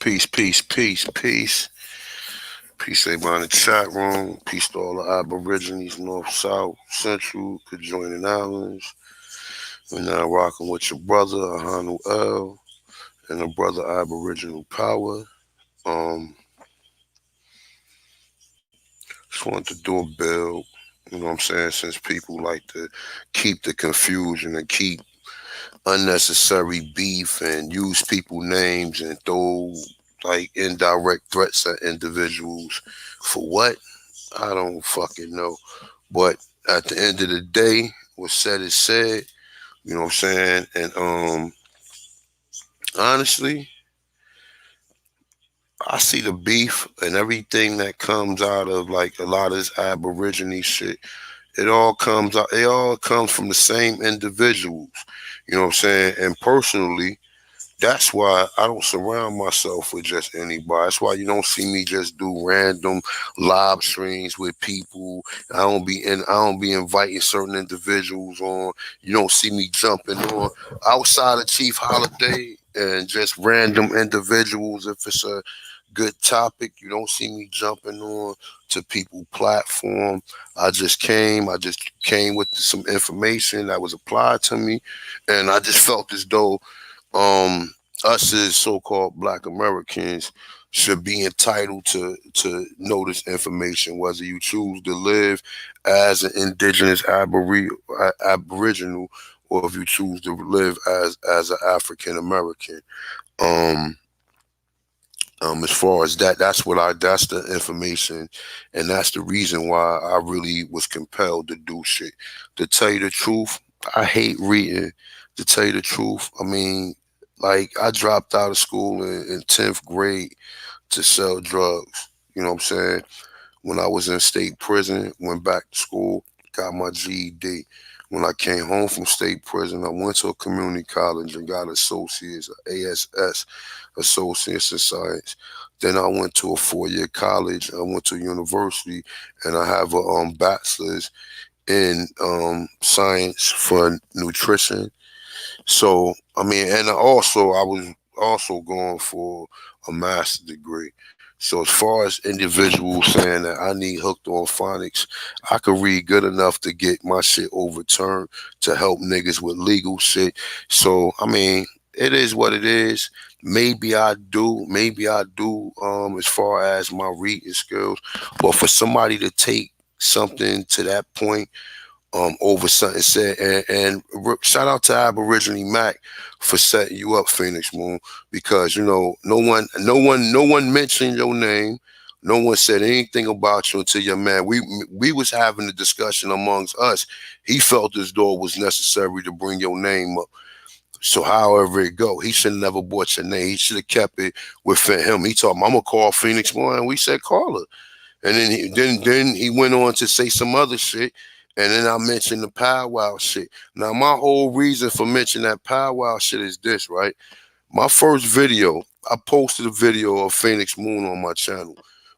Peace, peace, peace, peace. Peace, everybody in the chat room. Peace to all the Aborigines, North, South, Central, conjoining islands. We're now rocking with your brother, Ahanu L, and the brother Aboriginal Power. Um, just wanted to do a build, you know what I'm saying, since people like to keep the confusion and keep unnecessary beef and use people names and throw like indirect threats at individuals for what? I don't fucking know. But at the end of the day, what's said is said. You know what I'm saying? And honestly, I see the beef and everything that comes out of like a lot of this Aborigine shit. It all comes out. It all comes from the same individuals. You know what I'm saying? And personally, that's why I don't surround myself with just anybody. That's why you don't see me just do random live streams with people. I don't be inviting certain individuals on. You don't see me jumping on outside of Chief Holiday and just random individuals. If it's a good topic, you don't see me jumping on to people platform. I just came with some information that was applied to me, and I just felt as though um us as so-called black Americans should be entitled to know this information, whether you choose to live as an indigenous aboriginal or if you choose to live as an African American. um as far as that, that's the information, and that's the reason why I really was compelled to do shit. To tell you the truth, I hate reading. To tell you the truth, I mean, like I dropped out of school in 10th grade to sell drugs. You know what I'm saying? When I was in state prison, went back to school, got my GED. When I came home from state prison, I went to a community college and got associates, ASS, associates in science. Then I went to a 4-year college. I went to university, and I have a bachelor's in science for nutrition. So I mean, and I was also going for a master's degree. So as far as individuals saying that I need hooked on phonics, I could read good enough to get my shit overturned to help niggas with legal shit. So I mean, it is what it is. Maybe I do. As far as my reading skills, but for somebody to take something to that point over something said. And shout out to Aboriginal Mac for setting you up, Phoenix Moon, because you know no one mentioned your name. No one said anything about you until your man. We was having a discussion amongst us. He felt as though it was necessary to bring your name up. So however it go, he should have never bought your name. He should have kept it within him. He told me, I'm gonna call Phoenix Moon, and we said call her. And then he went on to say some other shit. And then I mentioned the powwow shit. Now my whole reason for mentioning that powwow shit is this, right? My first video, I posted a video of Phoenix Moon on my channel,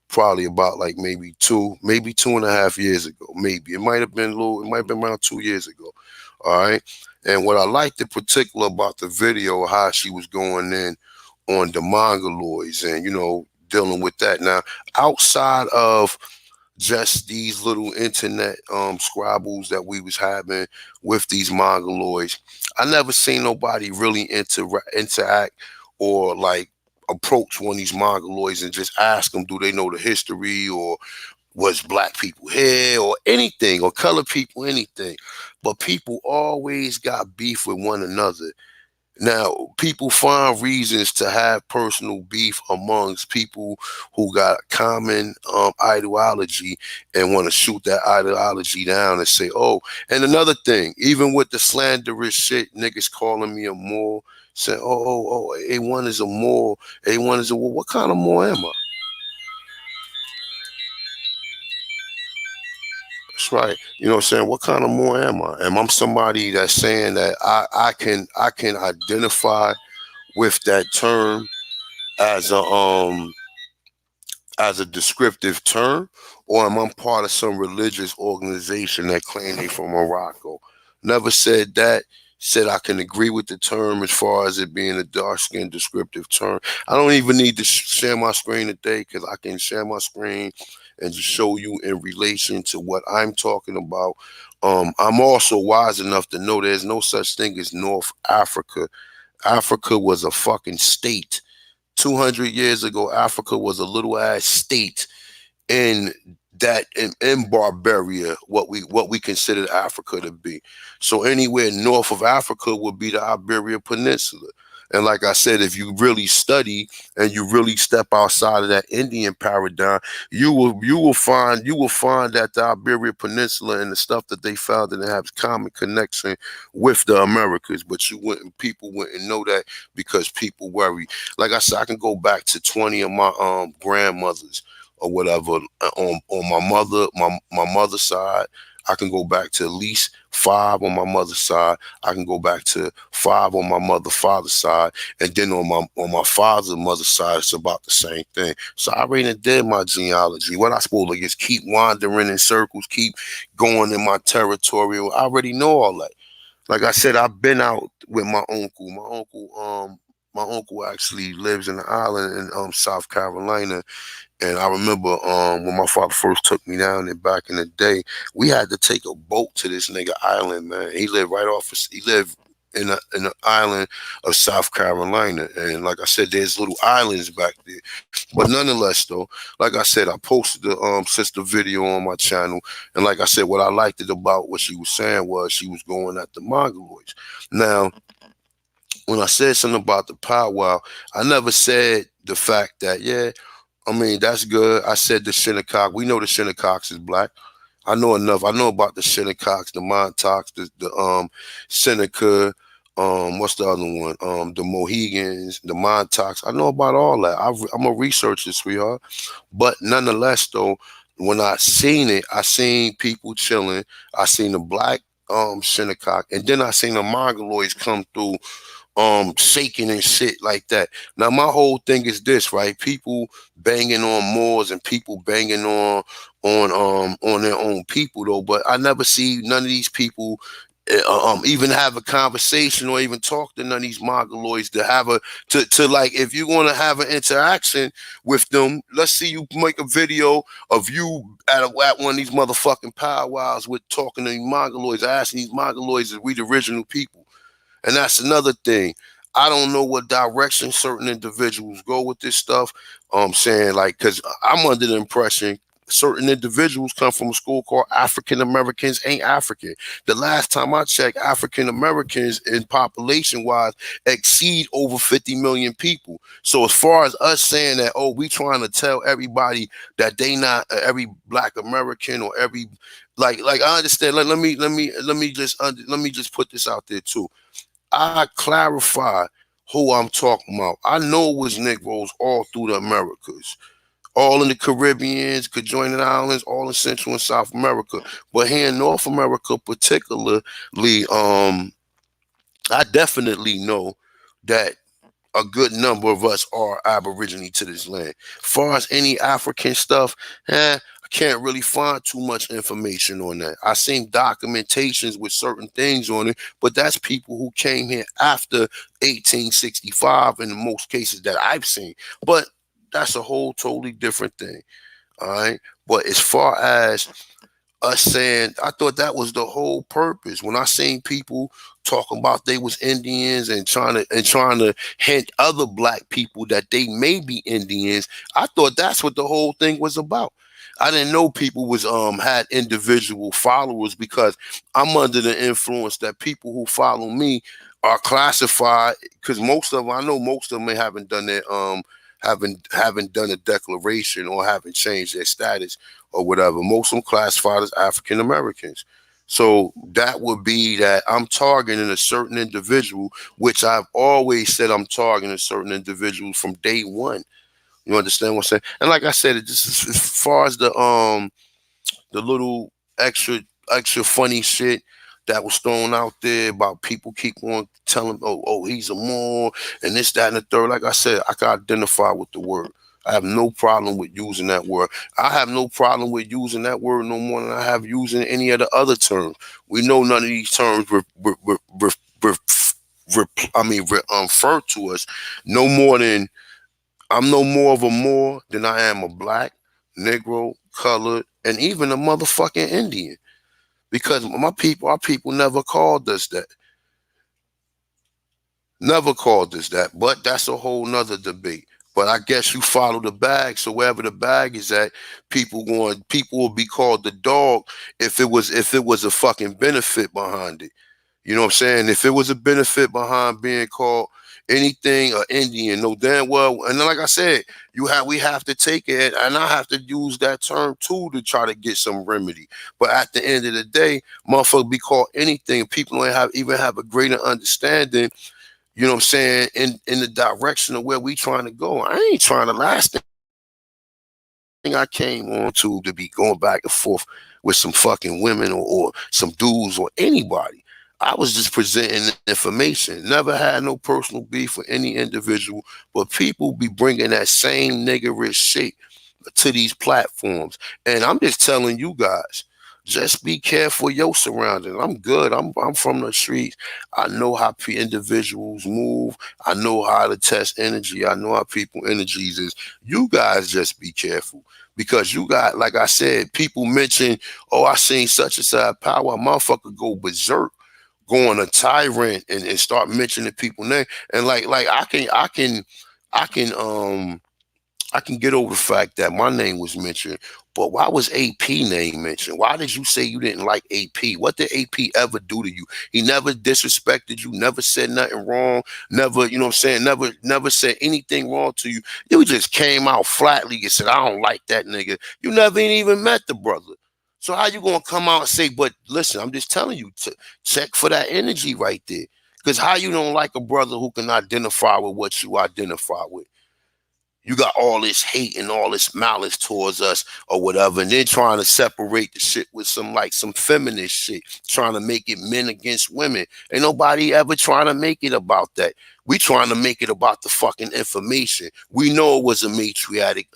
probably about like maybe 2.5 years ago. Maybe it might have been it might have been around 2 years ago. All right. And what I liked in particular about the video, how she was going in on the mongoloids and dealing with that. Now, outside of just these little internet squabbles that we was having with these mongoloids, I never seen nobody really interact or like approach one of these mongoloids and just ask them, do they know the history, or was black people here, or anything, or colored people, anything. But people always got beef with one another. Now, people find reasons to have personal beef amongst people who got common ideology and want to shoot that ideology down and say, oh, and another thing, even with the slanderous shit, niggas calling me a Moor, saying, A1 is a Moor, A1 is a Moor. What kind of Moor am I? That's right. You know what I'm saying? What kind of Moor am I? Am I somebody that's saying that I can identify with that term as a descriptive term, or am I part of some religious organization that claim they from Morocco? Never said that. Said I can agree with the term as far as it being a dark skinned descriptive term. I don't even need to share my screen today because I can share my screen and just show you in relation to what I'm talking about. I'm also wise enough to know there's no such thing as North Africa. Africa was a fucking state. 200 years ago, Africa was a little ass state in in Barbaria, what we considered Africa to be. So anywhere north of Africa would be the Iberian Peninsula. And like I said, if you really study and you really step outside of that Indian paradigm, you will find that the Iberian Peninsula and the stuff that they found that it has common connection with the Americas. But people wouldn't know that because people worry. Like I said, I can go back to 20 of my grandmothers or whatever on my mother's side. I can go back to at least 5 on my mother's side. I can go back to 5 on my father's side, and then on my father's mother's side, it's about the same thing. So I already did my genealogy. What I supposed to just keep wandering in circles, keep going in my territorial. I already know all that. Like I said, I've been out with my uncle. My uncle actually lives in the island in South Carolina. And I remember when my father first took me down there back in the day, we had to take a boat to this nigga island, man. He lived he lived in an island of South Carolina. And like I said, there's little islands back there. But nonetheless, though, like I said, I posted the sister video on my channel. And like I said, what I liked it about what she was saying was she was going at the Mongoloids. Now, when I said something about the powwow, I never said the fact that, yeah, I mean, that's good. I said the Shinnecock. We know the Shinnecock is black. I know enough. I know about the Shinnecock, the Montauks, the Seneca, what's the other one? The Mohegans, the Montauks. I know about all that. I'm a researcher, sweetheart. But nonetheless, though, when I seen it, I seen people chilling. I seen the black Shinnecock, and then I seen the Mongoloids come through shaking and shit like that. Now my whole thing is this, right? People banging on Moors and people banging on their own people though, but I never see none of these people even have a conversation or even talk to none of these Mongoloids to have a to like if you're gonna have an interaction with them, let's see you make a video of you at one of these motherfucking powwows with talking to these Mongoloids, asking these Mongoloids if we the original people. And that's another thing. I don't know what direction certain individuals go with this stuff. Saying like, because I'm under the impression certain individuals come from a school called African Americans ain't African. The last time I checked, African Americans in population wise exceed over 50 million people. So as far as us saying that, oh, we trying to tell everybody that they not every Black American or every like I understand. Let me just put this out there too. I clarify who I'm talking about. I know it was Negroes all through the Americas, all in the Caribbeans, Conjoined Islands, all in Central and South America. But here in North America, particularly, I definitely know that a good number of us are Aborigine to this land. Far as any African stuff, I can't really find too much information on that. I seen documentations with certain things on it, but that's people who came here after 1865 in most cases that I've seen. But that's a whole totally different thing. All right. But as far as us saying, I thought that was the whole purpose. When I seen people talking about they was Indians and trying to hint other Black people that they may be Indians, I thought that's what the whole thing was about. I didn't know people was had individual followers because I'm under the influence that people who follow me are classified because most of them, I know most of them haven't done their haven't done a declaration or haven't changed their status or whatever. Most of them classified as African Americans. So that would be that I'm targeting a certain individual, which I've always said I'm targeting a certain individual from day one. You understand what I'm saying? And like I said, it just as far as the little extra funny shit that was thrown out there about people keep on telling, oh, he's a Moor and this, that, and the third. Like I said, I can identify with the word. I have no problem with using that word. I have no problem with using that word no more than I have using any of the other terms. We know none of these terms refer to us no more than I'm no more of a Moor than I am a Black, Negro, colored, and even a motherfucking Indian. Because our people never called us that. Never called us that. But that's a whole nother debate. But I guess you follow the bag. So wherever the bag is at, people will be called the dog if it was a fucking benefit behind it. You know what I'm saying? If it was a benefit behind being called anything or Indian, no damn well. And then, like I said, we have to take it, and I have to use that term too to try to get some remedy. But at the end of the day, motherfucker be called anything. People don't even have a greater understanding. You know what I'm saying? In the direction of where we trying to go. I ain't trying to last thing I came on to be going back and forth with some fucking women or some dudes or anybody. I was just presenting information. Never had no personal beef with any individual, but people be bringing that same niggerish shit to these platforms. And I'm just telling you guys, just be careful of your surroundings. I'm good. I'm from the streets. I know how individuals move. I know how to test energy. I know how people energies is. You guys just be careful because you got, like I said, people mention, oh, I seen such and such power. A motherfucker go berserk, go on a tyrant and start mentioning people's name. And like I can get over the fact that my name was mentioned, but why was AP name mentioned? Why did you say you didn't like AP? What did AP ever do to you? He never disrespected you, never said nothing wrong, never, you know what I'm saying, never said anything wrong to you. You just came out flatly and said, I don't like that nigga. You never even met the brother. So how you gonna come out and say, but listen, I'm just telling you to check for that energy right there. Because how you don't like a brother who can identify with what you identify with? You got all this hate and all this malice towards us or whatever, and then trying to separate the shit with some feminist shit, trying to make it men against women. Ain't nobody ever trying to make it about that. We trying to make it about the fucking information. We know it was a matriarchic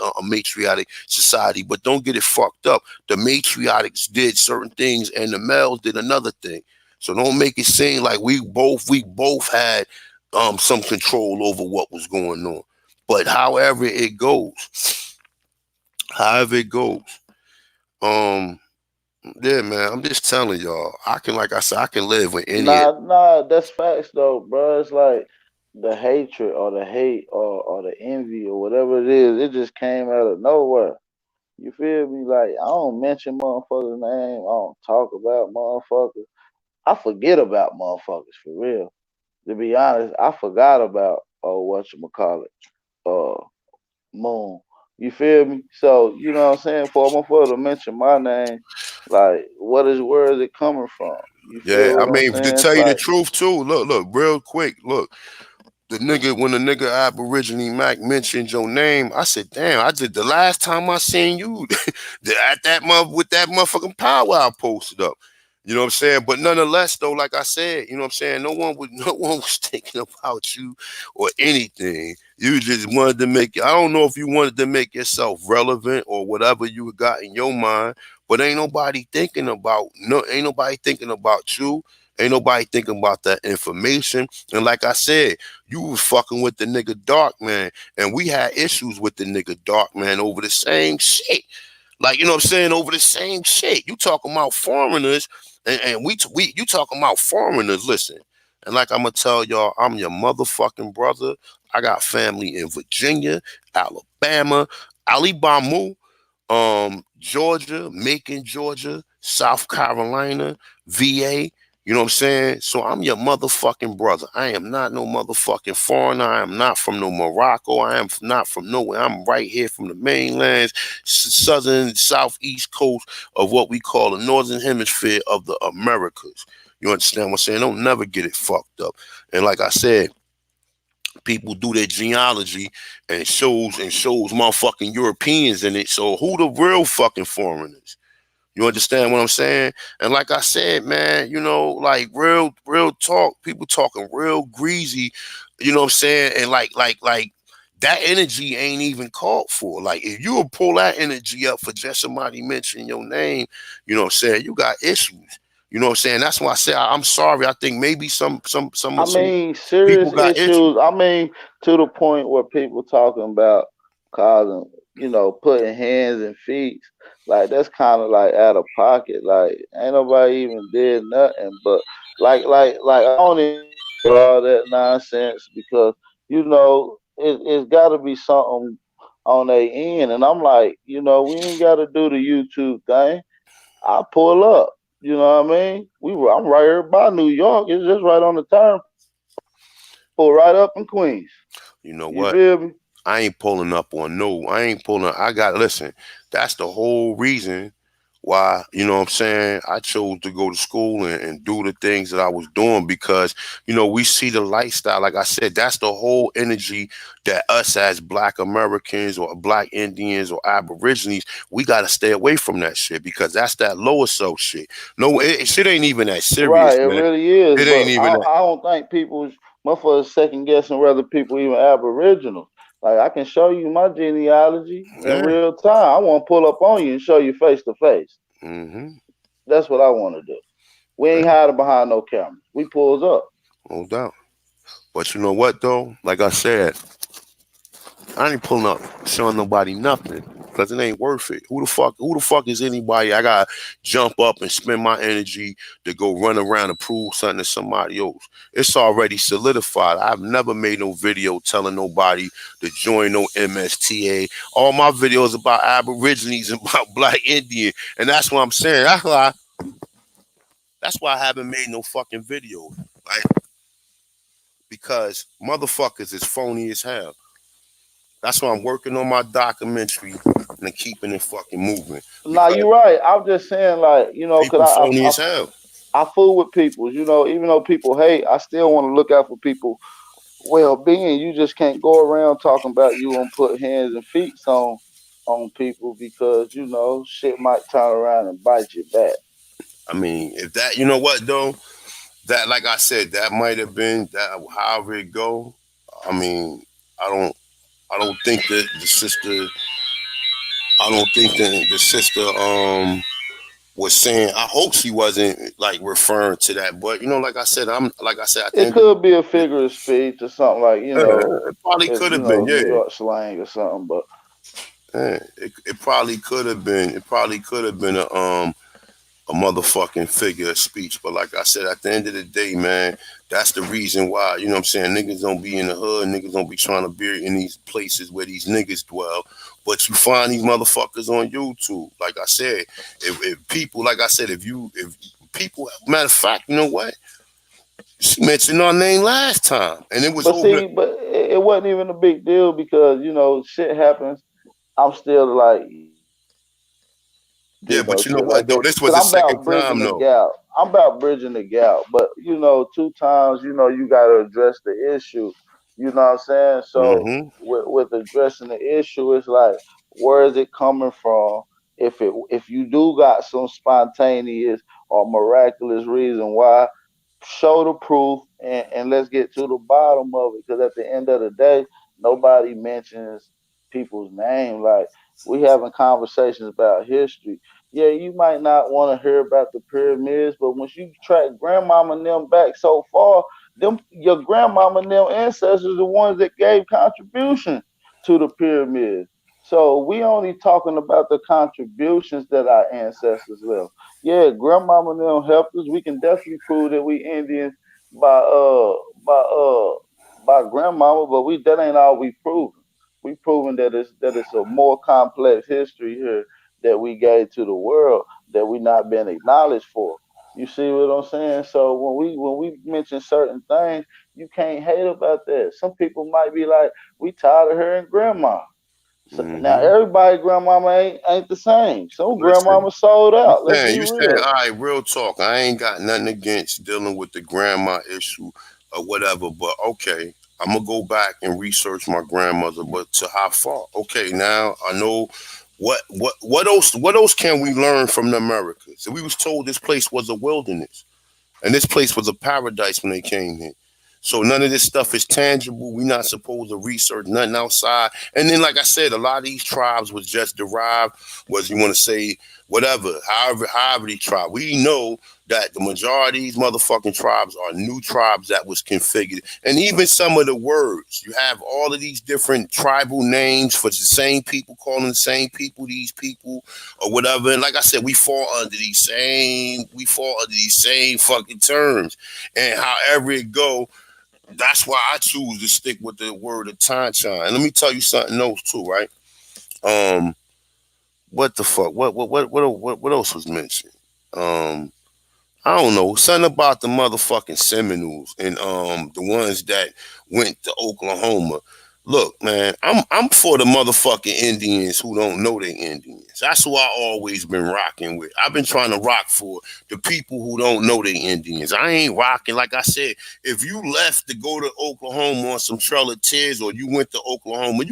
society, but don't get it fucked up. The matriarchs did certain things and the males did another thing. So don't make it seem like we both had some control over what was going on. But however it goes, um, yeah, man, I'm just telling y'all, I can, like I said, I can live with any. Nah, that's facts though, bro. It's like the hatred or the hate or the envy or whatever it is, it just came out of nowhere. You feel me? Like I don't mention motherfuckers' name. I don't talk about motherfuckers. I forget about motherfuckers for real. To be honest, I forgot about whatchamacallit, uh Moon. You feel me? So, you know what I'm saying? For a motherfucker to mention my name, like where is it coming from? You Yeah, feel I what I'm mean, to saying? It's tell you the like, truth too, look, real quick, look. When the nigga Aborigine Mac mentioned your name, I said, damn, I did the last time I seen you at that month with that motherfucking powwow I posted up. You know what I'm saying? But nonetheless, though, like I said, you know what I'm saying, no one was thinking about you or anything. You just wanted to make, I don't know if you wanted to make yourself relevant or whatever you got in your mind, but ain't nobody thinking about you. Ain't nobody thinking about that information. And like I said, you was fucking with the nigga Dark Man, and we had issues with the nigga Dark Man over the same shit. Like, you know what I'm saying? Over the same shit. You talking about foreigners, and we you talking about foreigners. Listen, and like I'm gonna tell y'all, I'm your motherfucking brother. I got family in Virginia, Alabama, Alabama, Georgia, Macon, Georgia, South Carolina, VA. You know what I'm saying? So I'm your motherfucking brother. I am not no motherfucking foreigner. I am not from no Morocco. I am not from nowhere. I'm right here from the mainlands, southern, southeast coast of what we call the northern hemisphere of the Americas. You understand what I'm saying? Don't never get it fucked up. And like I said, people do their genealogy and shows motherfucking Europeans in it. So who the real fucking foreigners? You understand what I'm saying? And like I said, man, like real talk, people talking real greasy, you know what I'm saying? And like that energy ain't even called for. Like if you would pull that energy up for just somebody mentioning your name, you know what I'm saying, you got issues. You know what I'm saying? That's why I say I'm sorry. I think maybe I some mean, people serious got issues. issues. I mean, to the point where people talking about causing, putting hands and feet. Like that's kind of like out of pocket. Like ain't nobody even did nothing. But like I don't even hear all that nonsense because it's got to be something on their end. And I'm like, we ain't got to do the YouTube thing. I pull up. You know what I mean? I'm right here by New York. It's just right on the turnpike. Pull right up in Queens. You know You what? feel me? I ain't pulling up on no. I ain't pulling. I got listen. That's the whole reason why, you know what I'm saying, I chose to go to school and do the things that I was doing because, we see the lifestyle. Like I said, that's the whole energy that us as Black Americans or Black Indians or Aborigines, we got to stay away from that shit because that's that lower self shit. No, shit ain't even that serious, Right, it man. really is. It ain't But even I, that. I don't think people's motherfuckers second guessing whether people even Aboriginal. Like I can show you my genealogy in Yeah. real time. I want to pull up on you and show you face to face. Mm-hmm. That's what I want to do. We Yeah, ain't hiding behind no cameras. We pulls up. no doubt. But you know what though? Like I said, I ain't pulling up showing nobody nothing because it ain't worth it. Who the fuck is anybody? I gotta jump up and spend my energy to go run around and prove something to somebody else. It's already solidified. I've never made no video telling nobody to join no MSTA. All my videos about Aborigines and about Black Indian, and that's what I'm saying. That's why I haven't made no fucking video. Like because motherfuckers is phony as hell. That's why I'm working on my documentary and keeping it fucking moving Nah, because you right. I'm just saying, like, cause people phony as hell. I fool with people. Even though people hate, I still want to look out for people Well, being you just can't go around talking about you gonna put hands and feet on people because you know shit might turn around and bite you back. I mean, if that, you know what though, that like I said, that might have been that. However it go, I mean, I don't, I don't think that the sister, I don't think that the sister, was saying. I hope she wasn't like referring to that, but you know, like I said, at the It end of could be a the, figure of speech or something like you know, it probably if could you have been, know New yeah. York slang or something. But It probably could have been. It probably could have been a motherfucking figure of speech. But like I said, at the end of the day, man, that's the reason why, you know what I'm saying, niggas don't be in the hood, niggas don't be trying to be in these places where these niggas dwell. But you find these motherfuckers on YouTube. Like I said, if people, like I said, if people, matter of fact, you know what? She mentioned our name last time, and it was but over. see, but it wasn't even a big deal because you know shit happens. I'm still like, you know, shit like that. Because I'm Yeah, but you about know what bridging though? the This was gap. the second I'm about time though. bridging the gap. But you know, 2 times, you know, you got to address the issue. You know what I'm saying? So Mm-hmm. with addressing the issue, it's like, where is it coming from? If you do got some spontaneous or miraculous reason why, show the proof and let's get to the bottom of it. Because at the end of the day, nobody mentions people's name. Like we having conversations about history. Yeah, you might not want to hear about the pyramids, but once you track grandmama and them back so far, them your grandmama and them ancestors are the ones that gave contribution to the pyramids. So we only talking about the contributions that our ancestors left. Yeah, grandmama and them helped us. We can definitely prove that we Indians by uh by uh by grandmama, but we that ain't all we proven. We proven that it's a more complex history here that we gave to the world that we not been acknowledged for. You see what I'm saying? So when we mention certain things, you can't hate about that. Some people might be like, we tired of hearing grandma. So, now Mm-hmm. everybody grandmama ain't the same. Some Listen. grandmama sold out. Let's be You saying, real. all right, real talk. I ain't got nothing against dealing with the grandma issue or whatever, but okay, I'm gonna go back and research my grandmother, but to how far? Okay, now I know what else can we learn from the Americas? We was told this place was a wilderness. And this place was a paradise when they came here. So none of this stuff is tangible. We're not supposed to research nothing outside. And then, like I said, a lot of these tribes was just derived, was you want to say whatever, however they tribe. We know that the majority of these motherfucking tribes are new tribes that was configured. And even some of the words, you have all of these different tribal names for the same people calling the same people, these people, or whatever. And like I said, we fall under these same fucking terms. And however it go, that's why I choose to stick with the word of Tanchan. And let me tell you something else too, right? Um, what the fuck? What else was mentioned? Um, I don't know, something about the motherfucking Seminoles and the ones that went to Oklahoma. Look, man, I'm for the motherfucking Indians who don't know they Indians. That's who I always been rocking with. I've been trying to rock for the people who don't know they Indians. I ain't rocking, like I said, if you left to go to Oklahoma on some Trail of Tears or you went to Oklahoma,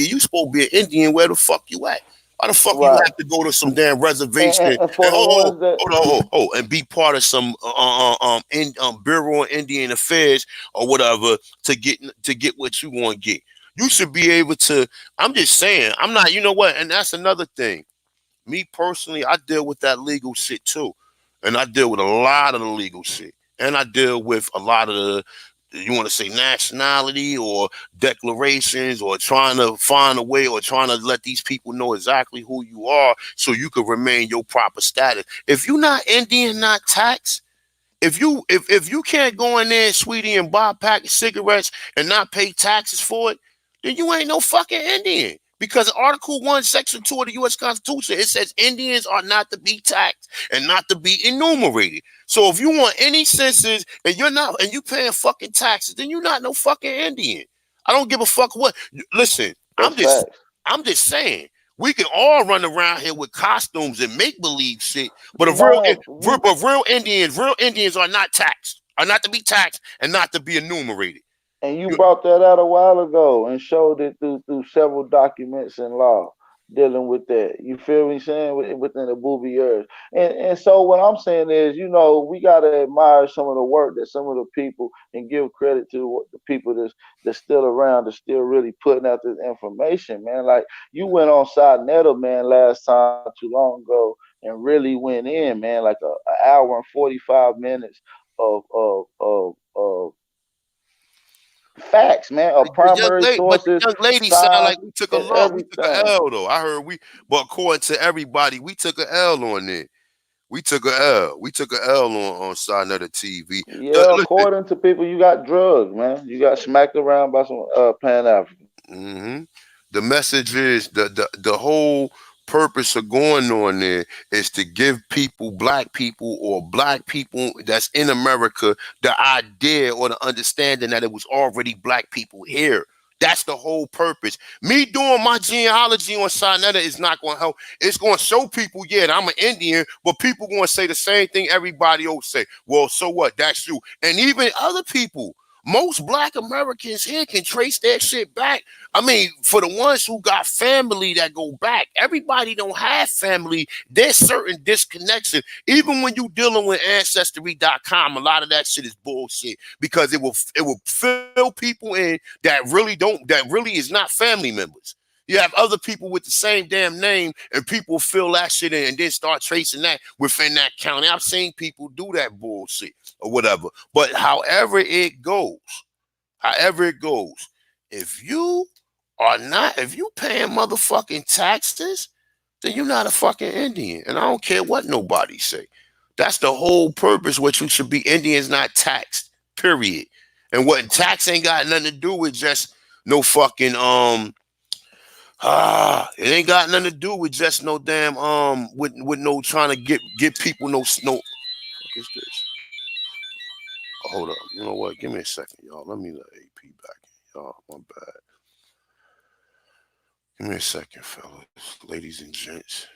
you supposed to be an Indian where the fuck you at? Why the fuck you Right. have to go to some damn reservation And and for the ones that and be part of some Bureau of Indian Affairs or whatever to get what you want to get. You should be able to. I'm just saying. I'm not. You know what? And that's another thing. Me personally, I deal with that legal shit too, and I deal with a lot of the legal shit, and I deal with a lot of the. You want to say nationality or declarations or trying to find a way or trying to let these people know exactly who you are so you can remain your proper status. If you're not Indian, not taxed, if you can't go in there, sweetie, and buy a pack of cigarettes and not pay taxes for it, then you ain't no fucking Indian. Because Article 1, Section 2 of the U.S. Constitution, it says Indians are not to be taxed and not to be enumerated. So if you want any census and you're not and you paying fucking taxes, then you're not no fucking Indian. I don't give a fuck what. Listen, that's facts. I'm just saying. We can all run around here with costumes and make believe shit, but No, you Real Indians are not taxed, are not to be taxed and not to be enumerated. And you brought that out a while ago and showed it through several documents in law dealing with that. You feel me saying within the Bouviers. And so what I'm saying is, we gotta admire some of the work that some of the people and give credit to the people that's still around, that's still really putting out this information, man. Like you went on Side Netter, man, last time not too long ago and really went in, man, like a hour and 45 minutes of facts, man, of primary But the sources, young lady sound like signs, we took a and lot. We took a everything. L though. I heard but according to everybody, we took a L on it. We took a L. We took a L on side of the TV. Yeah, Listen, according to people, you got drugged, man. You got smacked around by some Pan African. hmm the message is the whole purpose of going on there is to give people, black people or black people that's in America, the idea or the understanding that it was already black people here. That's the whole purpose. Me doing my genealogy on Sinetta is not going to help. It's going to show people, yeah, that I'm an Indian, but people going to say the same thing everybody else say. Well, so what? That's you. And even other people, most black Americans here can trace that shit back. I mean, for the ones who got family that go back, everybody don't have family. There's certain disconnection. Even when you dealing with ancestry.com, a lot of that shit is bullshit because it will fill people in that really is not family members. You have other people with the same damn name, and people fill that shit in and then start tracing that within that county. I've seen people do that bullshit or whatever. But however it goes, if you if you paying motherfucking taxes, then you're not a fucking Indian. And I don't care what nobody say. That's the whole purpose. What you should be. Indians not taxed. Period. And what tax ain't got nothing to do with just no fucking it ain't got nothing to do with just no damn with no trying to get people no what is this? Hold up. You know what? Give me a second, y'all. Let me let AP back in. Y'all, my bad. Give me a second, fellas, ladies and gents.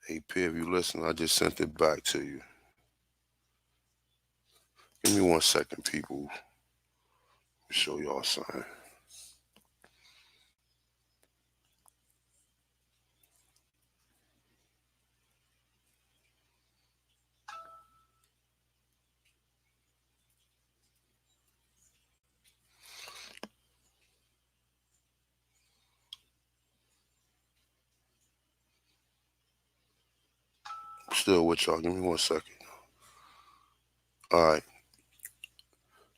AP, if you listen, I just sent it back to you. Give me 1 second, people. Show y'all something. Still with y'all. Give me 1 second. All right,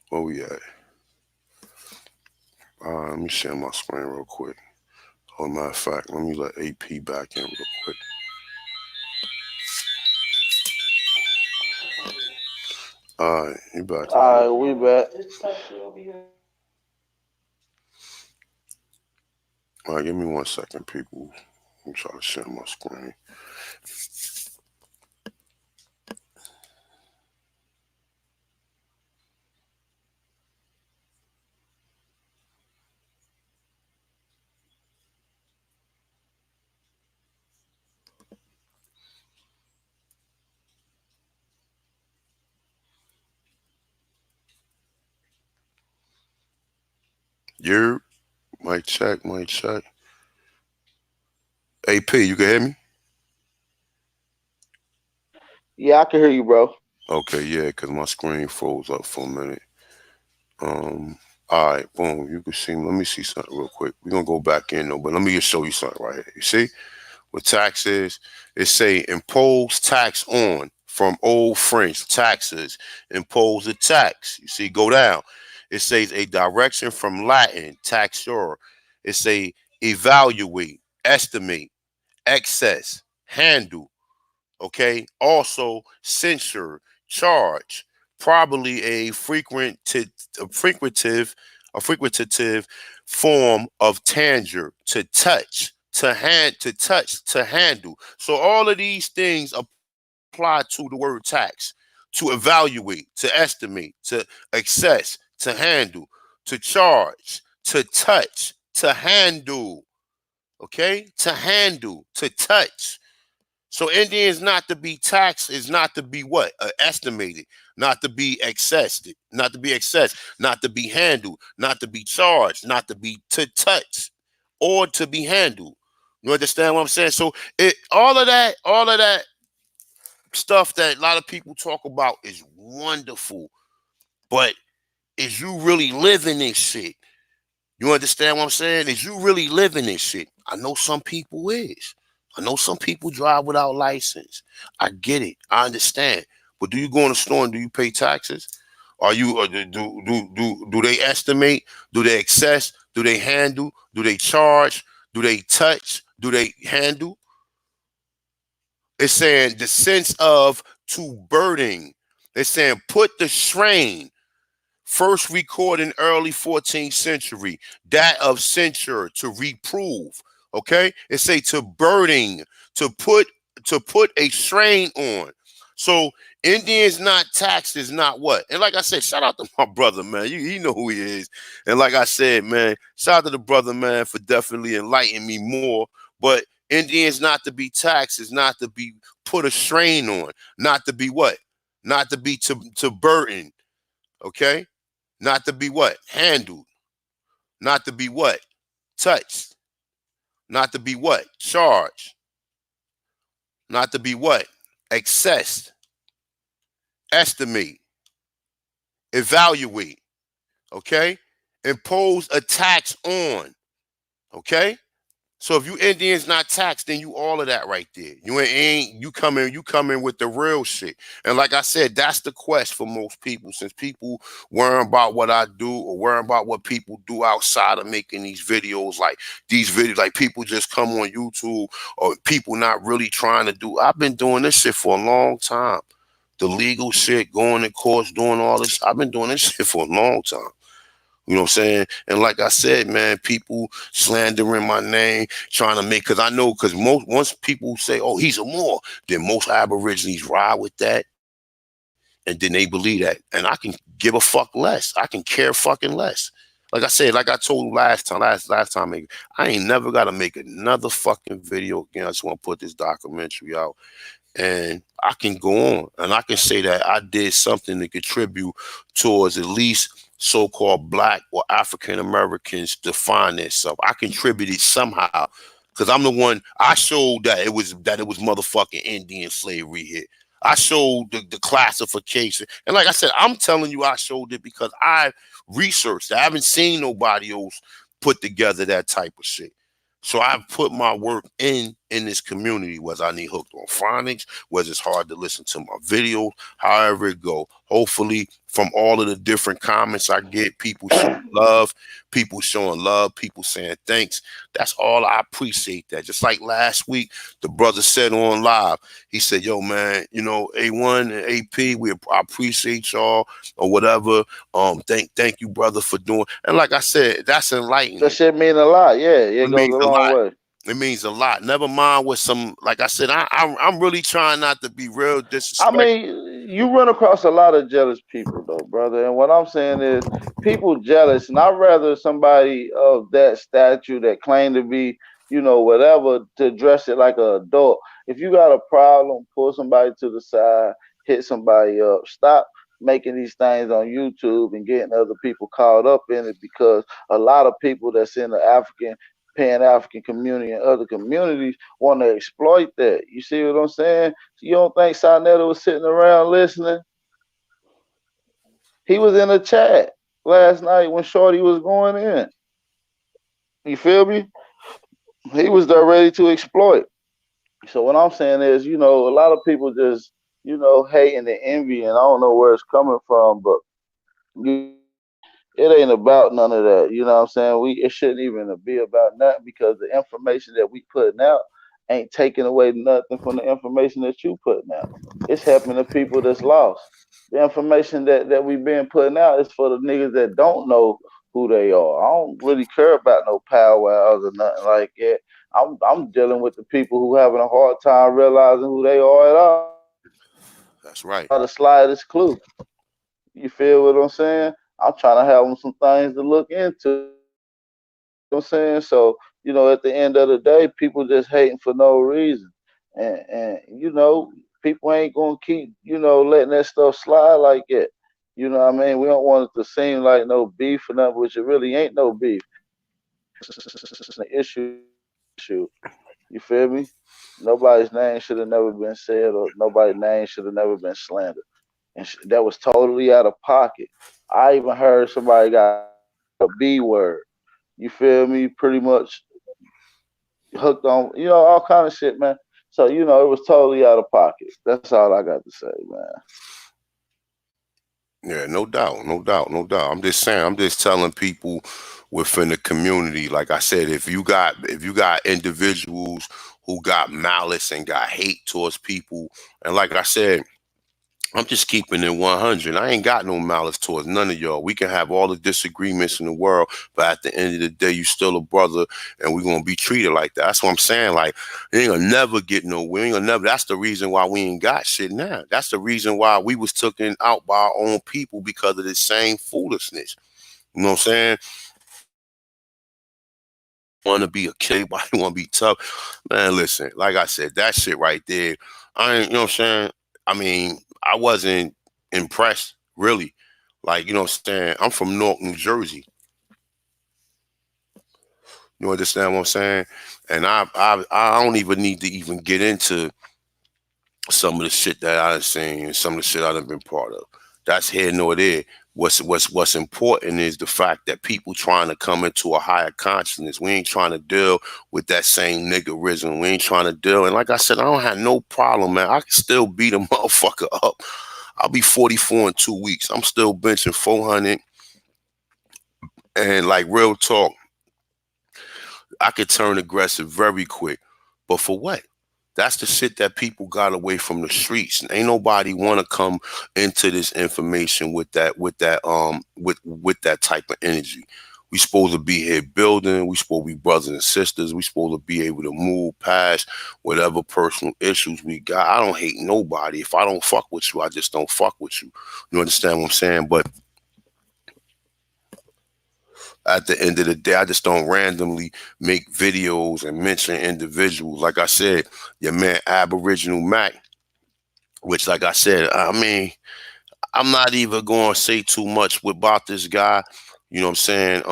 where we at? Let me share my screen real quick. Oh, matter of fact, let me let AP back in real quick. All right, you back in. All right, we back. All right, give me 1 second, people. I'm trying to share my screen. You mic check, mic check. AP, you can hear me? Yeah, I can hear you, bro. Okay, yeah, because my screen froze up for a minute. Um, all right, boom. You can see. Let me see something real quick. We're gonna go back in though, but let me just show you something right here. You see what tax is? It say impose tax on from old French taxes. Impose a tax. You see, go down. It says a direction from Latin taxure. It say evaluate, estimate, excess, handle. Okay. Also, censure, charge, probably a frequentative form of tanger, to touch, to touch, to handle. So all of these things apply to the word tax. to evaluate, to estimate, to assess, to handle, to charge, to touch, to handle. Okay? To handle, to touch. So Indians not to be taxed is not to be what? Estimated, not to be accessed, not to be handled, not to be charged, not to be to touch or to be handled. You understand what I'm saying? So all of that stuff that a lot of people talk about is wonderful, but is you really living this shit? You understand what I'm saying? Is you really living this shit? I know some people is. I know some people drive without license. I get it. I understand. But do you go in the store and do you pay taxes? Are you do they estimate? Do they assess? Do they handle? Do they charge? Do they touch? Do they handle? It's saying the sense of to burden. It's saying put the strain. First recorded in early 14th century, that of censure, to reprove. Okay, it say to burden, to put a strain on. So Indians not taxed is not what. And like I said, shout out to my brother, man. You know who he is. And like I said, man, shout out to the brother, man, for definitely enlightening me more. But Indians not to be taxed is not to be put a strain on, not to be what, not to be to burden. Okay, not to be what? Handled. Not to be what? Touched. Not to be what? Charged. Not to be what? Accessed. Estimate. Evaluate. Okay? Impose a tax on. Okay? So if you Indians not taxed, then you all of that right there. You ain't you come in with the real shit. And like I said, that's the quest for most people. Since people worry about what I do or worry about what people do outside of making these videos, like these videos, like people just come on YouTube or people not really trying to do. I've been doing this shit for a long time. The legal shit, going to courts, doing all this. I've been doing this shit for a long time. You know what I'm saying? And like I said, man, people slandering my name, trying to make, because I know, because once people say, oh, he's a Moor, then most Aborigines ride with that, and then they believe that. And I can give a fuck less. I can care fucking less. Like I said, like I told you last time, I ain't never got to make another fucking video again. I just want to put this documentary out and I can go on and I can say that I did something to contribute towards at least so-called black or African Americans define themselves. I contributed somehow because I'm the one. I showed that it was motherfucking Indian slavery here. I showed the classification, and like I said, I'm telling you, I showed it because I researched. I haven't seen nobody else put together that type of shit. So I've put my work in this community, whether I need hooked on phonics, whether it's hard to listen to my videos, however it go. Hopefully, from all of the different comments I get, people showing love, people saying thanks. That's all. I appreciate that. Just like last week, the brother said on live, he said, "Yo, man, you know, A1 and AP, I appreciate y'all or whatever. Thank you, brother, for doing." And like I said, that's That enlightening. shit mean a lot. Yeah, it It goes means a a long lot. way. It means a lot. Never mind with some, like I said, I'm really trying not to be real I disrespectful. mean, you run across a lot of jealous people, though, brother. And what I'm saying is, people jealous, and I'd rather somebody of that stature that claim to be, whatever, to address it like an adult. If you got a problem, pull somebody to the side, hit somebody up. Stop making these things on YouTube and getting other people caught up in it because a lot of people that's in the Pan African community and other communities want to exploit that. You see what I'm saying? You don't think Sonetta was sitting around listening? He was in a chat last night when Shorty was going in. You feel me? He was there ready to exploit. So what I'm saying is, a lot of people just, hating and envy, and I don't know where it's coming from, but it ain't about none of that. You know what I'm saying? It shouldn't even be about nothing because the information that we putting out ain't taking away nothing from the information that you putting out. It's helping the people that's lost. The information that we been putting out is for the niggas that don't know who they are. I don't really care about no powwows or nothing like that. I'm dealing with the people who having a hard time realizing who they are at all. That's right. Not the slightest clue. You feel what I'm saying? I'm trying to have them some things to look into. You know what I'm saying? So, at the end of the day, people just hating for no reason. And people ain't gonna keep, letting that stuff slide like that. You know what I mean? We don't want it to seem like no beef or nothing, which it really ain't no beef. It's an issue. You feel me? Nobody's name should have never been said, or nobody's name should have never been slandered. And that was totally out of pocket. I even heard somebody got a B word. You feel me? Pretty much hooked on, all kind of shit, man. So it was totally out of pocket. That's all I got to say, man. Yeah, no doubt, no doubt, no doubt. I'm just saying, I'm just telling people within the community, like I said, if you got individuals who got malice and got hate towards people, and like I said, I'm just keeping it 100. I ain't got no malice towards none of y'all. We can have all the disagreements in the world, but at the end of the day, you still a brother, and we're gonna be treated like that. That's what I'm saying. Like, it ain't gonna never get no. We ain't gonna never. That's the reason why we ain't got shit now. That's the reason why we was taken out by our own people because of the same foolishness. You know what I'm saying? Want to be a kid, everybody want to be tough. Man, listen, like I said, that shit right there, I ain't, you know what I'm saying? I mean, I wasn't impressed, really. Like, you know what I'm saying? I'm from Newark, New Jersey. You understand what I'm saying? And I don't even need to even get into some of the shit that I done seen and some of the shit I done been part of. That's here nor there. What's important is the fact that people trying to come into a higher consciousness. We ain't trying to deal with that same niggerism. We ain't trying to deal. And like I said, I don't have no problem, man. I can still beat a motherfucker up. I'll be 44 in 2 weeks. I'm still benching 400. And like real talk, I could turn aggressive very quick. But for what? That's the shit that people got away from the streets. Ain't nobody want to come into this information with that type of energy. We supposed to be here building. We supposed to be brothers and sisters. We supposed to be able to move past whatever personal issues we got. I don't hate nobody. If I don't fuck with you, I just don't fuck with you. You understand what I'm saying? But at the end of the day, I just don't randomly make videos and mention individuals. Like I said, your man Aboriginal Mac, which, like I said, I mean, I'm not even going to say too much about this guy. You know what I'm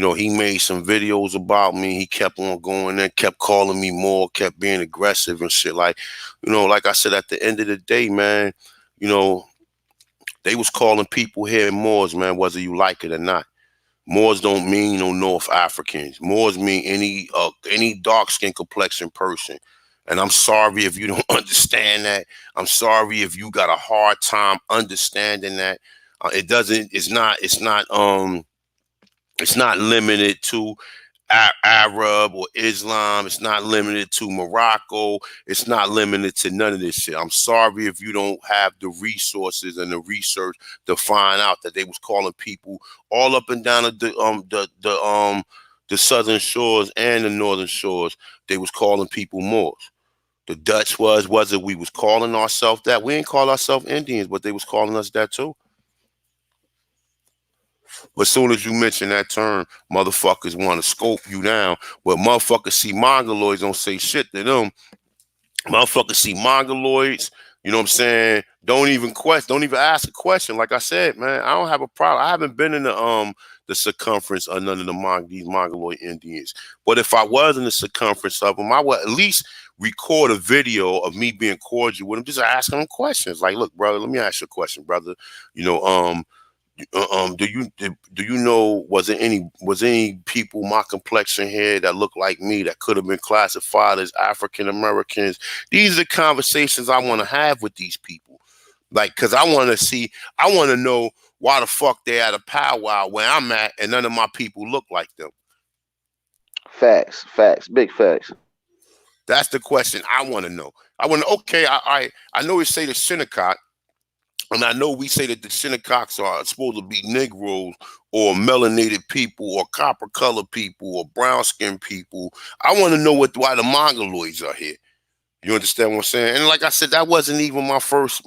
saying? He made some videos about me. He kept on going there, kept calling me more, kept being aggressive and shit. Like, like I said, at the end of the day, man, you know, they was calling people here Moors, man, whether you like it or not. Moors don't mean no North Africans. Moors mean any dark skin complexion person. And I'm sorry if you don't understand that. I'm sorry if you got a hard time understanding that. It doesn't. It's not. It's not. It's not limited to Arab or Islam. It's not limited to Morocco. It's not limited to none of this shit. I'm sorry if you don't have the resources and the research to find out that they was calling people all up and down the southern shores and the northern shores. They was calling people Moors. The Dutch was it we was calling ourselves that. We ain't call ourselves Indians, but they was calling us that too. But as soon as you mention that term, motherfuckers want to scope you down. But motherfuckers see mongoloids don't say shit to them. Motherfuckers see mongoloids, you know what I'm saying? Don't even ask a question. Like I said, man, I don't have a problem. I haven't been in the circumference of none of these mongoloid Indians. But if I was in the circumference of them, I would at least record a video of me being cordial with them, just asking them questions. Like, look, brother, let me ask you a question, brother. You know, do you know was any people my complexion here that look like me that could have been classified as African Americans? These are the conversations I want to have with these people, like, because I want to know why the fuck they at a powwow where I'm at and none of my people look like them. Facts, big facts. That's the question I want to know. I want to. Okay, I know we say the Shinnecock. And I know we say that the Shinnecox are supposed to be Negroes or melanated people or copper colored people or brown skinned people. I want to know why the Mongoloids are here. You understand what I'm saying? And like I said, that wasn't even my first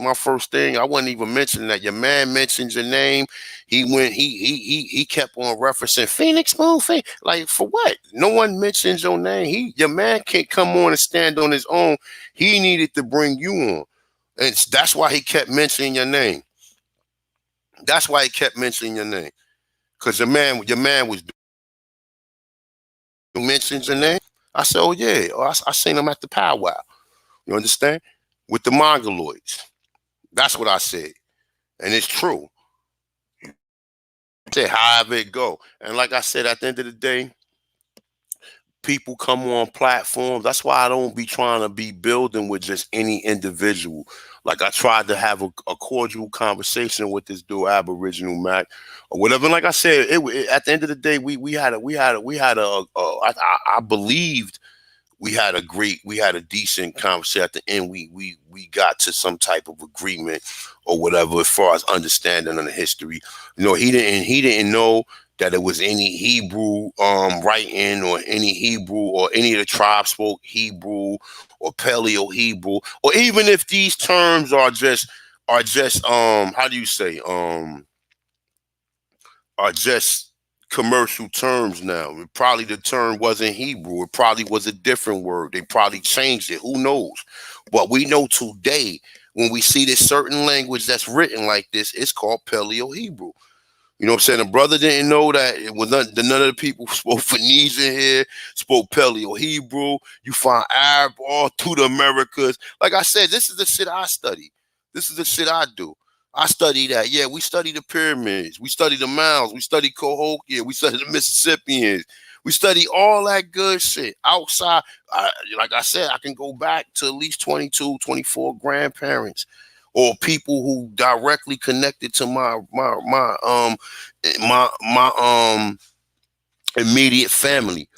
thing. I wasn't even mentioning that. Your man mentioned your name. He kept on referencing Phoenix Moon. Like for what? No one mentions your name. Your man can't come on and stand on his own. He needed to bring you on. And that's why he kept mentioning your name. That's why he kept mentioning your name. Cause your man was mentions your name. I said, oh yeah. Oh, I seen him at the powwow. You understand? With the Mongoloids. That's what I said. And it's true. Say however it go. And like I said, at the end of the day, people come on platforms. That's why I don't be trying to be building with just any individual. Like I tried to have a cordial conversation with this dude, Aboriginal Mac, or whatever. And like I said, at the end of the day, I believed we had a decent conversation. At the end, we got to some type of agreement or whatever as far as understanding on the history. He didn't know that it was any Hebrew writing, or any Hebrew, or any of the tribes spoke Hebrew or Paleo Hebrew, or even if these terms are just how do you say are just commercial terms now. Probably the term wasn't Hebrew. It probably was a different word. They probably changed it. Who knows? But we know today, when we see this certain language that's written like this, it's called Paleo Hebrew. You know what I'm saying? The brother didn't know that it was none of the people who spoke Phoenician here, spoke Paleo Hebrew. You find Arab all through the Americas. Like I said, this is the shit I study. This is the shit I do. I study that. Yeah, we study the pyramids. We study the mounds. We study Cahokia. We study the Mississippians. We study all that good shit outside. Like I said, I can go back to at least 22, 24 grandparents, or people who directly connected to my immediate family.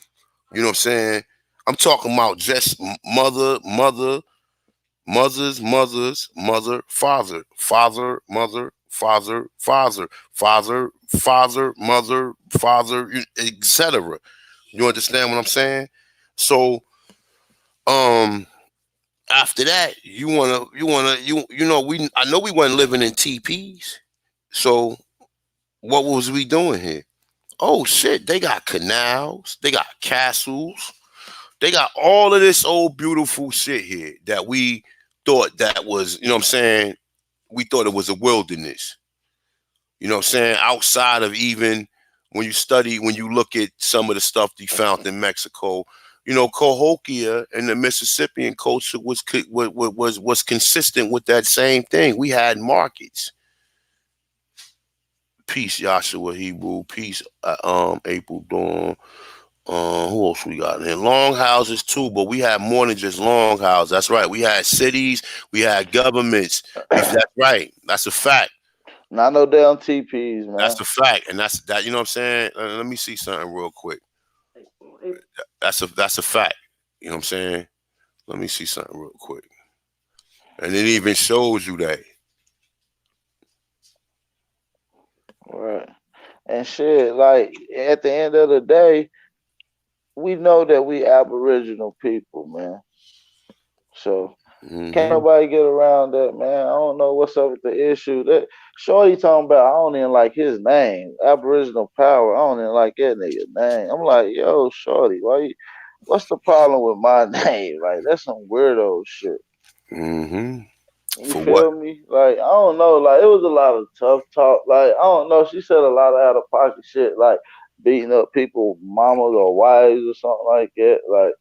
You know what I'm saying? I'm talking about just mother, father, mother, father, etc. You understand what I'm saying? So, um, after that, I know we wasn't living in TPs. So what was we doing here? Oh shit, they got canals, they got castles, they got all of this old beautiful shit here that we thought that was, you know what I'm saying? We thought it was a wilderness. You know what I'm saying? Outside of, even when you look at some of the stuff they found in Mexico, Cahokia and the Mississippian culture was consistent with that same thing. We had markets. Peace, Joshua Hebrew. Peace, April Dawn. Who else we got in here? Long houses too, but we had more than just long houses. That's right. We had cities. We had governments. That's right. That's a fact. Not no damn TPs, man. That's a fact, and that's that. You know what I'm saying? Let me see something real quick. That's a fact. You know what I'm saying? Let me see something real quick, and it even shows you that. Right. And shit, like at the end of the day, we know that we Aboriginal people, man. So can't Hmm. nobody get around that, man. I don't know what's up with the issue. That Shorty talking about, I don't even like his name, Aboriginal Power. I don't even like that nigga name. I'm like, yo, Shorty, what's the problem with my name? Like that's some weirdo shit. Hmm. You For what? feel me? Like I don't know. Like it was a lot of tough talk. Like I don't know. She said a lot of out of pocket shit, like beating up people, mamas or wives or something like that. Like,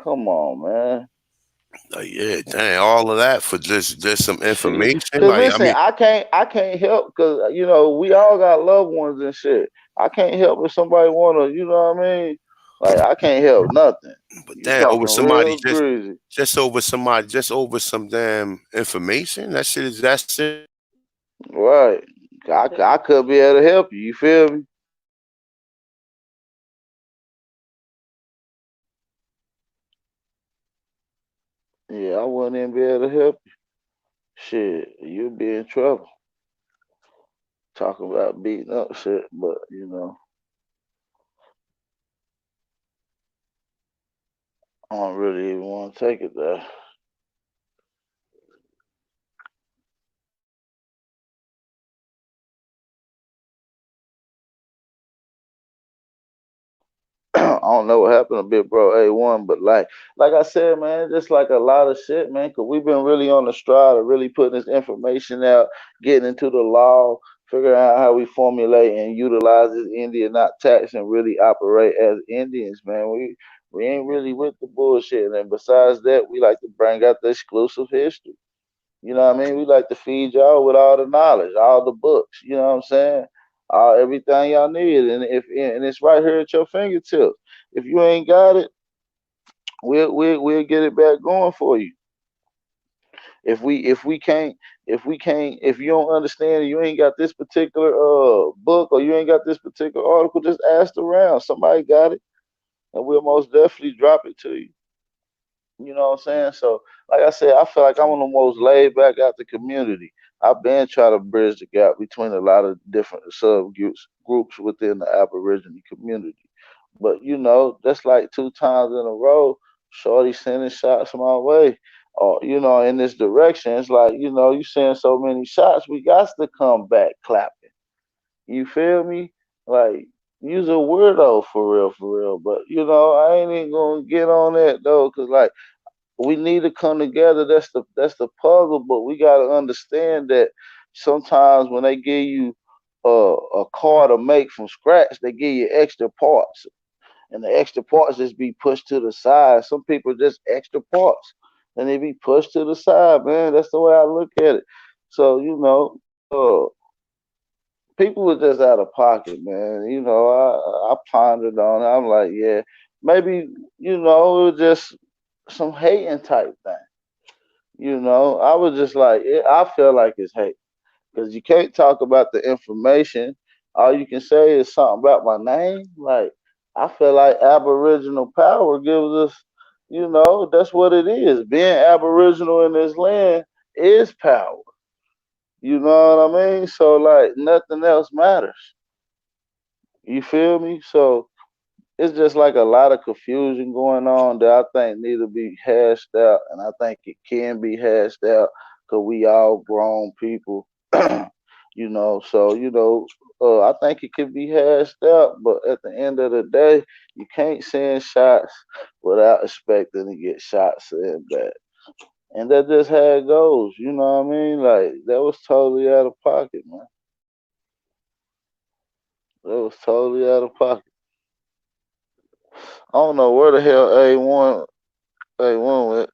come on, man. Like, yeah, dang, all of that for just some Shit. information. Cause Like, I listen, mean, I can't help. Cause we all got loved ones and shit. I can't help if somebody wanna, you know what I mean? Like I can't help nothing. but You damn, over talking somebody real greasy, just over some damn information. That shit is that serious. right? I could be able to help you. You feel me? Yeah, I wouldn't even be able to help you. Shit, you'd be in trouble. Talking about beating up shit, but I don't really even want to take it there. tapping a bit, bro. A1, but like I said, man, just like a lot of shit, man. Cause we've been really on the stride of really putting this information out, getting into the law, figuring out how we formulate and utilize this Indian not tax and really operate as Indians, man. We ain't really with the bullshit. And besides that, we like to bring out the exclusive history. You know what I mean? We like to feed y'all with all the knowledge, all the books. You know what I'm saying? All everything y'all need, and it's right here at your fingertips. If you ain't got it, we'll get it back going for you. If we can't if you don't understand and you ain't got this particular book or you ain't got this particular article, just ask around. Somebody got it, and we'll most definitely drop it to you. You know what I'm saying? So, like I said, I feel like I'm one of the most laid back out the community. I've been trying to bridge the gap between a lot of different groups within the Aboriginal community. But that's like 2 times in a row, Shorty sending shots my way. Or, in this direction. It's like, you send so many shots, we got to come back clapping. You feel me? Like, you's a weirdo for real. But I ain't even gonna get on that though, cause like we need to come together. That's the puzzle, but we gotta understand that sometimes when they give you a car to make from scratch, they give you extra parts, and the extra parts just be pushed to the side. Some people just extra parts, and they be pushed to the side. Man, that's the way I look at it. So people were just out of pocket, man. I pondered on it. I'm like, yeah, maybe it was just some hating type thing. I was just like, I feel like it's hate because you can't talk about the information. All you can say is something about my name. Like, I feel like Aboriginal power gives us, that's what it is. Being Aboriginal in this land is power. You know what I mean? So, like, nothing else matters. You feel me? So, it's just like a lot of confusion going on that I think need to be hashed out, and I think it can be hashed out because we all grown people, So I think it can be hashed out, but at the end of the day, you can't send shots without expecting to get shots sent back, and that's just how it goes. You know what I mean? Like that was totally out of pocket, man. That was totally out of pocket. I don't know where the hell A1 went.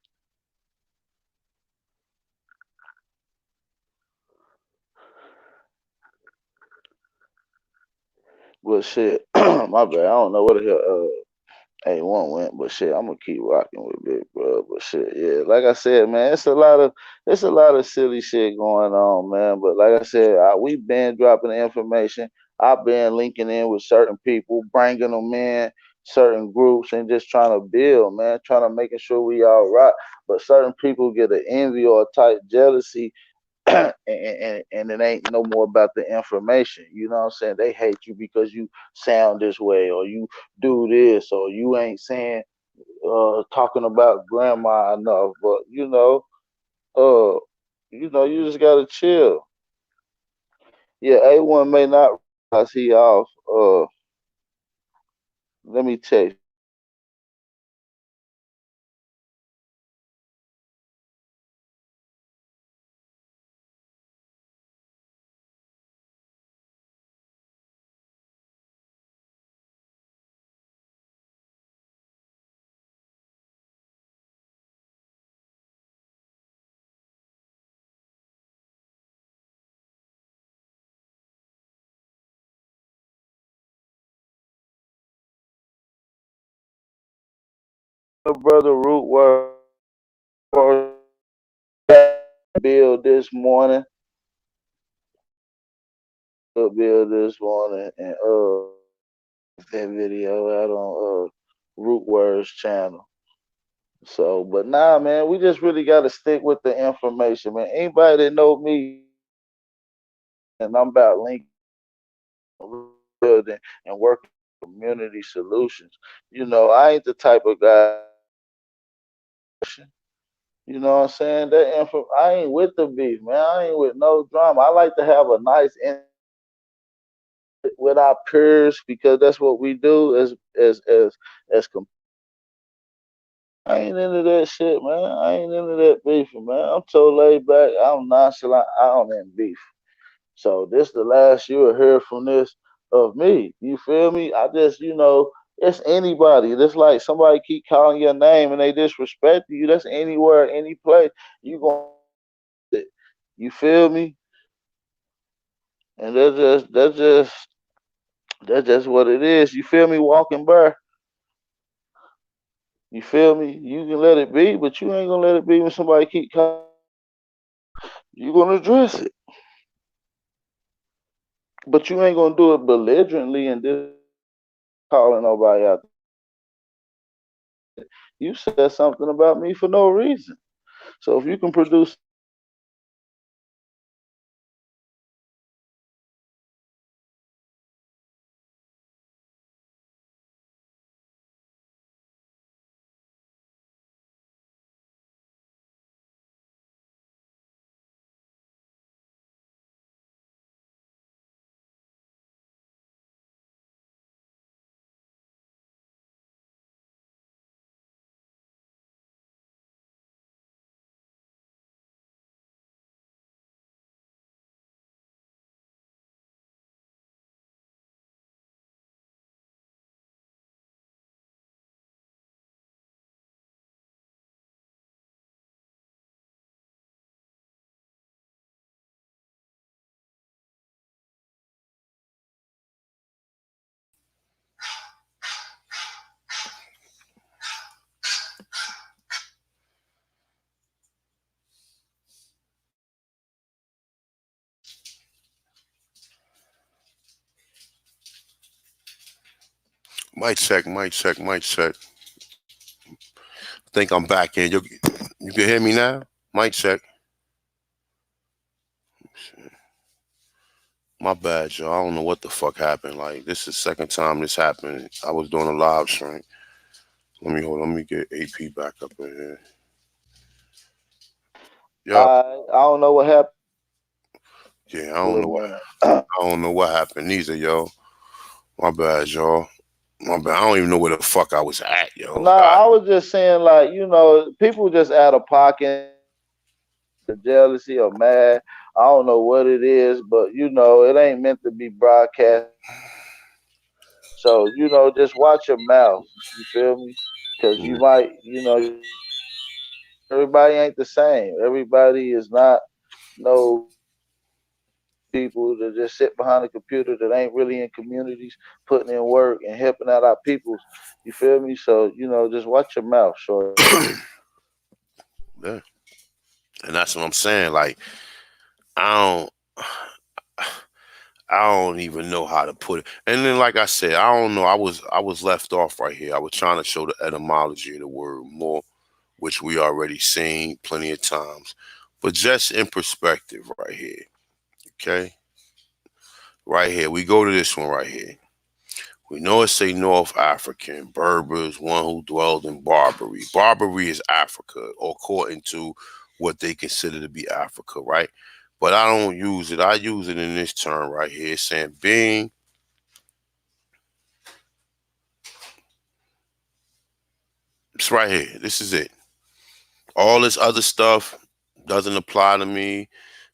But shit, my bad. I don't know where the hell A1 went, but shit, I'm gonna keep rocking with Big Bro. But shit, yeah, like I said, man, it's a lot of silly shit going on, man. But like I said, we've been dropping the information. I've been linking in with certain people, bringing them in certain groups, and just trying to build, man, trying to making sure we all rock. But certain people get an envy or a type jealousy and it ain't no more about the information. You know what I'm saying? They hate you because you sound this way or you do this or you ain't saying talking about grandma enough. But uh you just gotta chill. Yeah, A1 may not realize he off. Let me text brother Root Word Bill this morning. Bill this morning and that video out on Root Words channel. So, but nah, man, we just really got to stick with the information, man. Anybody that know me, and I'm about linking, building, and working community solutions. I ain't the type of guy. You know what I'm saying? I ain't with the beef, man. I ain't with no drama. I like to have a nice with our peers because that's what we do as I ain't into that shit, man. I ain't into that beefing, man. I'm so laid back. I'm nonchalant. I don't even beef. So this the last you will hear from this of me. You feel me? I just, it's anybody. It's like somebody keep calling your name and they disrespect you. That's anywhere, any place. You going it. You feel me? And that's just what it is. You feel me? Walking by. You feel me? You can let it be, but you ain't gonna let it be when somebody keep calling. You gonna address it, but you ain't gonna do it belligerently and just calling nobody out. You said something about me for no reason. So if you can produce Mic check, mic check, mic check. Think I'm back in. You can hear me now? Mic check. My bad, y'all. I don't know what the fuck happened. Like, this is the second time this happened. I was doing a live stream. Let me hold on. Let me get AP back up in here. Yup. I don't know what happened Yeah, I for don't a know what minute. I don't know what happened either, yo. My bad, y'all. My bad. I don't even know where the fuck I was at, yo. Nah, I was just saying like, people just out of pocket, the jealousy or mad. I don't know what it is, but it ain't meant to be broadcast. So, just watch your mouth. You feel me? Cause you Mm, might, everybody ain't the same. Everybody is not no people that just sit behind a computer that ain't really in communities, putting in work and helping out our peoples. You feel me? So, just watch your mouth, short. yeah. And that's what I'm saying. Like, I don't I don't even know how to put it. And then like I said, I don't know. I was left off right here. I was trying to show the etymology of the word more, which we already seen plenty of times. But just in perspective right here. Okay? Right here. We go to this one right here. We know it's a North African, Berbers, one who dwelled in Barbary. Barbary is Africa, according to what they consider to be Africa, right? But I don't use it. I use it in this term right here, saying being. It's right here. This is it. All this other stuff doesn't apply to me.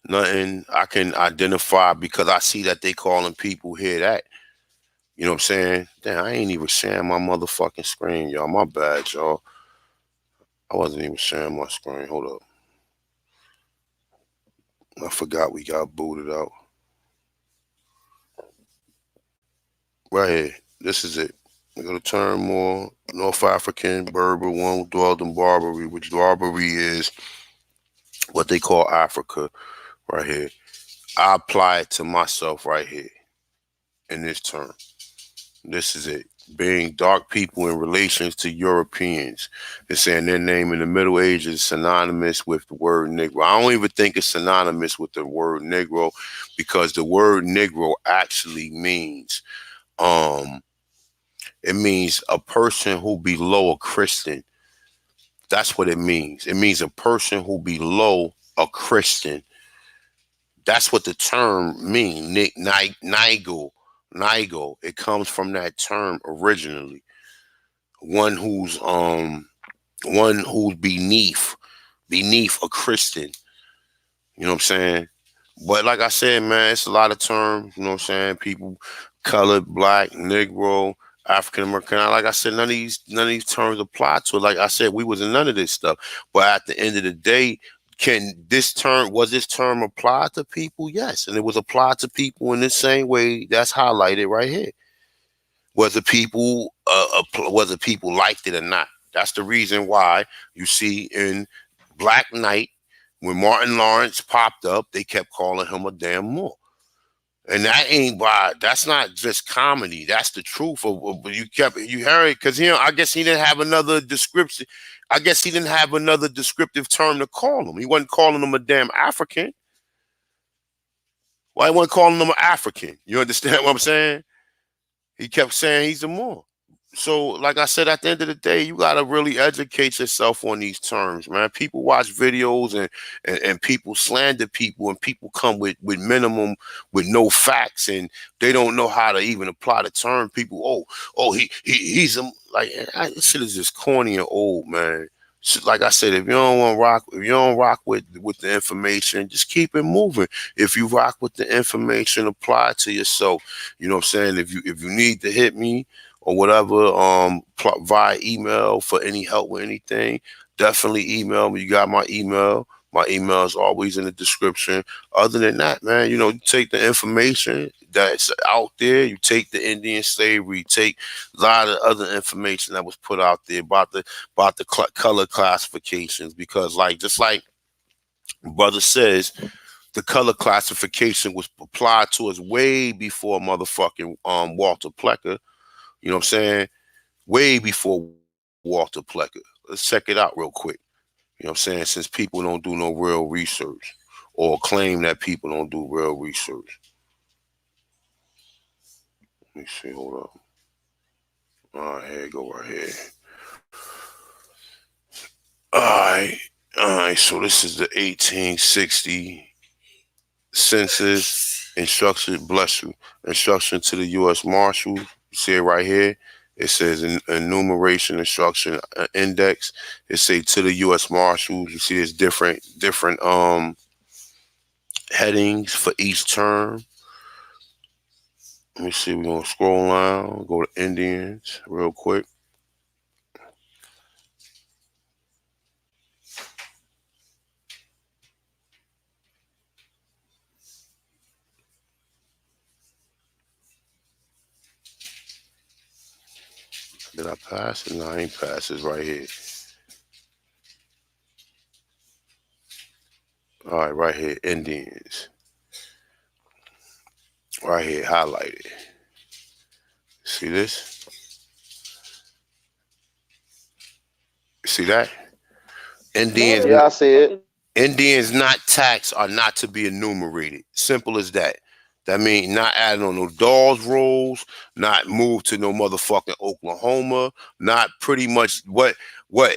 Nothing I can identify because I see that they calling people here that. You know what I'm saying? Damn, I ain't even sharing my motherfucking screen, y'all. My bad, y'all. I wasn't even sharing my screen. Hold up. I forgot we got booted out. Right here. This is it. We go to term more North African, Berber, one who dwelled in Barbary, which Barbary is what they call Africa right here. I apply it to myself right here in this term. This is it. Being dark people in relations to Europeans. It's saying their name in the Middle Ages is synonymous with the word Negro. I don't even think it's synonymous with the word Negro because the word Negro actually means um it means a person who below a Christian. That's what it means. It means a person who below a Christian. That's what the term mean. Nigo. Nigo. It comes from that term originally. One who's one who's beneath a Christian. You know what I'm saying? But like I said, man, it's a lot of terms. You know what I'm saying? People, colored, black, Negro, African American. Like I said, none of these terms apply to it. Like I said, we was in none of this stuff. But at the end of the day, was this term applied to people? Yes, and it was applied to people in the same way that's highlighted right here. Whether people liked it or not. That's the reason why you see in Black Knight, when Martin Lawrence popped up, they kept calling him a damn Moor. And that's not just comedy. That's the truth. You heard it because I guess he didn't have another description. I guess he didn't have another descriptive term to call him. He wasn't calling him a damn African. Why he wasn't calling him an African? You understand what I'm saying? He kept saying he's a Moor. So, like I said, at the end of the day, you gotta really educate yourself on these terms, man. People watch videos and people slander people, and people come with minimum, with no facts, and they don't know how to even apply the term. People, he's a like this shit is just corny and old, man. So, like I said, if you don't rock with the information, just keep it moving. If you rock with the information, apply it to yourself. You know what I'm saying? If you need to hit me or whatever, via email for any help with anything, definitely email me. You got my email. My email is always in the description. Other than that, man, you take the information that's out there, you take the Indian slavery, you take a lot of other information that was put out there about the color classifications, because just like brother says, the color classification was applied to us way before motherfucking Walter Plecker. You know what I'm saying? Way before Walter Plecker. Let's check it out real quick. You know what I'm saying? Since people don't do no real research, or claim that people don't do real research. Let me see, hold up. All right, here you go right here. Alright. Alright, so this is the 1860 census instruction, bless you, instruction to the U.S. Marshals. You see it right here. It says enumeration instruction index. It say to the U.S. Marshals. You see there's different headings for each term. Let me see. We're gonna scroll down. Go to Indians real quick. Did I pass it? No, I ain't pass. It's right here. All right, right here. Indians. Right here, highlighted. See this? See that? Indians, Yeah, I see it. Indians not taxed are not to be enumerated. Simple as that. That means not added on no Dawes rolls, not moved to no motherfucking Oklahoma, not pretty much what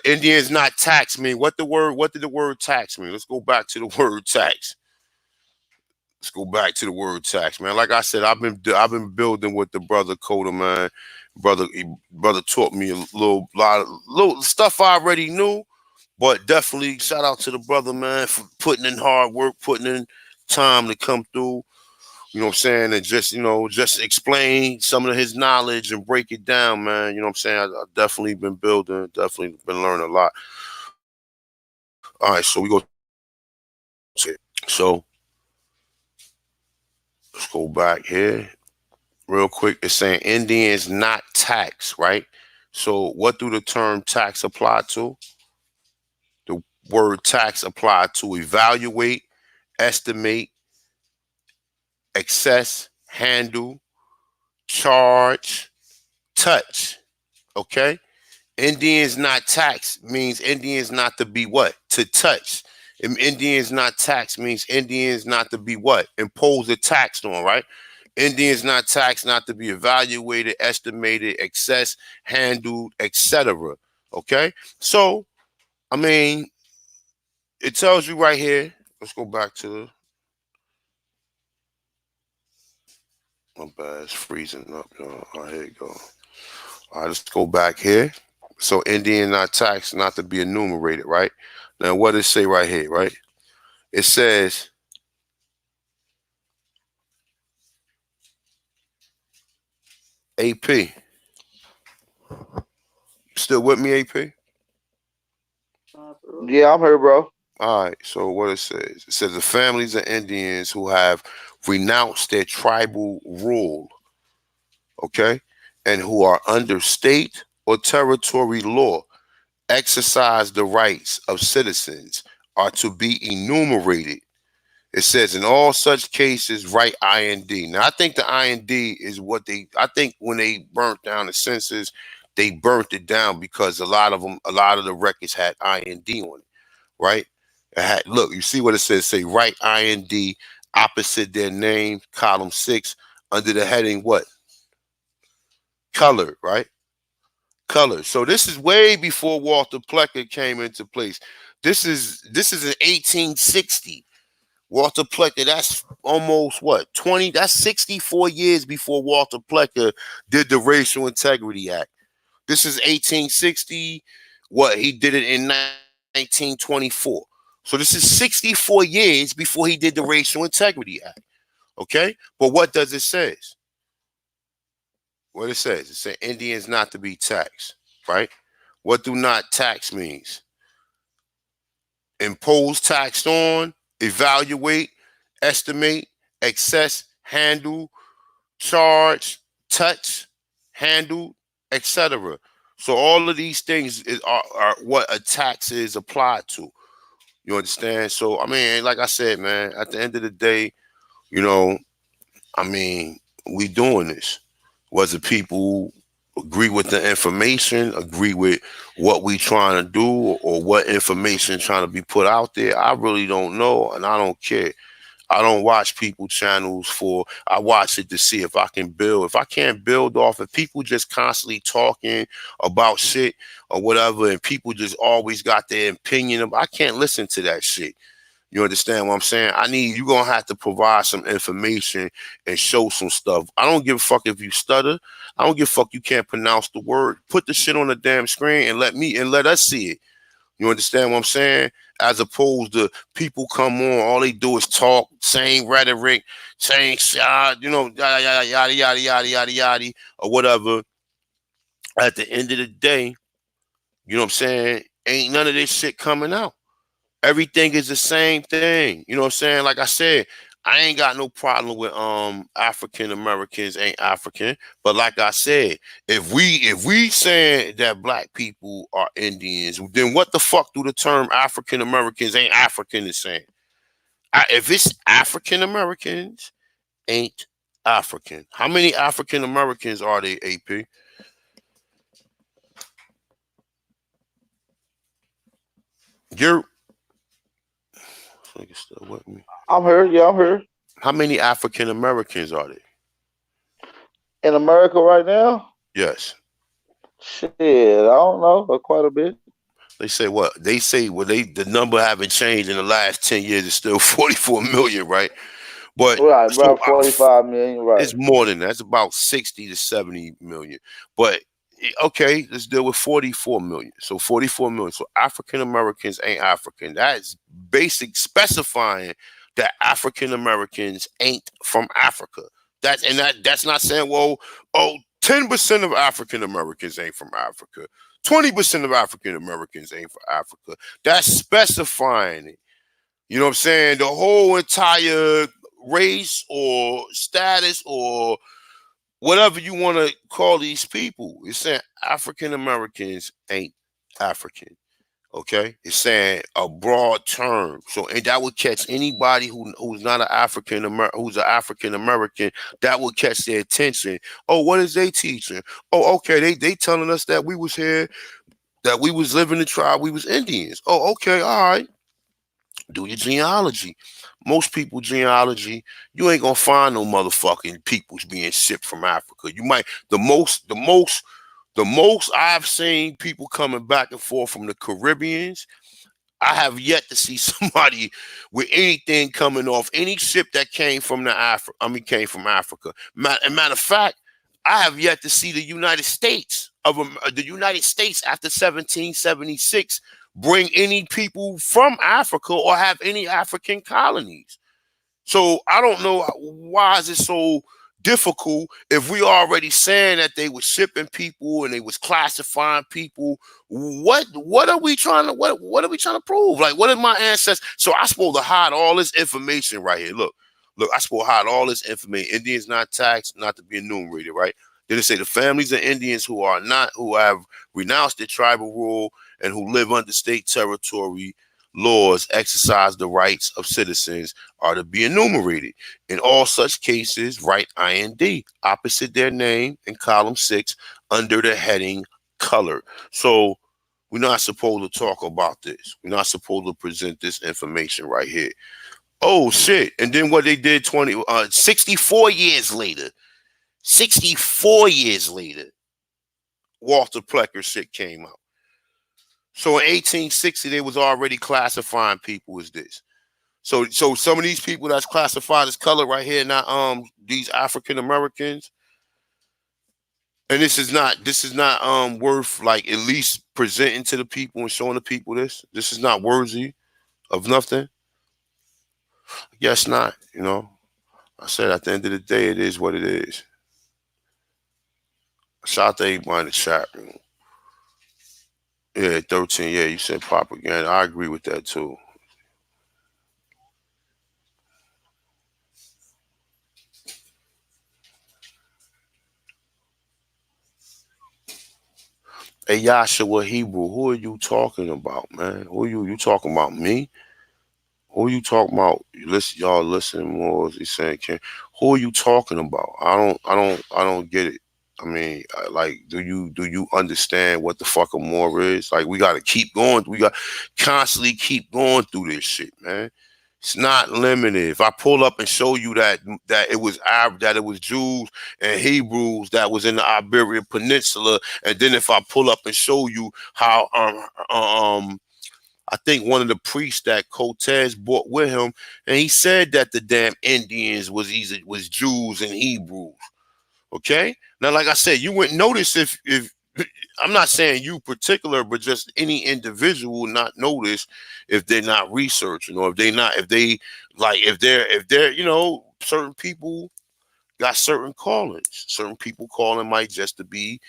Indians not taxed mean. What did the word tax mean? Let's go back to the word tax. Let's go back to the word tax, man. Like I said, I've been building with the brother Coda, man. Brother taught me a little stuff I already knew, but definitely shout out to the brother, man, for putting in hard work, putting in time to come through. You know what I'm saying, and just explain some of his knowledge and break it down, man. You know what I'm saying. I've definitely been building, definitely been learning a lot. All right, so we go to it. So let's go back here real quick. It's saying Indians not tax, right? So what do the term tax apply to? The word tax applied to evaluate, estimate, access, handle, charge, touch. Okay? Indians not tax means Indians not to be what? To touch. And Indians not tax means Indians not to be what? Impose a tax on, right? Indians not taxed, not to be evaluated, estimated, accessed, handled, etc. Okay? So, I mean, it tells you right here. Let's go back to the. My bad, it's freezing up, y'all. All right, here you go. All right, let's go back here. So Indian not taxed, not to be enumerated, right? Now what does it say right here, right? It says AP. Still with me, AP? Yeah, I'm here, bro. All right. So what it says the families of Indians who have renounced their tribal rule, okay, and who are under state or territory law, exercise the rights of citizens, are to be enumerated. It says in all such cases, write IND. Now I think the IND is what I think when they burnt down the census, they burnt it down because a lot of the records had IND on it, right? It had, look, you see what it says? Say write IND opposite their name, column 6, under the heading what? Colored, right? Color. So this is way before Walter Plecker came into place. This is in 1860. Walter Plecker, that's almost what, 20, that's 64 years before Walter Plecker did the Racial Integrity Act. This is 1860. What, he did it in 1924. So this is 64 years before he did the Racial Integrity Act. Okay? But what does it say? What it says? It says Indians not to be taxed, right? What do not tax means? Impose tax on, evaluate, estimate, access, handle, charge, touch, handle, etc. So all of these things are what a tax is applied to. You understand? So I mean, like I said, man, at the end of the day, you know, I mean, we doing this. Whether people agree with the information, agree with what we trying to do, or what information trying to be put out there, I really don't know, and I don't care. I don't watch people channels for. I watch it to see if I can build. If I can't build off, if people just constantly talking about shit or whatever, and people just always got their opinion of, I can't listen to that shit. You understand what I'm saying? You gonna have to provide some information and show some stuff. I don't give a fuck if you stutter. I don't give a fuck you can't pronounce the word. Put the shit on the damn screen and let us see it. You understand what I'm saying? As opposed to people come on, all they do is talk, same rhetoric, saying yada yada yada yada yada yada yada or whatever. At the end of the day, you know what I'm saying? Ain't none of this shit coming out. Everything is the same thing. You know what I'm saying? Like I said, I ain't got no problem with African Americans ain't African. But like I said, if we saying that black people are Indians, then what the fuck do the term African Americans ain't African is saying? If it's African Americans ain't African. How many African Americans are they, AP? You're still with me. I'm here. Yeah, I'm here. How many African Americans are they? In America right now, Yes. shit, I don't know, but quite a bit. They say what? They say the number haven't changed in the last 10 years. It's still 44 million, right? But Right, so about 45 million. Right. it's more than that. It's about 60 to 70 million. But okay, let's deal with 44 million. So 44 million. So African Americans ain't African. That is basic specifying that African Americans ain't from Africa. That's not saying, well, 10% of African Americans ain't from Africa. 20% of African Americans ain't from Africa. That's specifying it. You know what I'm saying? The whole entire race or status or whatever you want to call these people. It's saying African Americans ain't African. Okay, it's saying a broad term, so and that would catch anybody who's not an African American, who's an African American. That would catch their attention. Oh, what is they teaching? Oh, okay, they telling us that we was here, that we was living the tribe, we was Indians. Oh, okay, all right. Do your genealogy. Most people genealogy, you ain't gonna find no motherfucking peoples being shipped from Africa. You might the most I've seen people coming back and forth from the Caribbeans. I have yet to see somebody with anything coming off any ship that came from came from Africa. Matter of fact, I have yet to see the United States after 1776 bring any people from Africa or have any African colonies. So I don't know why is it so difficult if we already saying that they was shipping people and they was classifying people. What are we trying to what are we trying to prove? Like, what is my ancestors? So I supposed to hide all this information right here. Look, I supposed to hide all this information. Indians not taxed, not to be enumerated, right? Then they say the families of Indians who have renounced their tribal rule and who live under state territory laws exercise the rights of citizens are to be enumerated. In all such cases, write IND opposite their name in column 6 under the heading color. So we're not supposed to talk about this. We're not supposed to present this information right here. Oh shit. And then what they did 64 years later. 64 years later, Walter Plecker shit came out. So in 1860, they was already classifying people as this. So some of these people that's classified as color right here, not these African Americans, and this is not worth like at least presenting to the people and showing the people this. This is not worthy of nothing. Yes, not. I said at the end of the day, it is what it is. Shout out to everybody in the chat room. Yeah, 13. Yeah, you said propaganda. I agree with that too. Hey, Yahshua Hebrew, who are you talking about, man? Who are you talking about me? Who are you talking about? Y'all listening more. He's saying, who are you talking about? I don't get it. I mean, like, do you understand what the fuck a more is? Like, we got to keep going. We got constantly keep going through this shit, man. It's not limited. If I pull up and show you that it was Jews and Hebrews that was in the Iberian Peninsula, and then if I pull up and show you how I think one of the priests that Cortez brought with him, and he said that the damn Indians was Jews and Hebrews. Okay, now like I said, you wouldn't notice if I'm not saying you particular, but just any individual will not notice if they're not researching or if they're certain people got certain callings. Certain people calling might just to be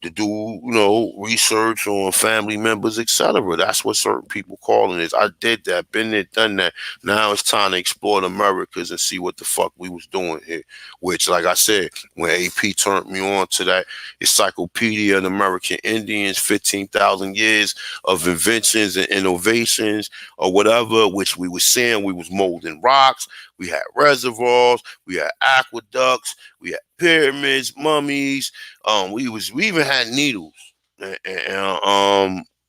to do, research on family members, etc. That's what certain people calling is. I did that, been there, done that. Now it's time to explore the Americas and see what the fuck we was doing here. Which, like I said, when AP turned me on to that Encyclopedia of American Indians, 15,000 years of inventions and innovations or whatever, which we was seeing, we was molding rocks, we had reservoirs, we had aqueducts, we had pyramids, mummies, we even had needles.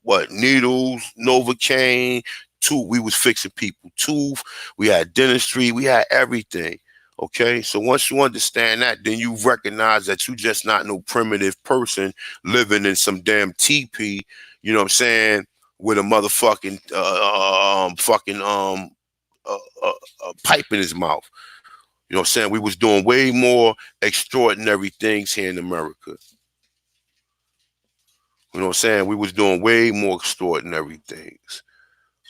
What needles, Novocaine, tooth. We was fixing people tooth. We had dentistry. We had everything. Okay, so once you understand that, then you recognize that you just not no primitive person living in some damn teepee. You know what I'm saying? With a motherfucking fucking uh, uh, pipe in his mouth. You know what I'm saying? We was doing way more extraordinary things here in America. You know what I'm saying? We was doing way more extraordinary things.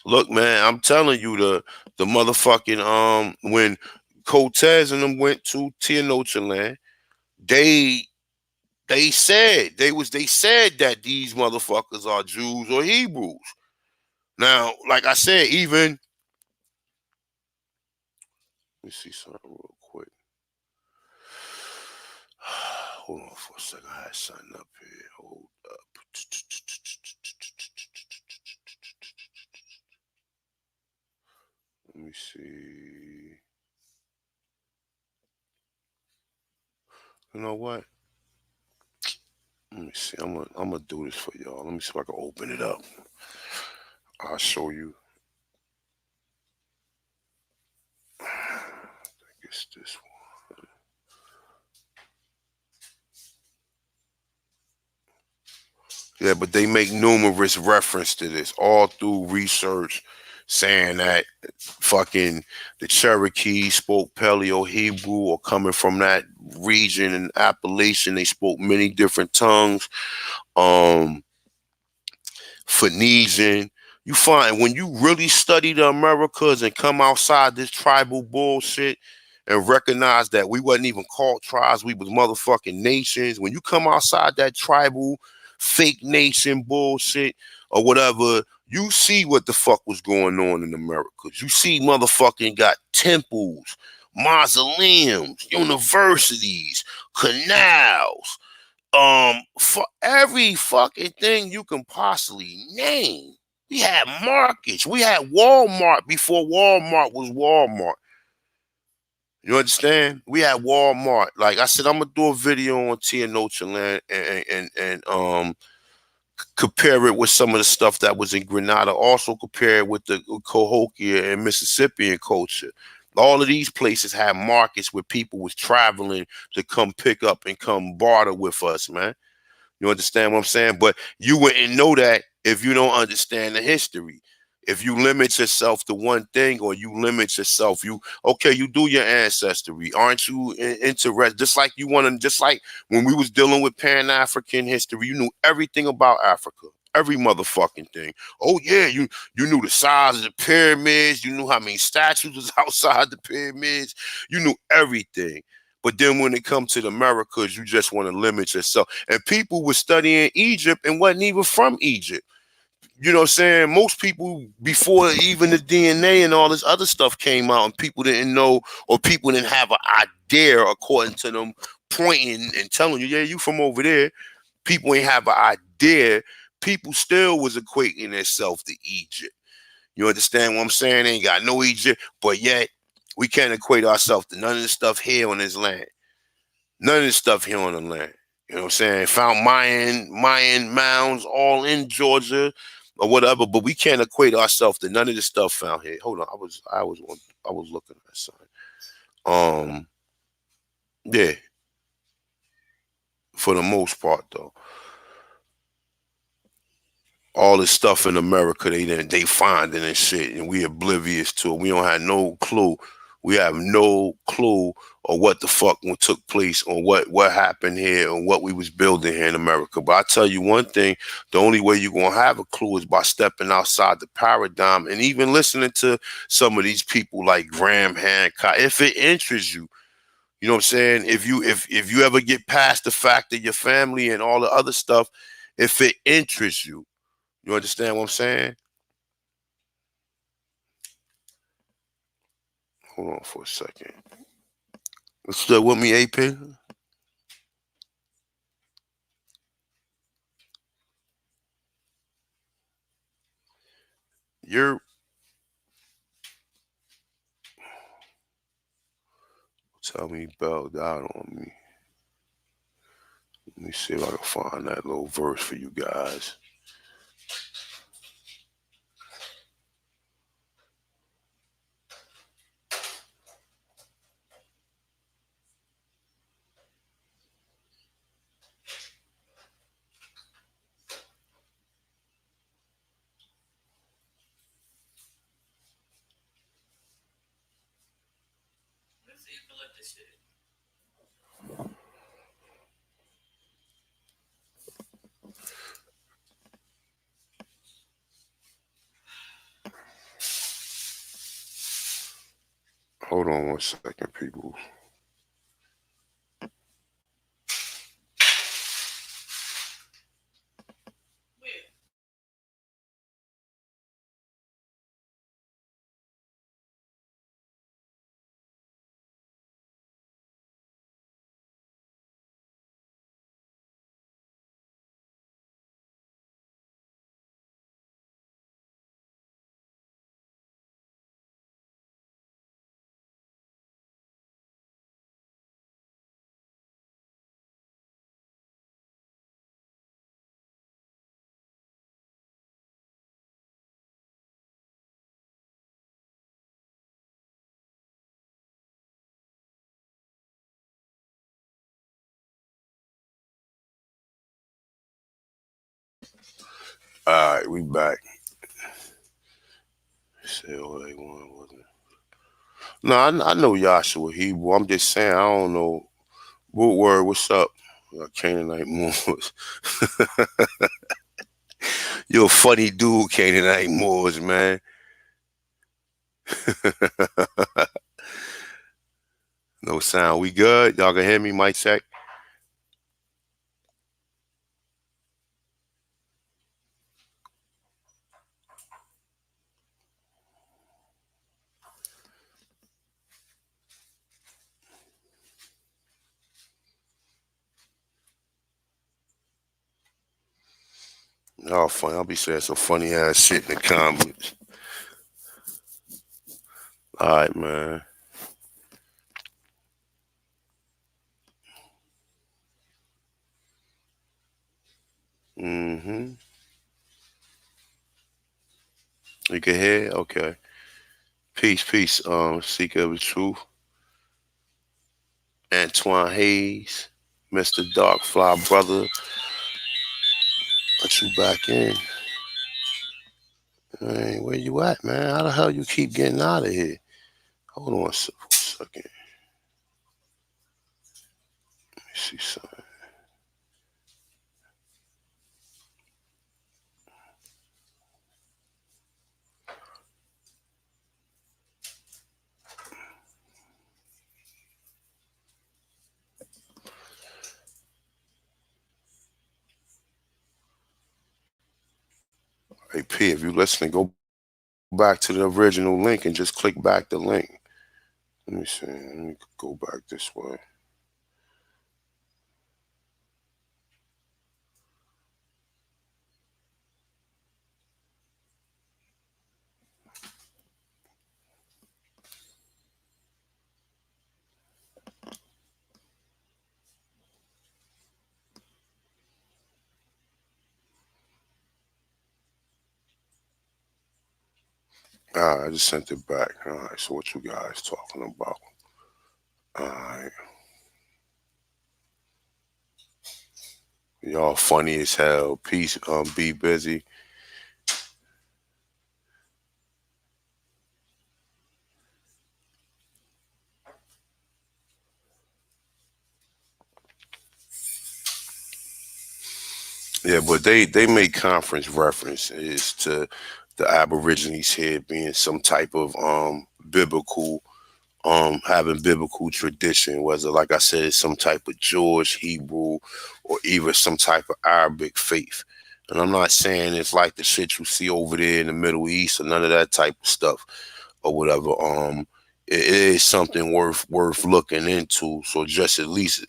Look, man, I'm telling you, the motherfucking when Cortez and them went to Tenochtitlan, they they said that these motherfuckers are Jews or Hebrews. Now, like I said, even let me see something real quick. Hold on for a second. I had something up here. Hold up. Let me see. You know what? Let me see. I'm gonna do this for y'all. Let me see if I can open it up. I'll show you. I think it's this one. Yeah, but they make numerous reference to this all through research. saying that fucking the Cherokee spoke Paleo Hebrew, or coming from that region in Appalachian, they spoke many different tongues. Um, Phoenician. You find when you really study the Americas and come outside this tribal bullshit and recognize that we wasn't even called tribes, we was motherfucking nations. When you come outside that tribal fake nation bullshit or whatever, you see what the fuck was going on in Americas. You see motherfucking got temples, mausoleums, universities, canals, for every fucking thing you can possibly name. We had markets. We had Walmart before Walmart was Walmart. You understand? We had Walmart. Like I said, I'm gonna do a video on Tia Land and compare it with some of the stuff that was in Grenada. Also compare it with the Cahokia and Mississippian culture. All of these places had markets where people was traveling to come pick up and come barter with us, man. You understand what I'm saying? But you wouldn't know that if you don't understand the history. If you limit yourself to one thing, or you limit yourself, you do your ancestry. Aren't you interested? Just like you want to, just like when we was dealing with Pan-African history, you knew everything about Africa. Every motherfucking thing. Oh yeah, you knew the size of the pyramids, you knew how many statues was outside the pyramids, you knew everything. But then when it comes to the Americas, you just want to limit yourself. And people were studying Egypt and wasn't even from Egypt. You know what I'm saying? Most people, before even the DNA and all this other stuff came out, and people didn't know, or people didn't have an idea, according to them pointing and telling you, yeah, you from over there. People ain't have an idea. People still was equating themselves to Egypt. You understand what I'm saying? They ain't got no Egypt, but yet we can't equate ourselves to none of the stuff here on this land. None of this stuff here on the land. You know what I'm saying? Found Mayan mounds all in Georgia or whatever, but we can't equate ourselves to none of this stuff found here. Hold on, I was looking at something. Yeah, for the most part though, all this stuff in America they finding and shit, and we oblivious to it. We don't have no clue. We have no clue of what the fuck took place, or what happened here, or what we was building here in America. But I tell you one thing: the only way you're gonna have a clue is by stepping outside the paradigm, and even listening to some of these people like Graham Hancock. If it interests you, you know what I'm saying. If you ever get past the fact of your family and all the other stuff, if it interests you. You understand what I'm saying? Hold on for a second. You still with me, AP? You're tell me belled out on me. Let me see if I can find that little verse for you guys. Hold on one second, people. All right, we back. Say all they want, wasn't it? No, I know Yahshua Hebrew. I'm just saying, I don't know. What word, what's up? Canaanite Moors. You're a funny dude, Canaanite Moors, man. No sound. We good? Y'all can hear me, Mike check? Y'all funny. I'll be saying some funny ass shit in the comments. All right, man. Mm-hmm. You can hear? Okay. Peace, peace. Seeker of the truth. Antoine Hayes. Mr. Dark Fly brother. Let you back in. Man, where you at, man? How the hell you keep getting out of here? Hold on for a second. Let me see something. Hey P, if you listening, go back to the original link and just click back the link. Let me see. Let me go back this way. I just sent it back. All right. So what you guys talking about? All right. Y'all funny as hell. Peace. Be busy. Yeah, but they make conference references to the Aborigines here being some type of biblical having biblical tradition, whether like I said, some type of Jewish, Hebrew, or even some type of Arabic faith. And I'm not saying it's like the shit you see over there in the Middle East or none of that type of stuff or whatever. It is something worth looking into. So just at least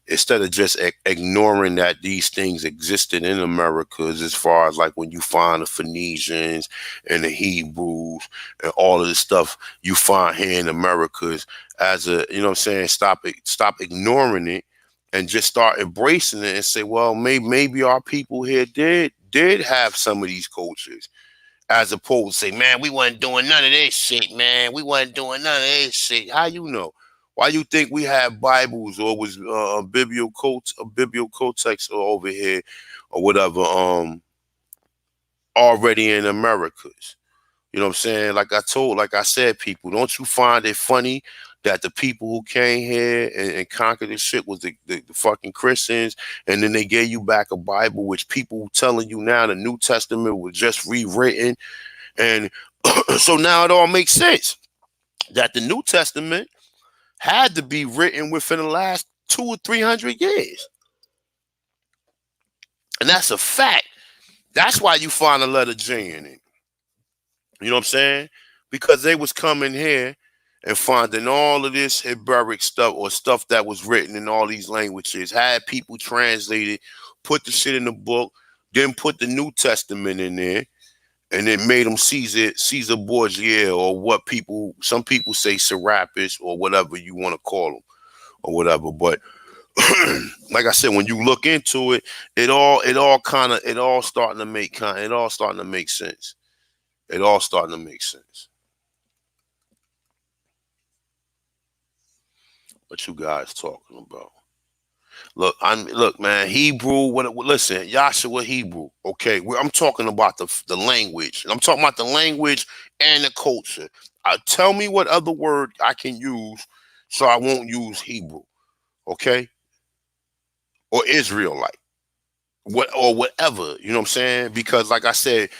instead of just ignoring that these things existed in Americas, as far as like when you find the Phoenicians and the Hebrews and all of this stuff you find here in Americas, as a, you know what I'm saying, stop ignoring it and just start embracing it and say, well, maybe our people here did have some of these cultures, as opposed to say, man, we wasn't doing none of this shit, man. We wasn't doing none of this shit. How you know? Why you think we have Bibles or was bibliocotex over here or whatever already in Americas? You know what I'm saying? Like I said, people, don't you find it funny that the people who came here and conquered this shit was the fucking Christians, and then they gave you back a Bible, which people telling you now the New Testament was just rewritten, and so now it all makes sense that the New Testament had to be written within the last 200 or 300 years. And that's a fact. That's why you find a letter J in it. You know what I'm saying? Because they was coming here and finding all of this Hebraic stuff or stuff that was written in all these languages, had people translate it, put the shit in the book, then put the New Testament in there, and it made him Caesar Borgia, or what some people say Serapis, or whatever you want to call him or whatever. But like I said, when you look into it, it all starting to make it all starting to make sense. It all starting to make sense. What you guys talking about? Look, man. Hebrew. What? Listen, Yahshua Hebrew. Okay, I'm talking about the language. I'm talking about the language and the culture. Tell me what other word I can use, so I won't use Hebrew. Okay, or Israelite. What or whatever. You know what I'm saying? Because, like I said,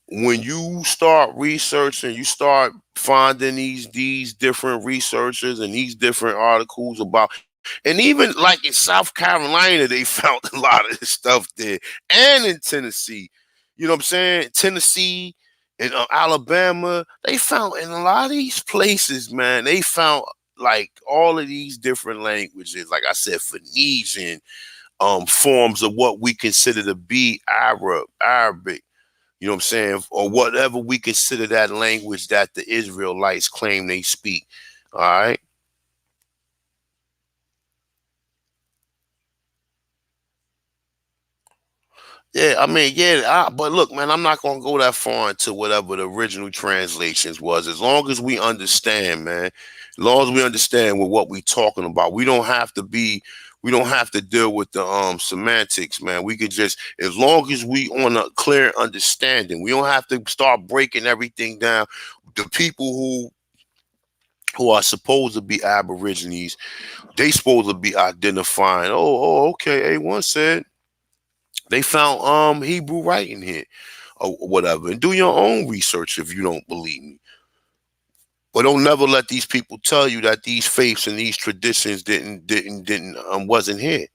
when you start researching, you start finding these different researchers and these different articles about, and even like in South Carolina, they found a lot of this stuff there, and in Tennessee, you know what I'm saying? Tennessee and Alabama, they found in a lot of these places, man, they found like all of these different languages. Like I said, Phoenician, forms of what we consider to be Arabic, you know what I'm saying? Or whatever we consider that language that the Israelites claim they speak. All right. Yeah, I mean, yeah, but look, man, I'm not gonna go that far into whatever the original translations was. As long as we understand, man, as long as we understand what we talking about, we don't have to deal with the semantics, man. We could just, as long as we on a clear understanding, we don't have to start breaking everything down. The people who are supposed to be Aborigines, they supposed to be identifying. Okay. A1 said they found Hebrew writing here or whatever. And do your own research if you don't believe me. But don't never let these people tell you that these faiths and these traditions didn't wasn't here.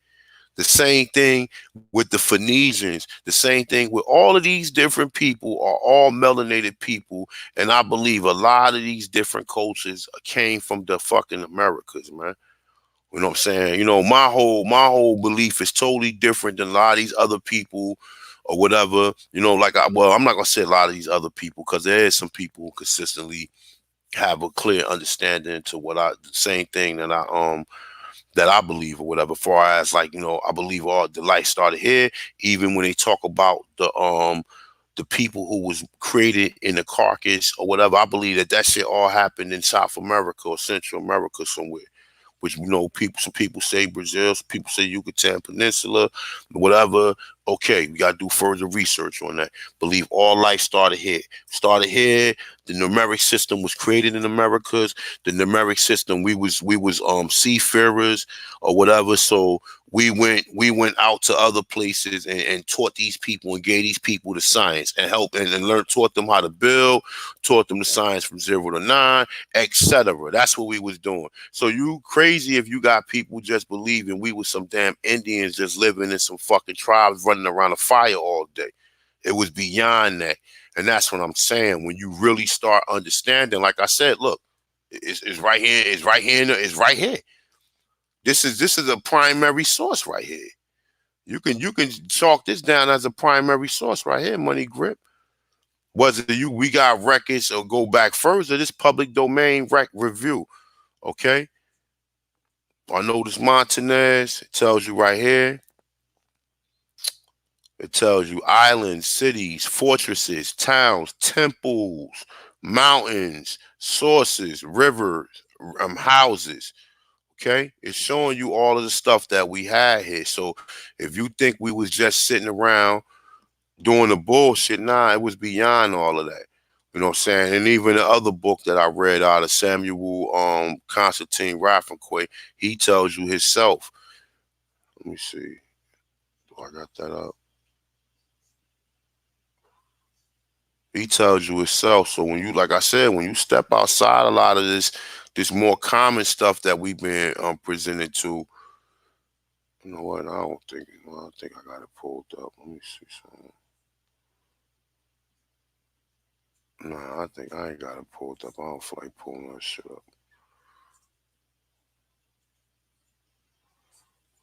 The same thing with the Phoenicians. The same thing with all of these different people are all melanated people, and I believe a lot of these different cultures came from the fucking Americas, man. You know what I'm saying? You know, my whole belief is totally different than a lot of these other people or whatever. You know, I'm not gonna say a lot of these other people because there is some people who consistently have a clear understanding to the same thing that I believe or whatever. Far as like, I believe all the light started here. Even when they talk about the people who was created in the carcass or whatever, I believe that shit all happened in South America or Central America somewhere, which some people say Brazil, some people say Yucatan Peninsula, whatever. Okay, we gotta do further research on that. Believe all life started here. Started here. The numeric system was created in Americas. The numeric system, we was seafarers or whatever. So we went out to other places and taught these people and gave these people the science and helped and learned taught them how to build, taught them the science from 0 to 9, etc. That's what we was doing. So you crazy if you got people just believing we was some damn Indians just living in some fucking tribes running around a fire all day. It was beyond that. And that's what I'm saying. When you really start understanding, like I said, look, it's right here, it's right here, it's right here. This is a primary source right here. You can chalk this down as a primary source right here, Money Grip. Whether we got records or go back further, this public domain review. Okay. I know this Montanez. It tells you right here. It tells you islands, cities, fortresses, towns, temples, mountains, sources, rivers, houses. Okay, it's showing you all of the stuff that we had here. So if you think we was just sitting around doing the bullshit, nah, it was beyond all of that. You know what I'm saying? And even the other book that I read out of Samuel Constantine Raffinquay, he tells you himself. Let me see. Do I got that up? He tells you himself. So when you, like I said, when you step outside a lot of this more common stuff that we've been presented to, you know what? I don't think I got it pulled up. Let me see something. Nah, I think I ain't got it pulled up. I don't feel like pulling that shit up. What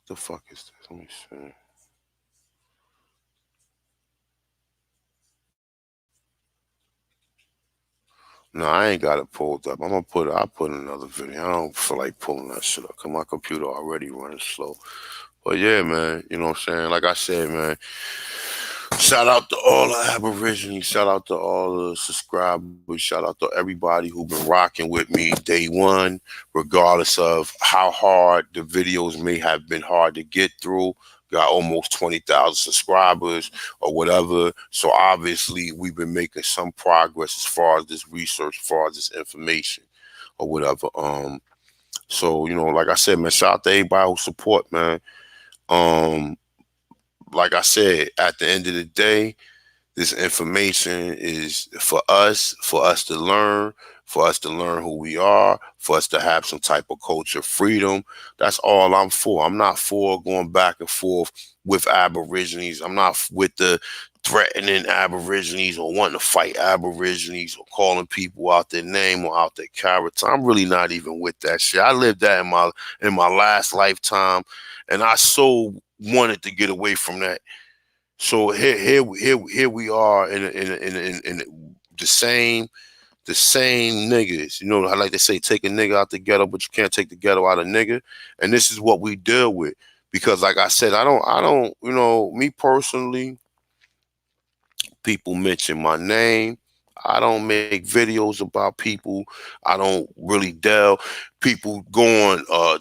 the fuck is this? Let me see. No, I ain't got it pulled up. I'll put another video. I don't feel like pulling that shit up because my computer already running slow. But yeah, man, you know what I'm saying? Like I said, man, Shout out to all the Aborigines. Shout out to all the subscribers. Shout out to everybody who been rocking with me day one, regardless of how hard the videos may have been hard to get through. Got almost 20,000 subscribers or whatever. So obviously we've been making some progress as far as this research, as far as this information or whatever. So, like I said, man, shout out to everybody who support, man. Um, like I said, at the end of the day, this information is for us to learn who we are, for us to have some type of culture freedom. That's all I'm for. I'm not for going back and forth with Aborigines. I'm not with the threatening Aborigines or wanting to fight Aborigines or calling people out their name or out their character. I'm really not even with that shit. I lived that in my last lifetime, and I so wanted to get away from that. So here we are in the same niggas. I like to say, take a nigga out the ghetto, but you can't take the ghetto out of nigga. And this is what we deal with. Because like I said, I don't, me personally, people mention my name. I don't make videos about people. I don't really delve. People going a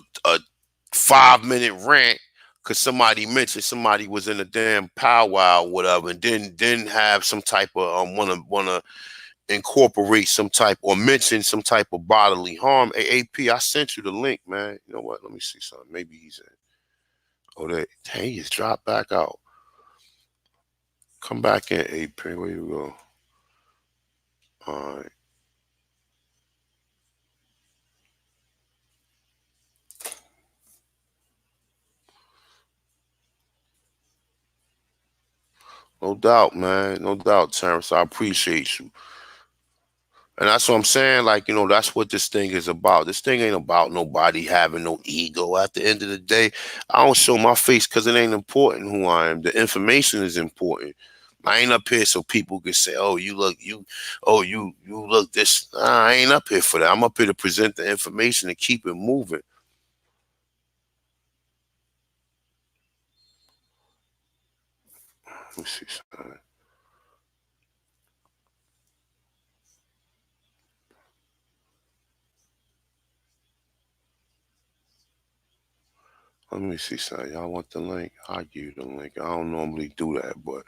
5 minute rant because somebody mentioned somebody was in a damn powwow or whatever, and then have some type of wanna incorporate some type or mention some type of bodily harm. AAP, I sent you the link, man. You know what? Let me see something. Maybe he's in. Oh, that hey, he's dropped back out. Come back in, AP. Where you go? All right. No doubt, man. No doubt, Terrence. I appreciate you. And that's what I'm saying. Like, that's what this thing is about. This thing ain't about nobody having no ego. At the end of the day, I don't show my face because it ain't important who I am. The information is important. I ain't up here so people can say, "Oh, you look this." Nah, I ain't up here for that. I'm up here to present the information and keep it moving. Let me see something. Let me see something. Y'all want the link? I'll give you the link. I don't normally do that, but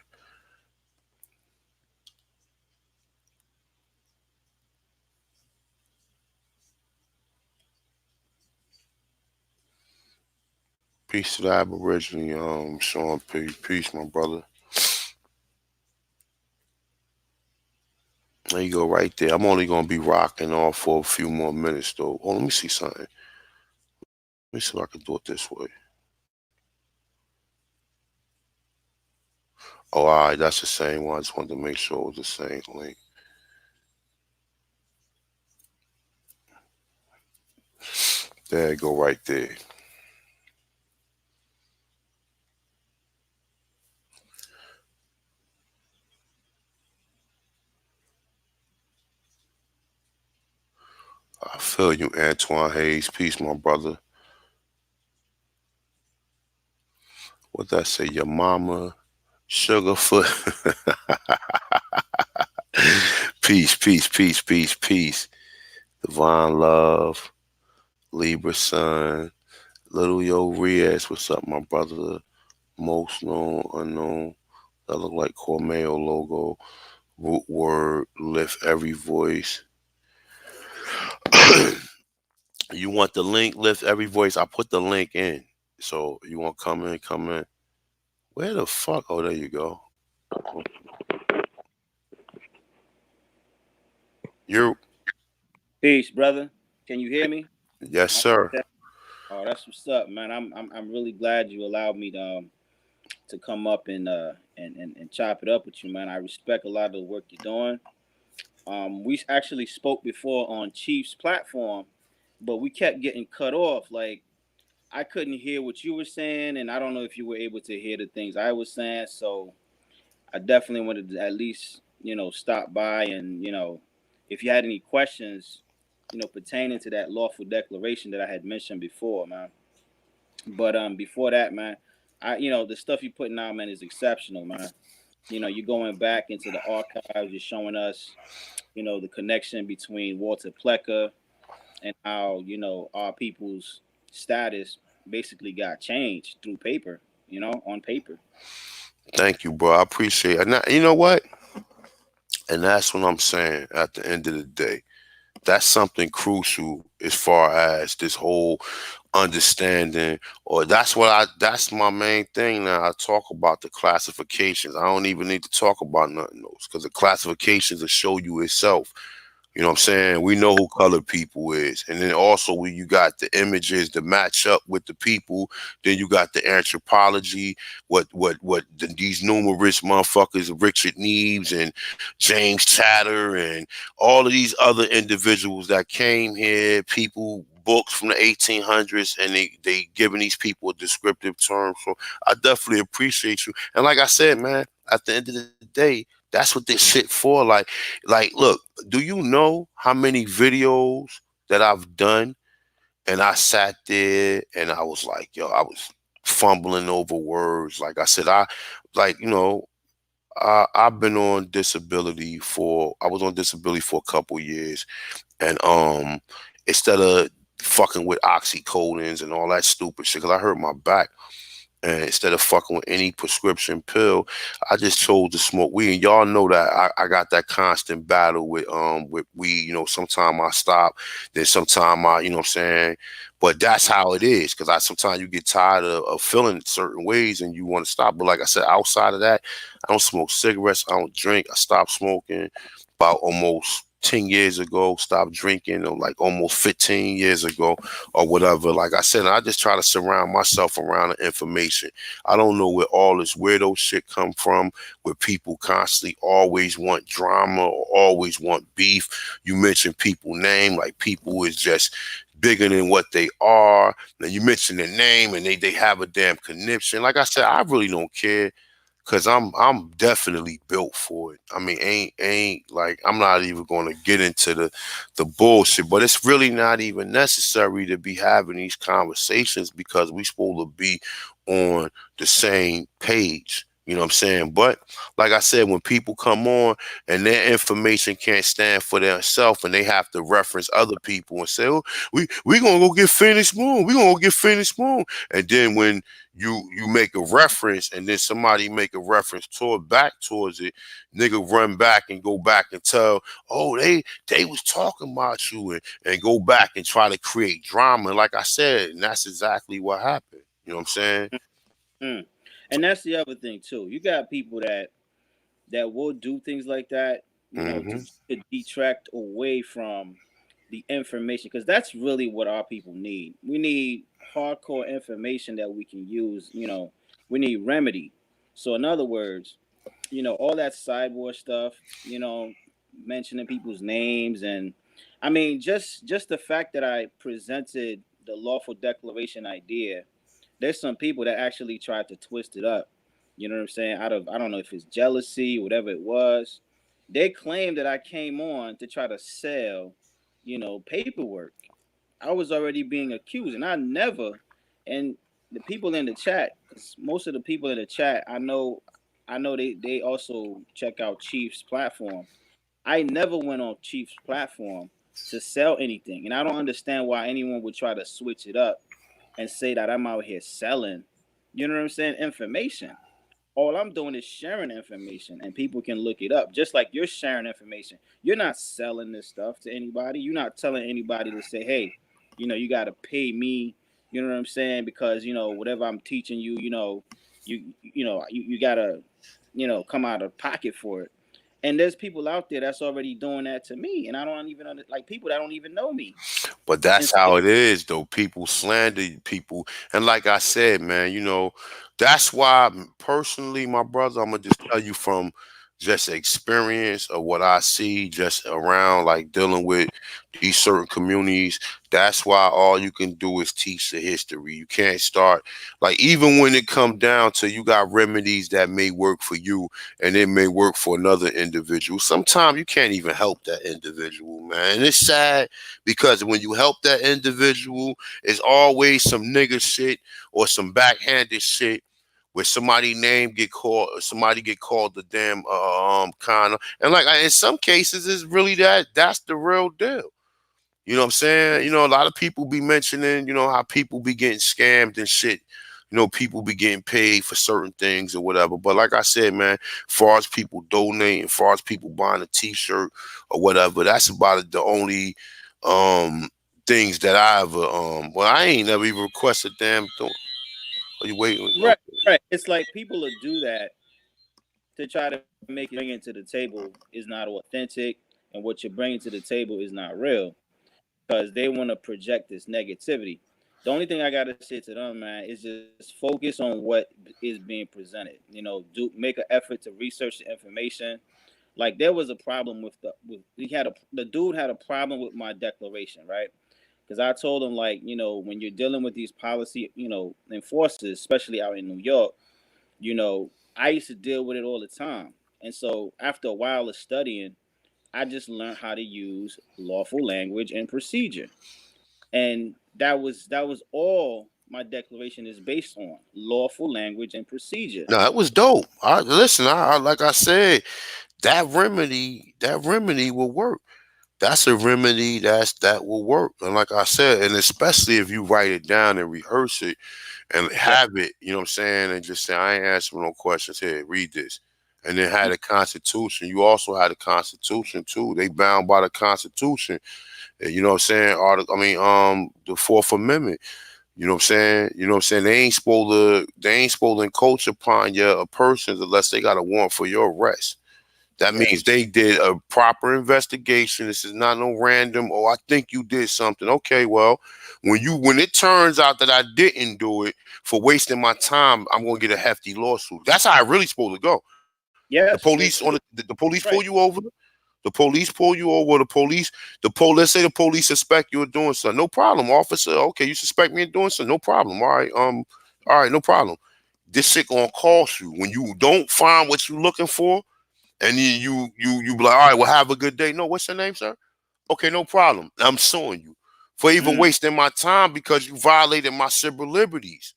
peace to the Aborigine, Sean P. Peace, my brother. There you go, right there. I'm only gonna be rocking off for a few more minutes, though. Oh, let me see something. Let me see if I can do it this way. Oh, all right, that's the same one. I just wanted to make sure it was the same link. There you go, right there. I feel you, Antoine Hayes. Peace, my brother. What that say? Your mama, Sugarfoot. Peace, peace, peace, peace, peace. Divine love, Libra Sun, Little Yo Riaz. What's up, my brother? Most known, unknown. That look like Cormeo logo. Root word, lift every voice. You want the link, lift every voice. I put the link in. So you want to come in, come in. Where the fuck? Oh, there you go. You, Peace, brother. Can you hear me? yes, sir. Okay. Oh, that's what's up, man. I'm really glad you allowed me to come up and chop it up with you, man. I respect a lot of the work you're doing. We actually spoke before on Chief's platform, but we kept getting cut off. Like I couldn't hear what you were saying, and I don't know if you were able to hear the things I was saying. So I definitely wanted to at least stop by and if you had any questions pertaining to that lawful declaration that I had mentioned before, man. But before that, man, I the stuff you putting out, man, is exceptional, man. You're going back into the archives. You're showing us, the connection between Walter Plecker and how our people's status basically got changed through paper. On paper. Thank you, bro. I appreciate it. Now, you know what? And that's what I'm saying at the end of the day. That's something crucial as far as this whole understanding, or that's my main thing now. I talk about the classifications. I don't even need to talk about nothing else because the classifications will show you itself. You know what I'm saying? We know who colored people is. And then also when you got the images to match up with the people, then you got the anthropology, these numerous motherfuckers, Richard Neves and James Chatter and all of these other individuals that came here, people books from the 1800s, and they giving these people a descriptive term. So I definitely appreciate you. And like I said, man, at the end of the day, that's what this shit for. Like, look, do you know how many videos that I've done? And I sat there and I was like, yo, I was fumbling over words. Like I said, like, I've been on disability I was on disability for a couple years. And instead of fucking with oxycodons and all that stupid shit, because I hurt my back. And instead of fucking with any prescription pill, I just chose to smoke weed. And y'all know that I got that constant battle with weed. Sometimes I stop, then sometimes I, what I'm saying. But that's how it is. Cause sometimes you get tired of feeling certain ways and you want to stop. But like I said, outside of that, I don't smoke cigarettes, I don't drink. I stopped smoking about almost 10 years ago, stopped drinking, or like almost 15 years ago, or whatever. Like I said, I just try to surround myself around the information. I don't know where all this weirdo shit come from, where people constantly always want drama or always want beef. You mention people name, like people is just bigger than what they are. Now you mention their name and they have a damn connection. Like I said, I really don't care. Cause I'm definitely built for it. I mean, ain't like I'm not even going to get into the bullshit, but it's really not even necessary to be having these conversations because we supposed to be on the same page. You know what I'm saying? But like I said, when people come on and their information can't stand for themselves and they have to reference other people and say, "Oh, we gonna go get finished moon. We gonna go get finished moon," and then when you make a reference and then somebody make a reference back towards it, nigga run back and go back and tell, oh, they was talking about you, and go back and try to create drama. And like I said, and that's exactly what happened. You know what I'm saying? Mm. And that's the other thing too. You got people that will do things like that, Hmm. to detract away from the information, because that's really what our people need. We need hardcore information that we can use. We need remedy. So in other words, all that sideboard stuff, mentioning people's names, and I mean, just the fact that I presented the lawful declaration idea, there's some people that actually tried to twist it up. You know what I'm saying? Out of, I don't know if it's jealousy, whatever it was. They claim that I came on to try to sell, paperwork. I was already being accused, and I never. And the people in the chat, because most of the people in the chat, I know they also check out Chief's platform. I never went on Chief's platform to sell anything, and I don't understand why anyone would try to switch it up and say that I'm out here selling. You know what I'm saying? Information. All I'm doing is sharing information, and people can look it up. Just like you're sharing information, you're not selling this stuff to anybody. You're not telling anybody to say, "Hey, you got to pay me." You know what I'm saying? Because whatever I'm teaching you, you gotta come out of pocket for it. And there's people out there that's already doing that to me, and I don't even like people that don't even know me. But And that's still, how it is, though. People slander people, and like I said, man, that's why personally, my brother, I'm gonna just tell you from just experience of what I see just around, like dealing with these certain communities. That's why all you can do is teach the history. You can't start like even when it comes down to you got remedies that may work for you and it may work for another individual. Sometimes you can't even help that individual, man. And it's sad because when you help that individual, it's always some nigga shit or some backhanded shit where somebody name get called, somebody get called the damn kind of, and like in some cases, it's really that's the real deal. You know what I'm saying? You know, a lot of people be mentioning, you know, how people be getting scammed and shit. You know, people be getting paid for certain things or whatever. But like I said, man, far as people donating, far as people buying a T-shirt or whatever, that's about the only um things that I ever well, I ain't never even requested damn. Are you waiting? Right, right. It's like people will do that to try to make it bring it to the table is not authentic, and what you're bringing to the table is not real because they want to project this negativity. The only thing I gotta say to them, man, is just focus on what is being presented. You know, do make an effort to research the information. Like there was a problem with the dude had a problem with my declaration, right? Because I told him like, you know, when you're dealing with these policy, you know, enforcers, especially out in New York, you know, I used to deal with it all the time. And so after a while of studying, I just learned how to use lawful language and procedure. And that was all my declaration is based on lawful language and procedure. No, it was dope. I listen. Like I said, that remedy will work. That's a remedy that will work. And like I said, and especially if you write it down and rehearse it and Right. have it, you know what I'm saying, and just say, I ain't answering no questions here. Read this, and then had a constitution. You also had a constitution too. They bound by the constitution. You know what I'm saying? Article. I mean, the Fourth Amendment. You know what I'm saying? You know what I'm saying? They ain't supposed to encroach upon your persons unless they got a warrant for your arrest. That Right. means they did a proper investigation. This is not no random, oh, I think you did something. Okay, well, when it turns out that I didn't do it for wasting my time, I'm gonna get a hefty lawsuit. That's how it really supposed to go. The Yes, police it should. the police pull Right. you over. The police pull you over. Let's say the police suspect you of doing something. No problem, officer. Okay, you suspect me of doing something. No problem. All right, no problem. This shit gonna cost you when you don't find what you looking for, and you be like, all right, well, have a good day. No, what's your name, sir? Okay, no problem. I'm suing you for even Mm, wasting my time because you violated my civil liberties.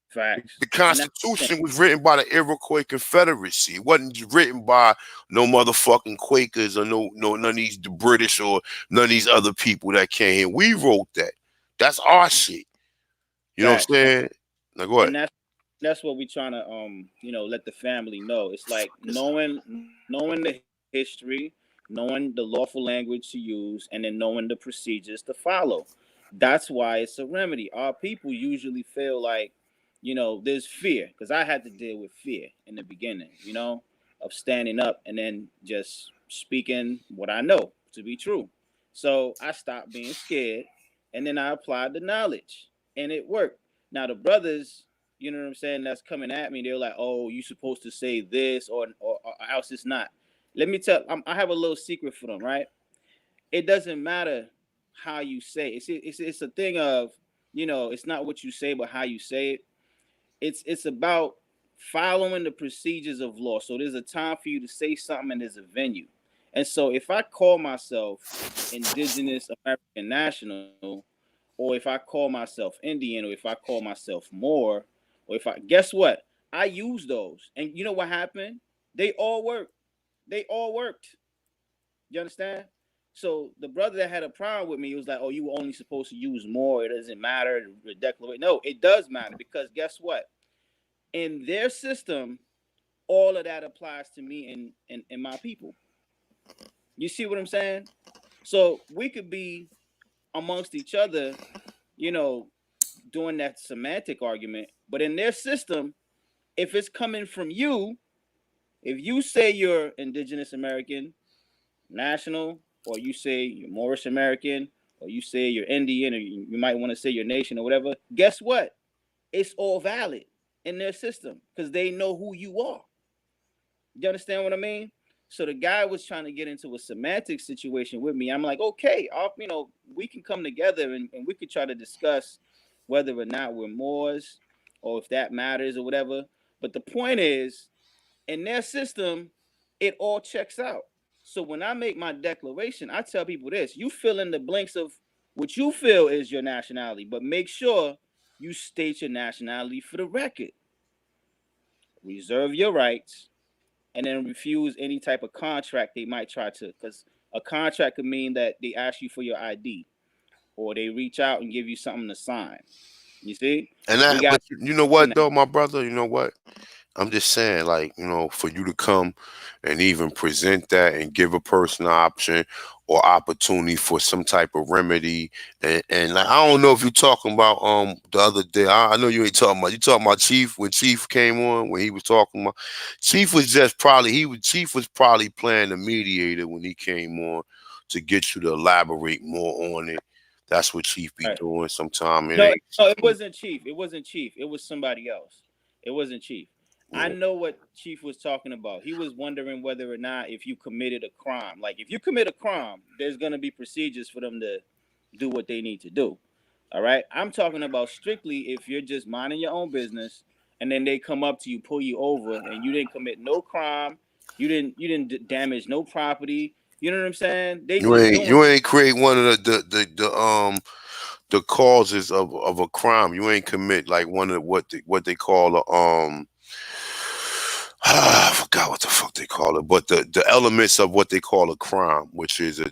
facts. The And that's the thing. Constitution was written by the Iroquois Confederacy. It wasn't written by no motherfucking Quakers or none of these the British or none of these other people that came here. We wrote that. That's our shit. You know what I'm Facts. saying? Now go ahead. And that's what we're trying to let the family know. It's like knowing the history, knowing the lawful language to use, and then knowing the procedures to follow. That's why it's a remedy. Our people usually feel like, there's fear because I had to deal with fear in the beginning, of standing up and then just speaking what I know to be true. So I stopped being scared, and then I applied the knowledge, and it worked. Now the brothers, you know what I'm saying, that's coming at me, they're like, "Oh, you supposed to say this, or else it's not." Let me tell. I have a little secret for them, right? It doesn't matter how you say it. It's a thing of, it's not what you say, but how you say it. It's about following the procedures of law. So there's a time for you to say something, and there's a venue. And so if I call myself Indigenous American National, or if I call myself Indian, or if I call myself Moor, or if I guess what, I use those, and you know what happened? They all worked. They all worked. You understand? So the brother that had a problem with me, he was like, "Oh, you were only supposed to use more. It doesn't matter the declaration." No, it does matter because guess what? In their system, all of that applies to me and my people. You see what I'm saying? So we could be amongst each other, you know, doing that semantic argument, but in their system, if it's coming from you, if you say you're Indigenous American, national, or you say you're Moorish American, or you say you're Indian, or you might want to say your nation or whatever, guess what? It's all valid in their system because they know who you are. You understand what I mean? So the guy was trying to get into a semantic situation with me. I'm like, okay, we can come together and we could try to discuss whether or not we're Moors or if that matters or whatever. But the point is, in their system, it all checks out. So when I make my declaration, I tell people this: you fill in the blanks of what you feel is your nationality, but make sure you state your nationality for the record. reserve your rights, and then refuse any type of contract they might try to. Because a contract could mean that they ask you for your ID, or they reach out and give you something to sign. You see, And we that, got but you know what though, my brother, you know what? I'm just saying, like, for you to come and even present that and give a person an option or opportunity for some type of remedy. And like, I don't know if you're talking about the other day. I know you ain't talking about, you talking about Chief when Chief came on, when he was talking about Chief was just probably Chief was probably playing the mediator when he came on to get you to elaborate more on it. That's what Chief be right. doing sometime. It No, ain't no, it wasn't Chief. It wasn't Chief. It was somebody else. It wasn't Chief. I yeah. know what Chief was talking about. He was wondering whether or not if you committed a crime. Like if you commit a crime, there's gonna be procedures for them to do what they need to do. All right. I'm talking about strictly if you're just minding your own business and then they come up to you, pull you over, and you didn't commit no crime, you didn't damage no property. You know what I'm saying? They You just ain't doing you ain't create one of the causes of a crime. You ain't commit like one of what they call a I forgot what the fuck they call it, but the elements of what they call a crime, which is an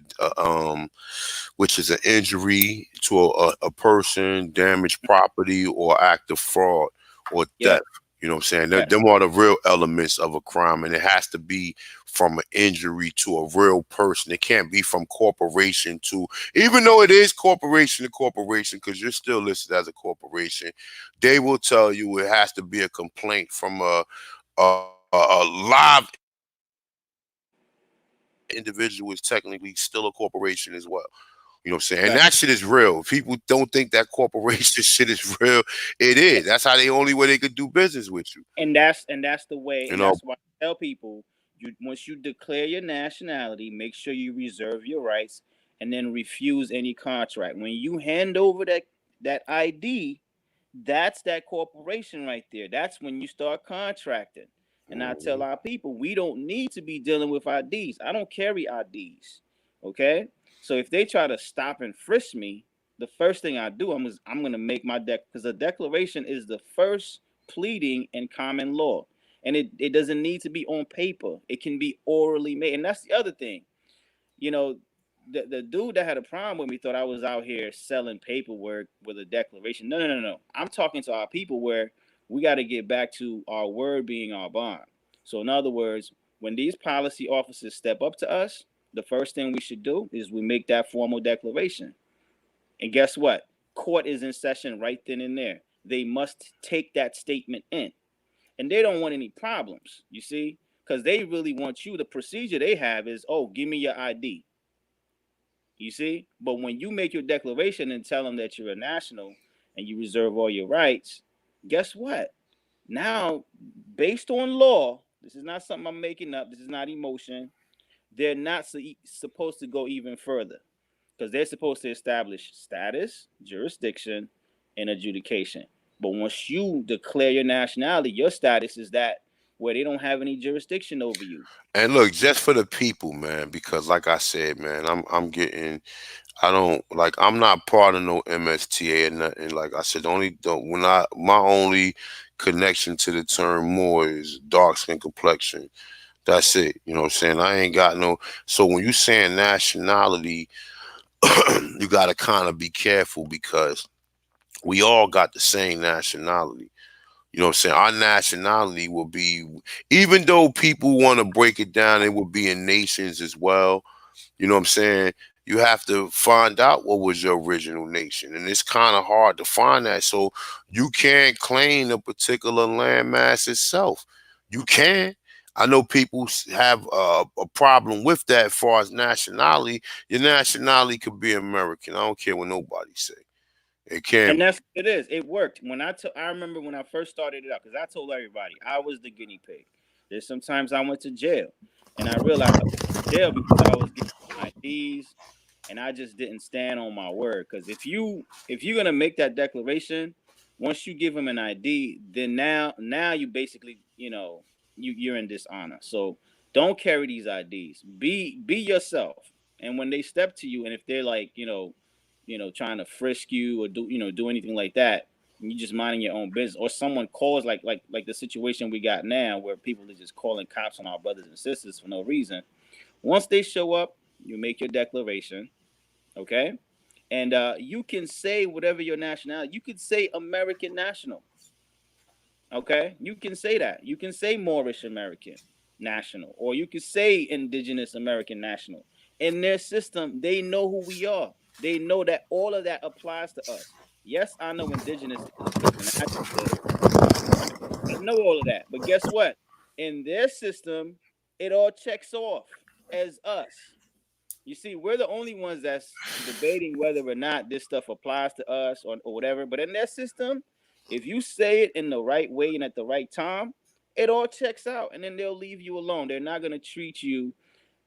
injury to a person, damaged property, or act of fraud or yeah, theft. You know what I'm saying? yes. Them are the real elements of a crime, and it has to be from an injury to a real person. It can't be from corporation to, even though it is corporation to corporation, because you're still listed as a corporation. They will tell you it has to be a complaint from a live individual is technically still a corporation as well. You know what I'm saying? And Fact. that shit is real. People don't think that corporation shit is real. It is. That's how the only way they could do business with you. And that's the way, You and know, that's why I tell people, you once you declare your nationality, make sure you reserve your rights and then refuse any contract. When you hand over that ID, that's that corporation right there. That's when you start contracting. And I tell mhm. our people, we don't need to be dealing with IDs. I don't carry IDs. Okay? So if they try to stop and frisk me, the first thing I do, I'm gonna make my deck, because a declaration is the first pleading in common law. And it doesn't need to be on paper. It can be orally made. And that's the other thing. You know, the dude that had a problem with me thought I was out here selling paperwork with a declaration. No, no, no, no. I'm talking to our people where we got to get back to our word being our bond. So in other words, when these policy officers step up to us, the first thing we should do is we make that formal declaration. And guess what? Court is in session right then and there. They must take that statement in. And they don't want any problems, you see? Because they really want you. The procedure they have is, oh, give me your ID. You see? But when you make your declaration and tell them that you're a national and you reserve all your rights, guess what? Now, based on law, this is not something I'm making up, this is not emotion, they're not supposed to go even further because they're supposed to establish status, jurisdiction, and adjudication. But once you declare your nationality, your status is that where they don't have any jurisdiction over you. And look, just for the people, man, because like I said, man, I'm getting I don't like I'm not part of no MSTA or nothing. Like I said, only the when I my only connection to the term more is dark skin complexion. That's it. You know what I'm saying? I ain't got no. So when you saying nationality, you got to kind of be careful because we all got the same nationality. You know what I'm saying? Our nationality will be, even though people want to break it down, it will be in nations as well. You know what I'm saying? You have to find out what was your original nation. And it's kind of hard to find that. So you can't claim a particular landmass itself. You can. I know people have a problem with that as far as nationality. Your nationality could be American. I don't care what nobody say. It can And be. that's what it is. It worked. I remember when I first started it out, because I told everybody I was the guinea pig. There's sometimes I went to jail, and I realized I went to jail because I was getting IDs, and I just didn't stand on my word. Because if you're gonna make that declaration, once you give them an ID, then now you basically you're in dishonor. So don't carry these IDs. Be yourself. And when they step to you, and if they're like trying to frisk you or do anything like that, and you just minding your own business, or someone calls like the situation we got now, where people are just calling cops on our brothers and sisters for no reason. Once they show up, you make your declaration, okay, and you can say whatever your nationality. You could say American national, okay. You can say that. You can say Moorish American national, or you could say Indigenous American national. In their system, they know who we are. They know that all of that applies to us. Yes, I know Indigenous is an adjective. I know all of that. But guess what? In their system, it all checks off as us. You see, we're the only ones that's debating whether or not this stuff applies to us, or whatever. But in their system, if you say it in the right way and at the right time, it all checks out, and then they'll leave you alone. They're not going to treat you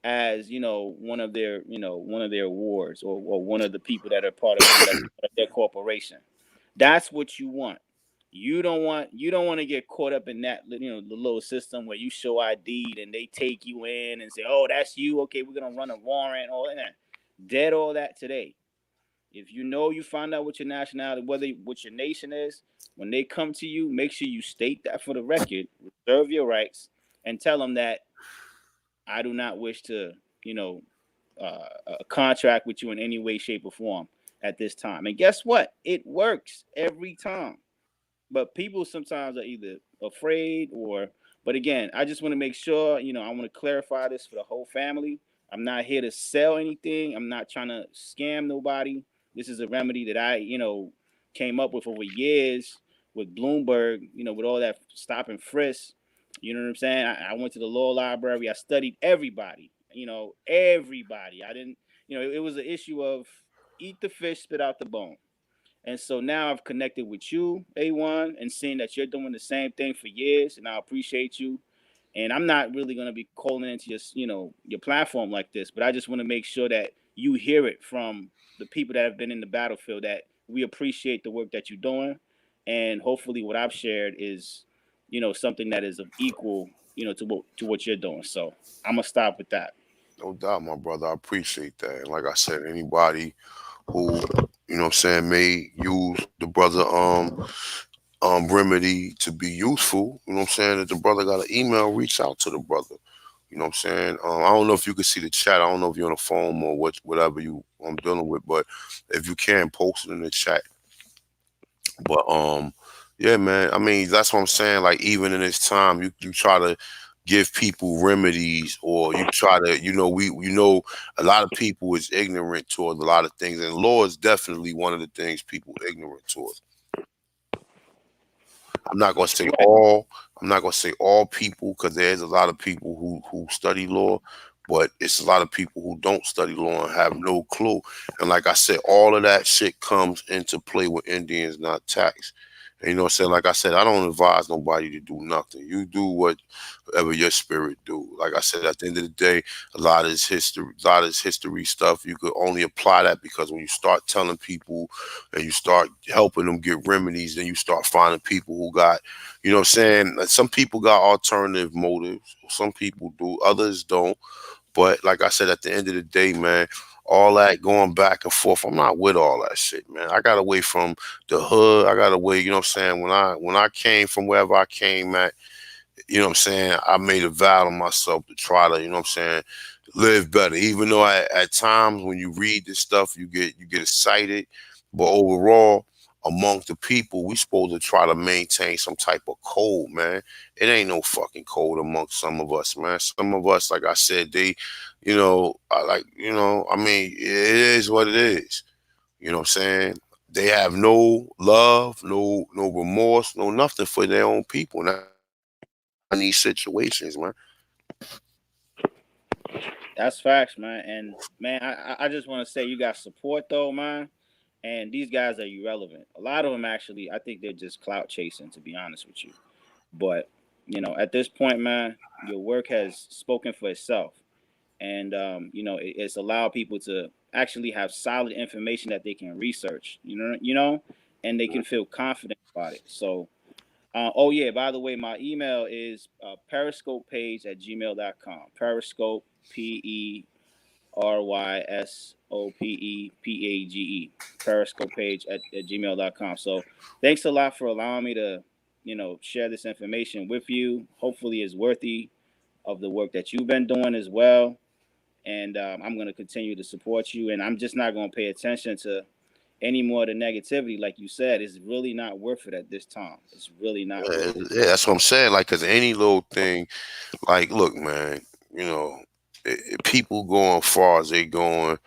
as, one of their, one of their wards, or one of the people that are part of, that's part of their corporation. That's what you want. You don't want to get caught up in that, the little system where you show ID and they take you in and say, oh, that's you, okay, we're gonna run a warrant, all that. Dead all that today. If you find out what your nationality, whether what your nation is, when they come to you, make sure you state that for the record, reserve your rights, and tell them that I do not wish to, you know, contract with you in any way, shape, or form at this time. And guess what? It works every time. But people sometimes are either afraid or, but again, I just want to make sure, I want to clarify this for the whole family. I'm not here to sell anything. I'm not trying to scam nobody. This is a remedy that I, came up with over years with Bloomberg, with all that stop and frisk. You know what I'm saying? I went to the law library. I studied everybody, everybody. I didn't, it was an issue of eat the fish, spit out the bone. And so now I've connected with you, A1, and seeing that you're doing the same thing for years, and I appreciate you. And I'm not really going to be calling into your platform like this, but I just want to make sure that you hear it from the people that have been in the battlefield, that we appreciate the work that you're doing, and hopefully what I've shared is, something that is of equal, to what you're doing. So I'm gonna stop with that. No doubt, my brother. I appreciate that. And like I said, anybody who, may use the brother remedy to be useful, if the brother got an email, reach out to the brother. You know what I'm saying? I don't know if you can see the chat. I don't know if you're on the phone or whatever you I'm dealing with, but if you can, post it in the chat. But yeah, man. I mean, that's what I'm saying. Like even in this time, you try to give people remedies, or you try to, a lot of people is ignorant towards a lot of things, and law is definitely one of the things people ignorant towards. I'm not gonna say Right. all. I'm not gonna say all people, because there's a lot of people who study law, but it's a lot of people who don't study law and have no clue. And like I said, all of that shit comes into play with Indians not tax. And you know what I'm saying? Like I said, I don't advise nobody to do nothing. You do whatever your spirit do. Like I said, at the end of the day, a lot of this history stuff, you could only apply that because when you start telling people and you start helping them get remedies, then you start finding people who got, what I'm saying? Like, some people got alternative motives. Some people do, others don't. But like I said, at the end of the day, man, all that going back and forth, I'm not with all that shit, man. I got away from the hood. I got away, you know what I'm saying? When I came from wherever I came at, what I'm saying, I made a vow to myself to try to, what I'm saying, live better. Even though at times when you read this stuff, you get excited, but overall, amongst the people, we supposed to try to maintain some type of code, man. It ain't no fucking code amongst some of us, man. Some of us, like I said, I mean, it is what it is. You know what I'm saying? They have no love, no remorse, no nothing for their own people. And that's why we get caught in these situations, man. That's facts, man. And man, I just want to say you got support though, man. And these guys are irrelevant. A lot of them actually, I think they're just clout chasing, to be honest with you. But at this point, man, your work has spoken for itself, and it's allowed people to actually have solid information that they can research. And they can feel confident about it. So, oh yeah, by the way, my email is periscopepage@gmail.com. Periscope, RYSOPEPAGE, Periscope page at gmail.com. So thanks a lot for allowing me to, share this information with you. Hopefully it's worthy of the work that you've been doing as well. And I'm going to continue to support you. And I'm just not going to pay attention to any more of the negativity. Like you said, it's really not worth it at this time. It's really not Yeah, worth it. yeah, that's what I'm saying. Like, cause any little thing, like, look, man, you know, people going far as they going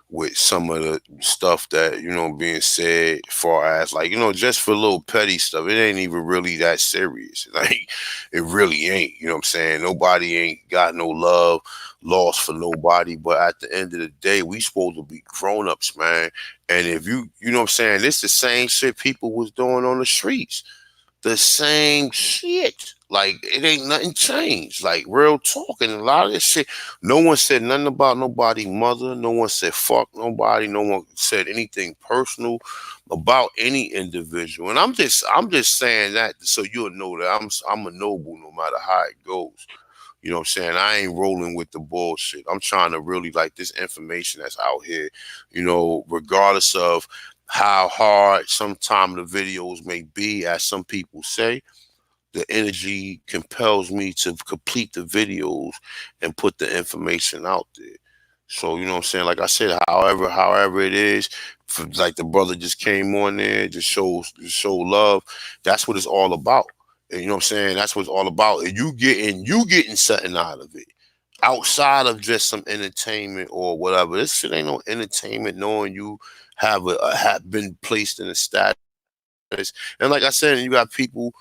with some of the stuff that being said, far as like just for little petty stuff. It ain't even really that serious. Like, it really ain't. You know what I'm saying? Nobody ain't got no love lost for nobody. But at the end of the day, we supposed to be grown ups, man. And if you know what I'm saying, this the same shit people was doing on the streets, the same shit. Like, it ain't nothing changed. Like, real talk. And a lot of this shit, no one said nothing about nobody mother. No one said fuck nobody. No one said anything personal about any individual. And I'm just saying that so you'll know that I'm a noble no matter how it goes. You know what I'm saying? I ain't rolling with the bullshit. I'm trying to really, like, this information that's out here, regardless of how hard sometime the videos may be, as some people say, the energy compels me to complete the videos and put the information out there. So, you know what I'm saying? Like I said, however it is, like the brother just came on there, just show love. That's what it's all about. And you know what I'm saying? That's what it's all about. And you getting something out of it. Outside of just some entertainment or whatever. This shit ain't no entertainment knowing you have been placed in a status. And like I said, you got people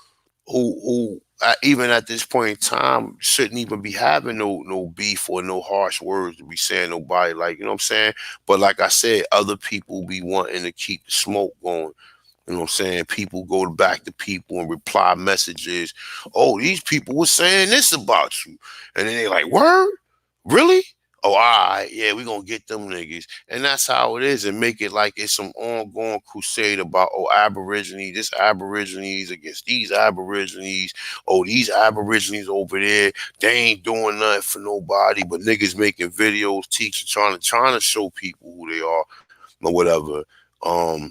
who even at this point in time shouldn't even be having no beef or no harsh words to be saying nobody, like, you know what I'm saying. But like I said, other people be wanting to keep the smoke going. You know what I'm saying? People go back to people and reply messages. Oh, these people were saying this about you. And then they like, word? Really? Oh, all right, yeah, we gonna get them niggas. And that's how it is, and make it like it's some ongoing crusade about, oh, Aborigine, this Aborigines against these Aborigines. Oh, these Aborigines over there, they ain't doing nothing for nobody, but niggas making videos, teaching, trying to show people who they are or whatever.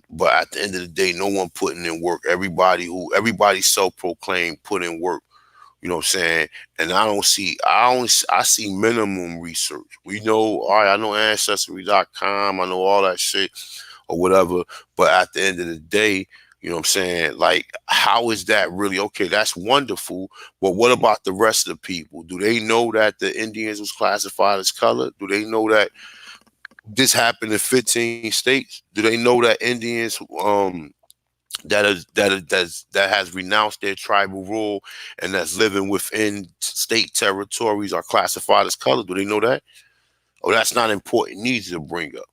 But at the end of the day, no one putting in work. Everybody self-proclaimed put in work. You know what I'm saying? And I see minimum research. We know, all right, I know ancestry.com, I know all that shit or whatever. But at the end of the day, you know what I'm saying? Like, how is that really okay? That's wonderful. But what about the rest of the people? Do they know that the Indians was classified as color? Do they know that this happened in 15 states? Do they know that Indians that has renounced their tribal rule and that's living within state territories are classified as color? Do they know that? Oh, that's not important needs to bring up.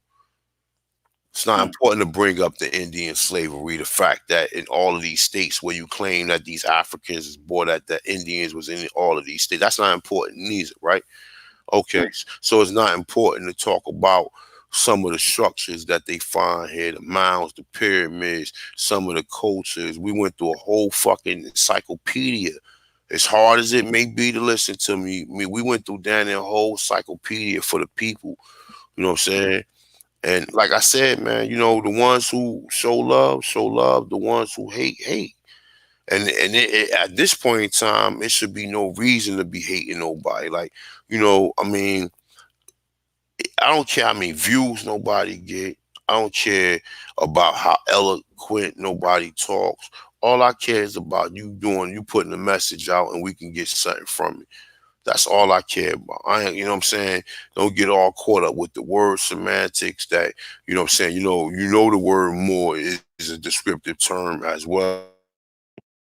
It's not Hmm. important to bring up the Indian slavery, the fact that in all of these states where you claim that these Africans is born, that the Indians was in all of these states. That's not important neither, right? Okay, Hmm. so it's not important to talk about some of the structures that they find here, the mounds, the pyramids, some of the cultures. We went through a whole fucking encyclopedia. As hard as it may be to listen to me, we went through down there a whole encyclopedia for the people. You know what I'm saying? And like I said, man, the ones who show love. The ones who hate, hate. At this point in time, it should be no reason to be hating nobody. Like, I mean, I don't care how many views nobody get. I don't care about how eloquent nobody talks. All I care is about you putting the message out and we can get something from it. That's all I care about. I ain't, you know what I'm saying? Don't get all caught up with the word semantics that, you know what I'm saying? The word more is a descriptive term as well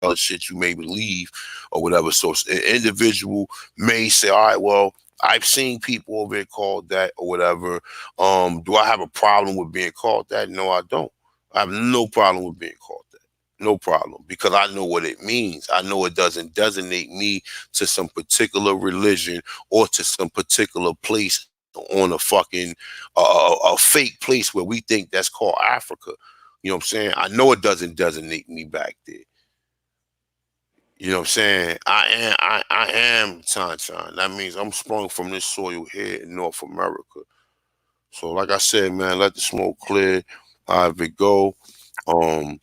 as shit you may believe or whatever. So an individual may say, all right, well, I've seen people over here called that or whatever. Do I have a problem with being called that? No, I don't. I have no problem with being called that. No problem, because I know what it means. I know it doesn't designate me to some particular religion or to some particular place on a fucking a fake place where we think that's called Africa. You know what I'm saying? I know it doesn't designate me back there. You know what I'm saying? I am Tanchan. That means I'm sprung from this soil here in North America. So like I said, man, let the smoke clear. However it go. Um,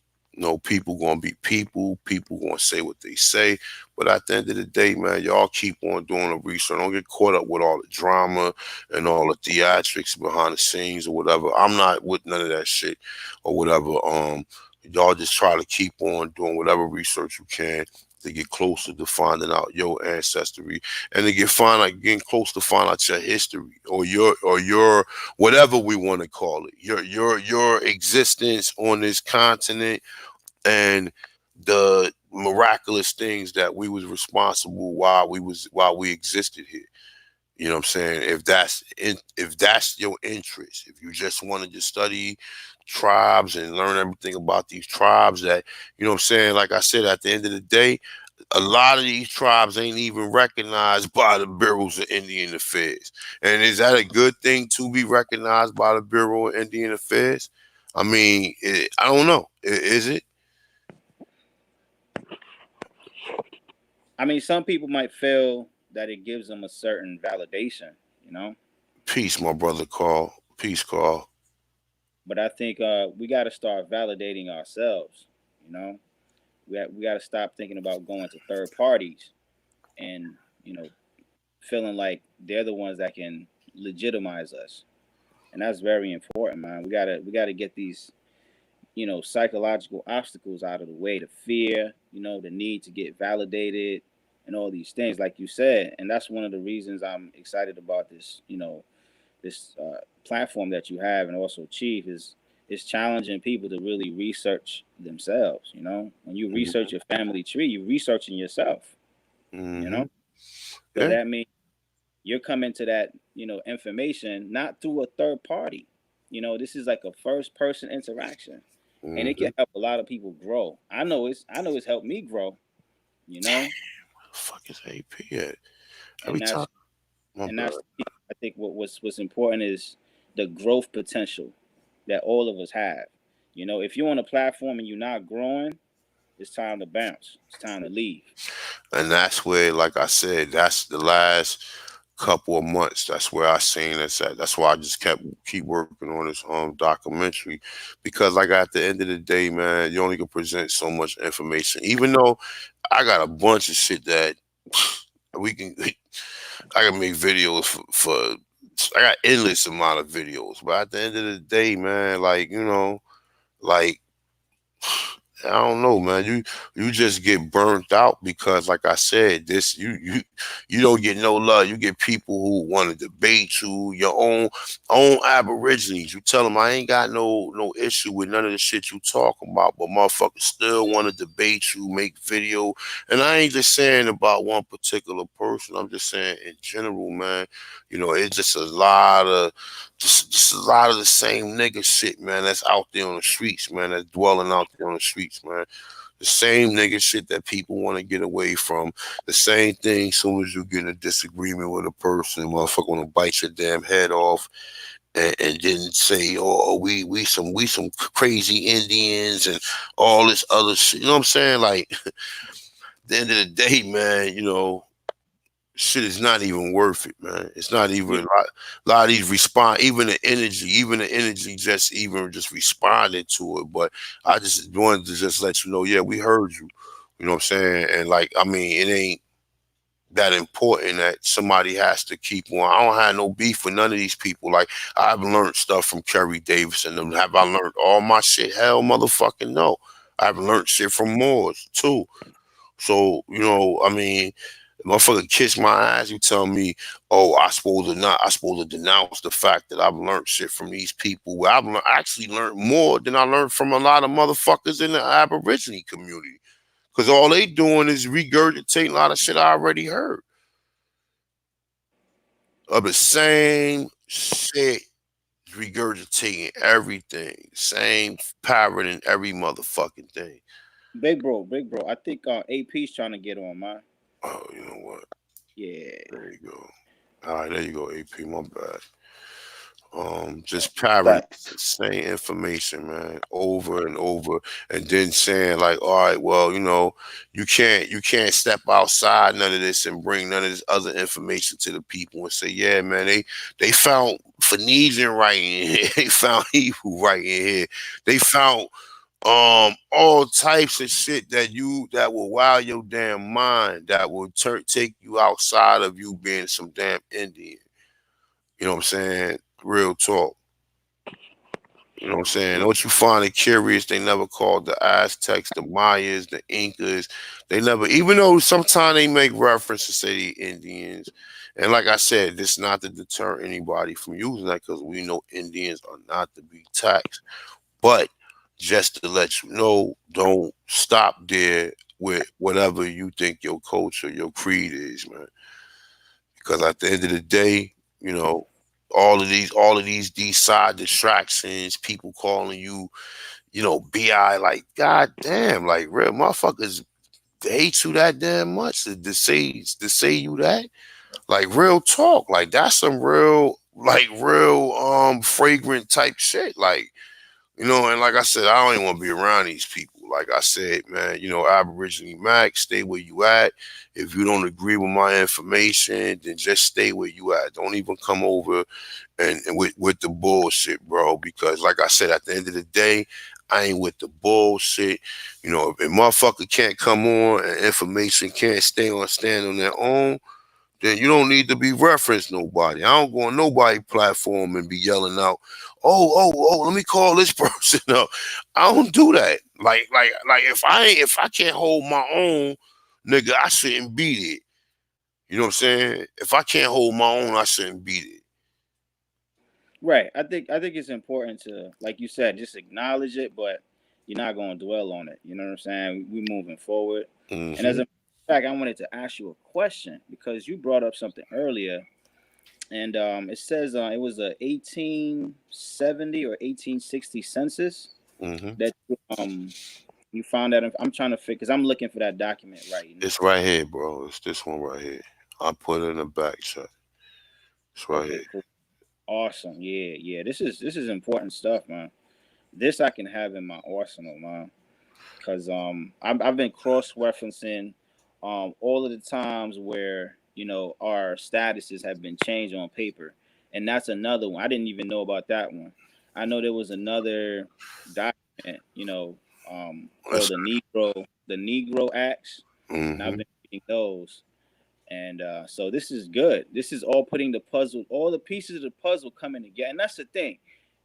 people gonna be people. People gonna say what they say. But at the end of the day, man, y'all keep on doing the research. Don't get caught up with all the drama and all the theatrics behind the scenes or whatever. I'm not with none of that shit or whatever. Y'all just try to keep on doing whatever research you can to get closer to finding out your ancestry and to getting close to find out your history or your whatever we want to call it, your existence on this continent and the miraculous things that we was responsible while we existed here. You know what I'm saying? If that's your interest, if you just wanted to study tribes and learn everything about these tribes, that you know what I'm saying, like I said, at the end of the day, a lot of these tribes ain't even recognized by the bureaus of Indian Affairs. And is that a good thing to be recognized by the Bureau of Indian Affairs? I mean, I don't know. Is it? I mean, some people might feel that it gives them a certain validation, you know. Peace, my brother Carl. Peace, Carl. But I think we got to start validating ourselves. You know, we got to stop thinking about going to third parties and feeling like they're the ones that can legitimize us, and that's very important, man. We gotta get these psychological obstacles out of the way, the fear, the need to get validated and all these things, like you said. And that's one of the reasons I'm excited about this platform that you have, and also Chief is challenging people to really research themselves. When you research your family tree, you're researching yourself. You Mm-hmm. know, so Yeah. that means you're coming to that information not through a third party. This is like a first person interaction, and it Mm-hmm. can help a lot of people grow. I know it's helped me grow. You know, Where the fuck is AP at? Every and time, that's my and bad. that's I think what's important is the growth potential that all of us have. If you're on a platform and you're not growing, it's time to bounce. It's time to leave. And that's where, like I said, that's the last couple of months. That's where I seen this at. That's why I just keep working on this documentary, because like at the end of the day, man, you only can present so much information. Even though I got a bunch of shit that we can, I can make videos for. I got endless amount of videos, but at the end of the day, man, like like I don't know, man. You just get burnt out because, like I said, this you don't get no love. You get people who want to debate you, your own Aborigines. You tell them I ain't got no issue with none of the shit you talking about, but motherfuckers still want to debate you, make video. And I ain't just saying about one particular person. I'm just saying in general, man. It's just a lot of the same nigga shit, man, that's out there on the streets, man, that's dwelling out there on the streets, man. The same nigga shit that people want to get away from. The same thing, soon as you get in a disagreement with a person, motherfucker want to bite your damn head off and then say, oh, we some crazy Indians and all this other shit. You know what I'm saying? Like, at the end of the day, man, shit is not even worth it, man. It's not even Yeah, a lot of these respond, even the energy just responded to it. But I just wanted to just let you know, yeah, we heard you. You know what I'm saying? And like, I mean, it ain't that important that somebody has to keep on. I don't have no beef with none of these people. Like, I've learned stuff from Kerry Davis and them. Have I learned all my shit? Hell motherfucking no. I've learned shit from Moors too. So, I mean, motherfucker kiss my ass, you tell me, oh, I supposed to denounce the fact that I've learned shit from these people. Well, actually learned more than I learned from a lot of motherfuckers in the Aborigine community. Cause all they doing is regurgitating a lot of shit I already heard. Of the same shit, regurgitating everything. Same parroting every motherfucking thing. big bro. I think AP's trying to get on, man. Oh, you know what? Yeah. There you go. All right, there you go, AP. My bad. Just parroting Thanks. the same information, man, over and over, and then saying like, all right, well, you can't step outside none of this and bring none of this other information to the people and say, yeah, man, they found Phoenician right in here, they found Hebrew right in here, they found all types of shit that will wow your damn mind, that will take you outside of you being some damn Indian. You know what I'm saying? Real talk. You know what I'm saying? Don't you find it curious? They never called the Aztecs, the Mayas, the Incas. They never, even though sometimes they make reference to say the Indians. And like I said, this not to deter anybody from using that, because we know Indians are not to be taxed. But just to let you know, don't stop there with whatever you think your culture, your creed is, man. Because at the end of the day, you know, all of these side distractions, people calling you, BI, like, god damn, like, real motherfuckers, they hate you that damn much to say you that. Like, real talk. Like, that's some real fragrant type shit. Like, and like I said, I don't even want to be around these people. Like I said, man, Aboriginal Mac, stay where you at. If you don't agree with my information, then just stay where you at. Don't even come over and with the bullshit, bro. Because like I said, at the end of the day, I ain't with the bullshit. If motherfucker can't come on and information can't stand on their own, then you don't need to be referenced nobody. I don't go on nobody platform and be yelling out, oh, let me call this person up. I don't do that. Like if I can't hold my own, nigga, I shouldn't beat it. You know what I'm saying? If I can't hold my own, I shouldn't beat it. Right. I think it's important to, like you said, just acknowledge it, but you're not going to dwell on it. You know what I'm saying? We moving forward. And as Mm-hmm. a fact, I wanted to ask you a question because you brought up something earlier, and it says it was a 1870 or 1860 census Mm-hmm. that you found that. I'm trying to figure because I'm looking for that document right It's now. right here, bro. It's this one right here. I put it in the back shot. It's right Okay, here. cool, awesome. Yeah, yeah. This is important stuff, man. This I can have in my arsenal, man. Because I've been cross referencing all of the times where our statuses have been changed on paper, and that's another one. I didn't even know about that one. I know there was another document, It's, called the Negro Acts, and I've mm-hmm. been reading those. And so this is good. This is all putting the puzzle, all the pieces of the puzzle coming together. And that's the thing.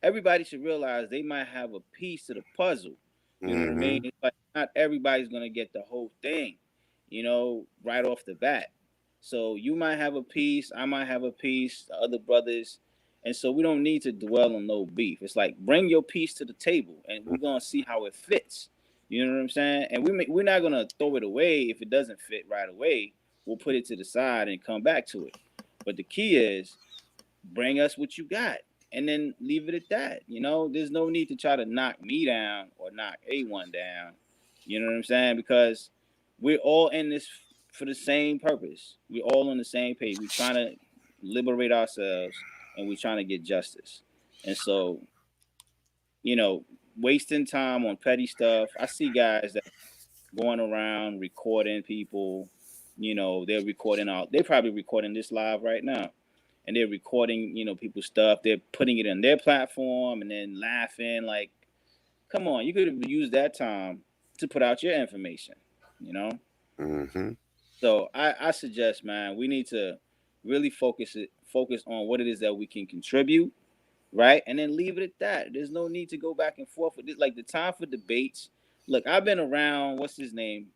Everybody should realize they might have a piece of the puzzle. You know what I mean? Mm-hmm. It's like not everybody's gonna get the whole thing, right off the bat. So you might have a piece, I might have a piece, the other brothers, and so we don't need to dwell on no beef. It's like bring your piece to the table, and we're gonna see how it fits. You know what I'm saying? And we're not gonna throw it away if it doesn't fit right away. We'll put it to the side and come back to it. But the key is bring us what you got and then leave it at that. There's no need to try to knock me down or knock A1 down. You know what I'm saying? Because we're all in this for the same purpose. We're all on the same page. We're trying to liberate ourselves and we're trying to get justice. And so, you know, wasting time on petty stuff. I see guys that going around recording people. They're recording out. They're probably recording this live right now, and they're recording, people's stuff. They're putting it on their platform and then laughing. Like, come on, you could have used that time to put out your information. You know. Mm-hmm. So I suggest, man, we need to really focus on what it is that we can contribute, right? And then leave it at that. There's no need to go back and forth with this. Like the time for debates. Look, I've been around. What's his name?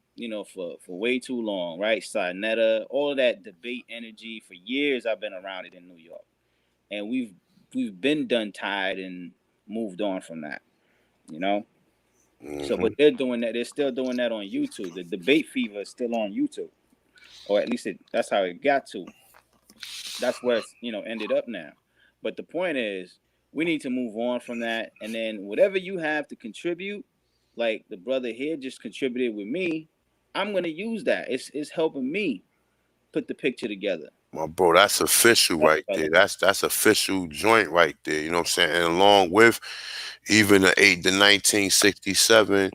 For way too long, right? Sinetta, all of that debate energy for years. I've been around it in New York, and we've been done tied and moved on from that. You know. So, Mm-hmm. but they're doing that. They're still doing that on YouTube. The debate fever is still on YouTube, or at least that's how it got to. That's where it's ended up now. But the point is, we need to move on from that, and then whatever you have to contribute, like the brother here just contributed with me, I'm gonna use that. It's helping me put the picture together. My bro, that's official Much, right brother. there. That's official joint right there. You know what I'm saying? And along with even the 1967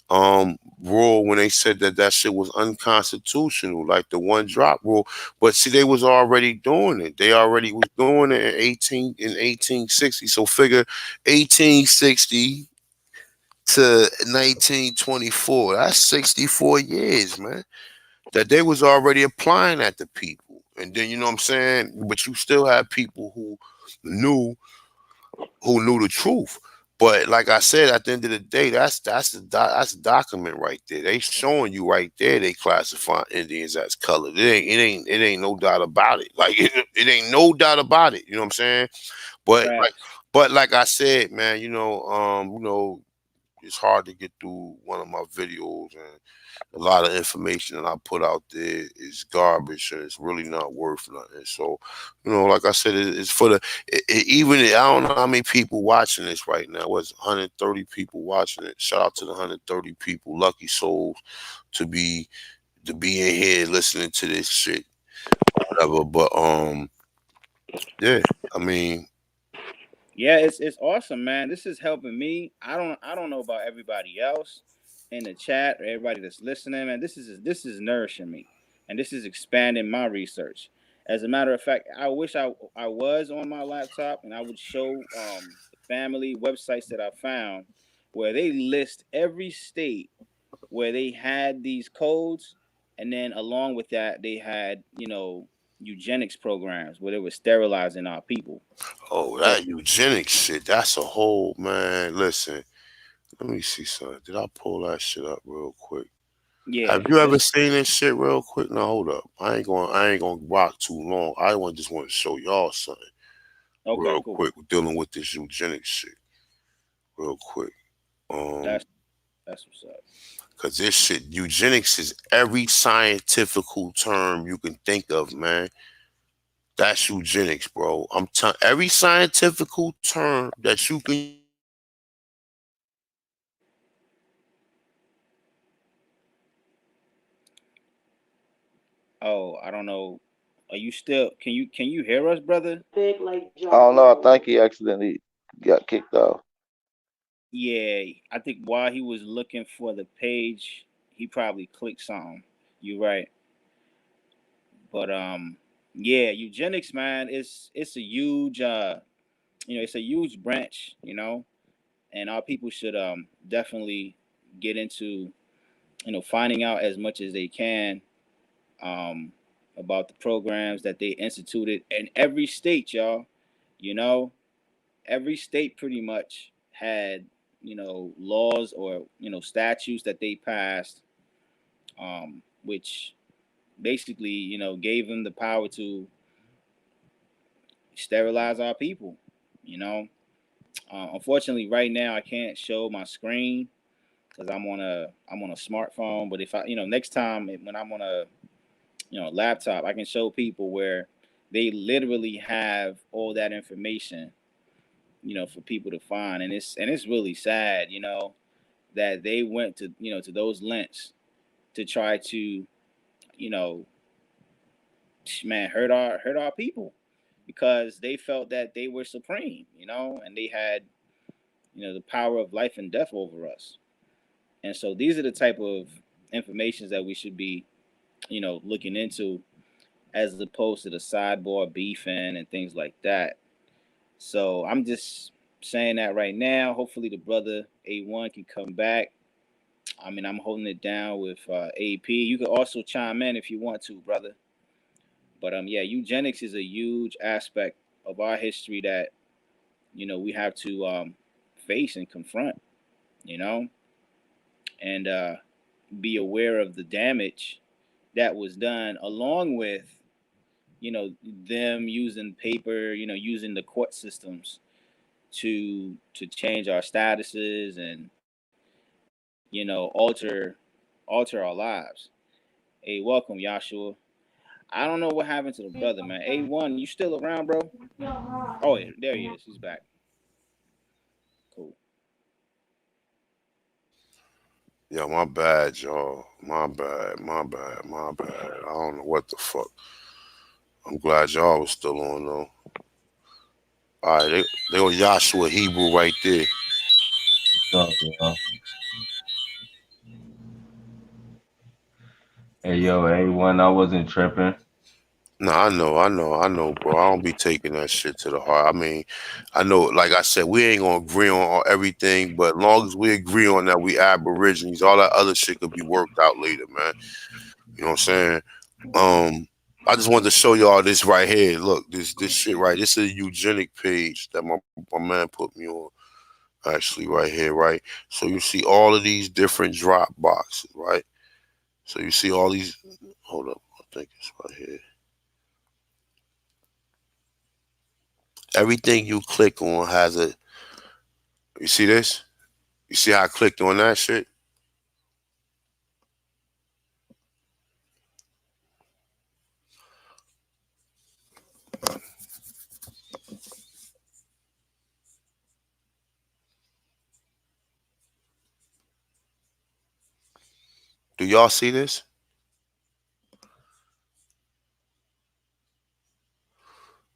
rule when they said that that shit was unconstitutional, like the one drop rule. But see, they was already doing it. They already was doing it in 1860. So figure 1860 to 1924. That's 64 years, man. That they was already applying at the people. And then you know what I'm saying? But you still have people knew who knew the truth. But like I said, at the end of the day, that's the document right there. They showing you right there they classify Indians as colored. It ain't no doubt about it. Like it ain't no doubt about it. You know what I'm saying? But like Facts. but like I said, man, it's hard to get through one of my videos, and a lot of information that I put out there is garbage and it's really not worth nothing. So, like I said, it's for even I don't know how many people watching this right now. What's 130 people watching it? Shout out to the 130 people, lucky souls, to be in here listening to this shit, whatever. But yeah, I mean, Yeah, it's awesome, man. This is helping me. I don't know about everybody else in the chat or everybody that's listening, man. This is nourishing me, and this is expanding my research. As a matter of fact, I wish I was on my laptop and I would show the family websites that I found where they list every state where they had these codes, and then along with that they had eugenics programs where they were sterilizing our people. oh, So that eugenics shit, that's a whole man. Listen, let me see something. Did I pull that shit up real quick? yeah, Have you ever this seen this shit real quick? Now hold up. I ain't gonna rock too long. Just want to show y'all something okay, real cool. quick dealing with this eugenics shit real quick. Um, That's that's what's up. cause this shit eugenics is every scientifical term you can think of, man. That's eugenics, bro. Every scientifical term that you can use to describe eugenics. Oh, I don't know. Are you still? Can you hear us, brother? I don't know. I think he accidentally got kicked off. Yeah, I think while he was looking for the page, he probably clicked something. You're right, but yeah, eugenics, man, it's a huge it's a huge branch, and our people should definitely get into finding out as much as they can um, about the programs that they instituted in every state, y'all. You know, every state pretty much had laws or statutes that they passed, which basically gave them the power to sterilize our people. You know, unfortunately, right now I can't show my screen because I'm on a smartphone. But if I next time when I'm on a laptop, I can show people where they literally have all that information, for people to find, and it's really sad, that they went to those lengths to try to, you know, man, hurt our people because they felt that they were supreme, and they had the power of life and death over us. And so these are the type of informations that we should be, looking into as opposed to the sideboard beefing and things like that. So I'm just saying that right now. Hopefully the brother A1 can come back. I mean, I'm holding it down with AP. You can also chime in if you want to, brother. But yeah, eugenics is a huge aspect of our history that we have to face and confront. You know, and be aware of the damage that was done, along with them using paper, using the court systems to change our statuses and alter our lives. Hey, welcome, Yahshua. I don't know what happened to the brother, man. A1, you still around, bro? Oh, yeah, there he is. He's back. Cool. Yeah, my bad, y'all. My bad. I don't know what the fuck. I'm glad y'all was still on though. All right, they was Joshua Hebrew right there. So, you know. Hey yo, A1, I wasn't tripping. No, I know, bro. I don't be taking that shit to the heart. I mean, I know, like I said, we ain't gonna agree on everything, but long as we agree on that we aborigines, all that other shit could be worked out later, man. You know what I'm saying? Um, I just wanted to show y'all this right here. Look, this shit right. This is a eugenic page that my man put me on. Actually, right here, right. So you see all of these different drop boxes, right? So you see all these. Hold up, I think it's right here. Everything you click on has a. You see this? You see how I clicked on that shit? Do y'all see this?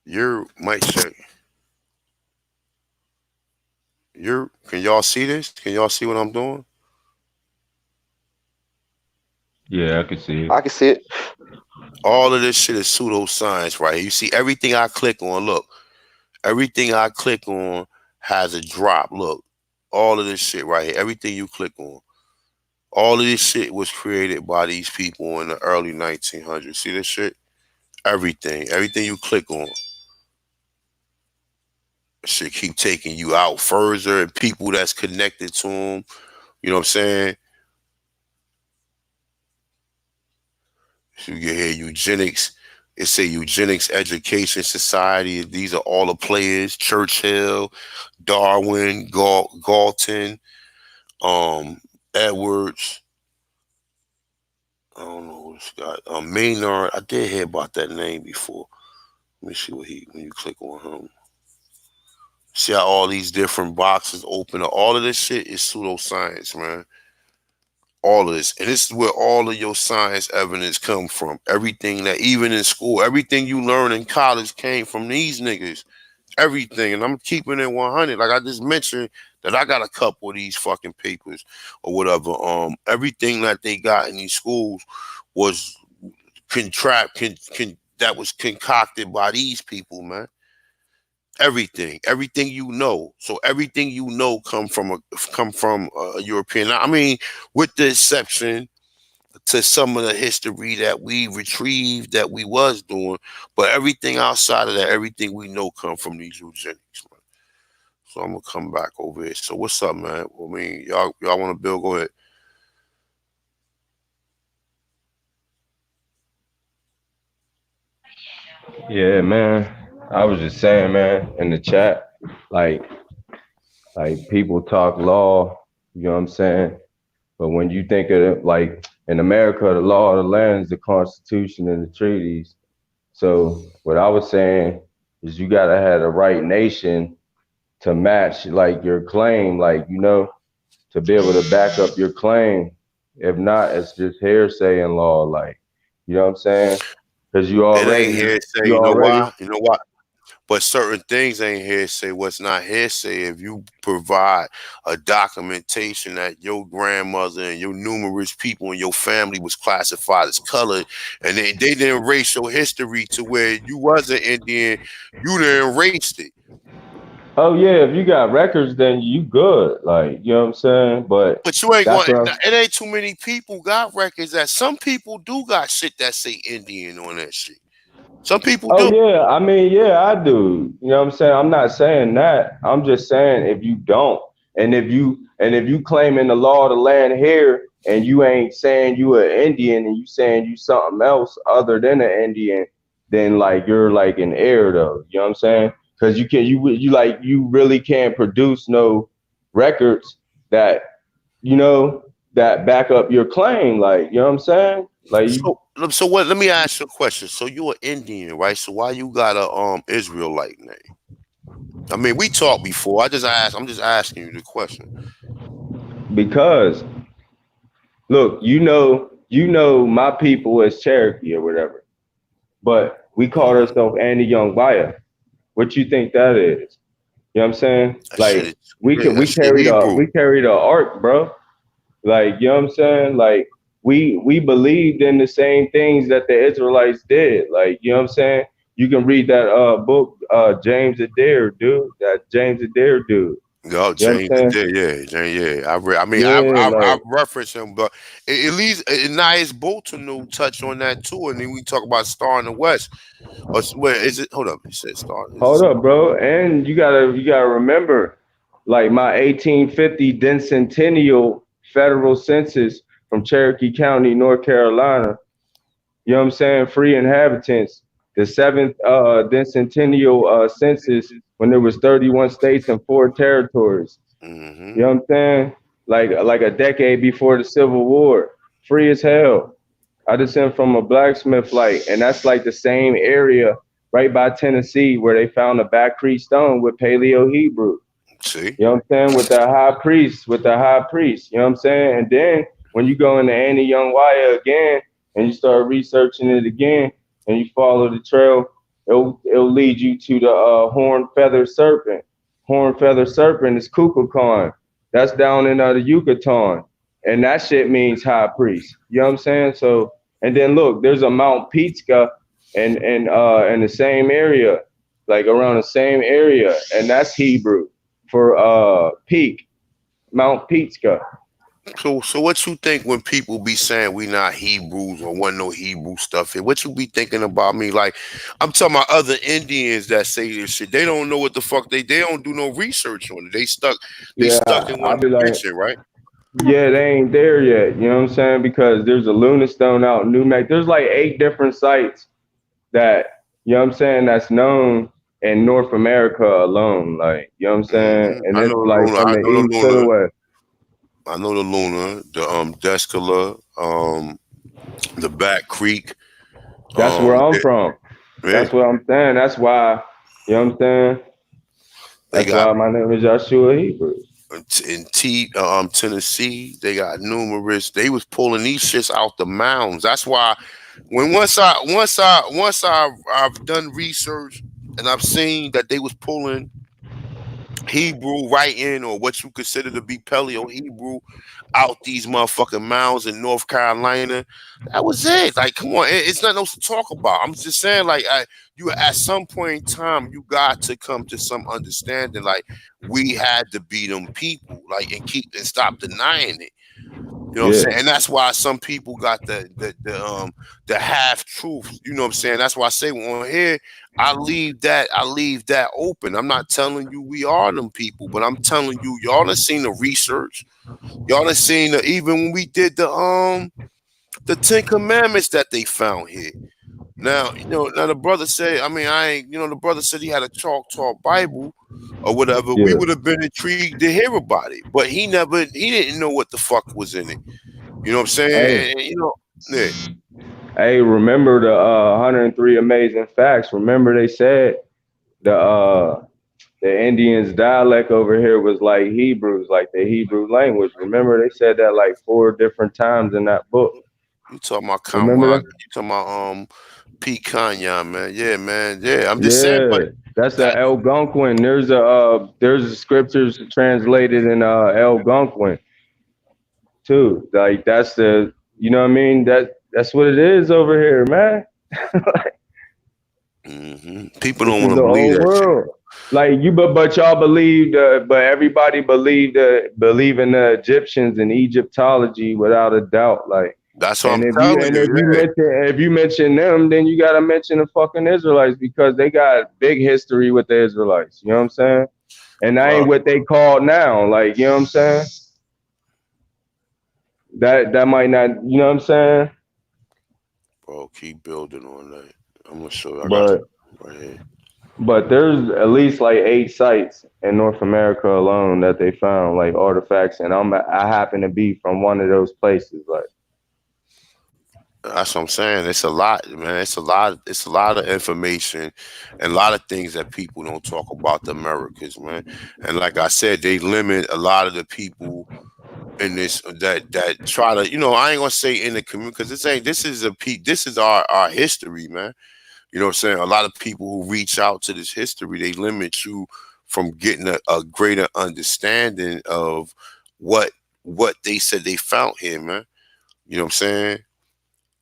Your mic check. Your can y'all see this? Can y'all see what I'm doing? Yeah, I could see it. I can see it. All of this shit is pseudoscience, right? You see everything I click on. Look, everything I click on has a drop. Look, all of this shit right here. Everything you click on. All of this shit was created by these people in the early 1900s. See this shit? Everything you click on, shit keep taking you out further, and people that's connected to them. You know what I'm saying? So you get here eugenics. It say Eugenics Education Society. These are all the players: Churchill, Darwin, Galton, um, Edwards. I don't know who this guy. Maynard. I did hear about that name before. Let me see what he. When you click on him, see how all these different boxes open up. All of this shit is pseudoscience, man. All of this, and this is where all of your science evidence come from. Everything that even in school, everything you learn in college came from these niggas. Everything, and I'm keeping it 100. Like I just mentioned that I got a couple of these fucking papers or whatever. Everything that they got in these schools was that was concocted by these people, man. Everything you know. So everything you know come from a European. I mean, with the exception to some of the history that we retrieved that we was doing, but everything outside of that, everything we know come from these eugenics, man. So I'm gonna come back over here. So what's up, man? I mean, y'all want to build? Go ahead. Yeah, man. I was just saying, man, in the chat, like people talk law, you know what I'm saying? But when you think of it, like in America, the law of the land is the Constitution and the treaties. So what I was saying is you gotta have the right nation to match like your claim, like to be able to back up your claim. If not, it's just hearsay in law, like you know what I'm saying? Because It ain't hearsay. you You know already. why? You know why? But certain things ain't hearsay. What's not hearsay, if you provide a documentation that your grandmother and your numerous people in your family was classified as colored, and they didn't erase your history to where you was an Indian, you didn't erase it. Oh yeah, if you got records, then you good. Like you know what I'm saying. But But you ain't that's going. what I'm. It ain't too many people got records. That some people do got shit that say Indian on that shit. Some people Oh do. yeah, I mean, yeah, I do. You know what I'm saying? I'm not saying that. I'm just saying if you don't, and if you claiming the law of the land here, and you ain't saying you an Indian, and you saying you something else other than an Indian, then like you're like an heir though. You know what I'm saying? Because you really can't produce no records that you know that back up your claim. Like you know what I'm saying? Like you So what? Let me ask you a question. So you an Indian, right? So why you got a Israelite name? I mean, we talked before. I'm just asking you the question. because look, my people as Cherokee or whatever. But We called Mm-hmm. ourselves Andy Young Wire. What you think that is? You know what I'm saying? That shit Like is great. That we shit carried a Hebrew. we carried a ark, bro. Like, you know what I'm saying? Like we believed in the same things that the Israelites did. Like, you know what I'm saying? You can read that book, James Adair, dude. That James Adair dude. Yo, You know what James I'm saying? did, yeah, James, yeah. I read. I mean, Yeah, I like reference him, but at least Nias Bolton will touch on that too. And then we talk about Star in the West. Where is it? Hold up, he said Star. hold Is up, bro. And you gotta remember, like my 1850 decennial federal census from Cherokee County, North Carolina. You know what I'm saying? Free inhabitants. The seventh decennial census when there was 31 states and 4 territories. mm-hmm. You know what I'm saying? Like a decade before the Civil War. Free as hell. I descend from a blacksmith, like, and that's like the same area right by Tennessee where they found the Back Creek Stone with Paleo Hebrew. See, You know what I'm saying? With the high priest. You know what I'm saying? And then when you go into Annie Young Wire again and you start researching it again and you follow the trail, it'll lead you to the horned feather serpent. Horned feather serpent is Kukulkan. That's down in the Yucatan. And that shit means high priest. You know what I'm saying? So and then look, there's a Mount Pizca in the same area, like around the same area, and that's Hebrew for peak, Mount Pizca. so what you think when people be saying we not Hebrews or want no Hebrew stuff here? What you be thinking about me? Like I'm talking about other Indians that say this shit. They don't know what the fuck they don't do no research on it. They Yeah, stuck in I'll one be like, dimension, right? yeah, they ain't there yet. You know what I'm saying? Because there's a lunar stone out in New Mexico. There's like 8 different sites that, you know what I'm saying, that's known in North America alone. Like, you know what I'm saying? And I it's know the like Luna. from I the know the east to the Luna. west. I know the Luna, the Descala, the Back Creek. That's where I'm They, from. yeah, That's what I'm saying. That's why, you know what I'm saying? they That's got why my name is Joshua Hebrew. in Tennessee. They got numerous. They was pulling these shits out the mounds. That's why when I've done research and I've seen that they was pulling Hebrew writing or what you consider to be Paleo Hebrew out these motherfucking mounds in North Carolina. That was it. Like, come on, it's nothing else to talk about. I'm just saying, like, you at some point in time, you got to come to some understanding. Like, we had to be them people, like, and stop denying it. You know what I'm Yeah. saying? And that's why some people got the half truths. You know what I'm saying? That's why I say on here, I leave that open. I'm not telling you we are them people, but I'm telling you, y'all done seen the research. Y'all done seen even when we did the Ten Commandments that they found here. Now, now the brother said, I mean, I ain't, the brother said he had a Choctaw Bible or whatever. We Yeah. would have been intrigued to hear about it, but he didn't know what the fuck was in it. You know what I'm Hey, saying? And, yeah. hey, remember the 103 amazing facts. Remember they said the the Indians dialect over here was like Hebrews, like the Hebrew language. Remember they said that like 4 different times in that book. You talking about Remember Kanwan? that? You talking about Pete Kanyan, man? Yeah, man. Yeah, I'm just saying, but Yeah, that's the that Algonquin. There's a scriptures translated in Algonquin too. Like that's the, you know what I mean? That's what it is over here, man. people This don't is want the to believe old that shit. world. Like you, but y'all believed, but everybody believe in the Egyptians and Egyptology without a doubt. Like, That's what and I'm telling you. if you mention them, then you gotta mention the fucking Israelites because they got big history with the Israelites. You know what I'm saying? And that Bro, ain't what they call now. Like, you know what I'm saying? That might not. You know what I'm saying? bro, keep building on that. I'm gonna show you. I got But some right here. there's at least like 8 sites in North America alone that they found like artifacts, and I happen to be from one of those places. Like, That's what I'm saying. It's a lot, man. It's a lot. It's a lot of information and a lot of things that people don't talk about the Americas, man. And like I said, they limit a lot of the people in this that try to, I ain't gonna say in the community because this ain't. This is a this is our history, man. You know what I'm saying? A lot of people who reach out to this history, they limit you from getting a greater understanding of what what they said they found here, man. You know what I'm saying?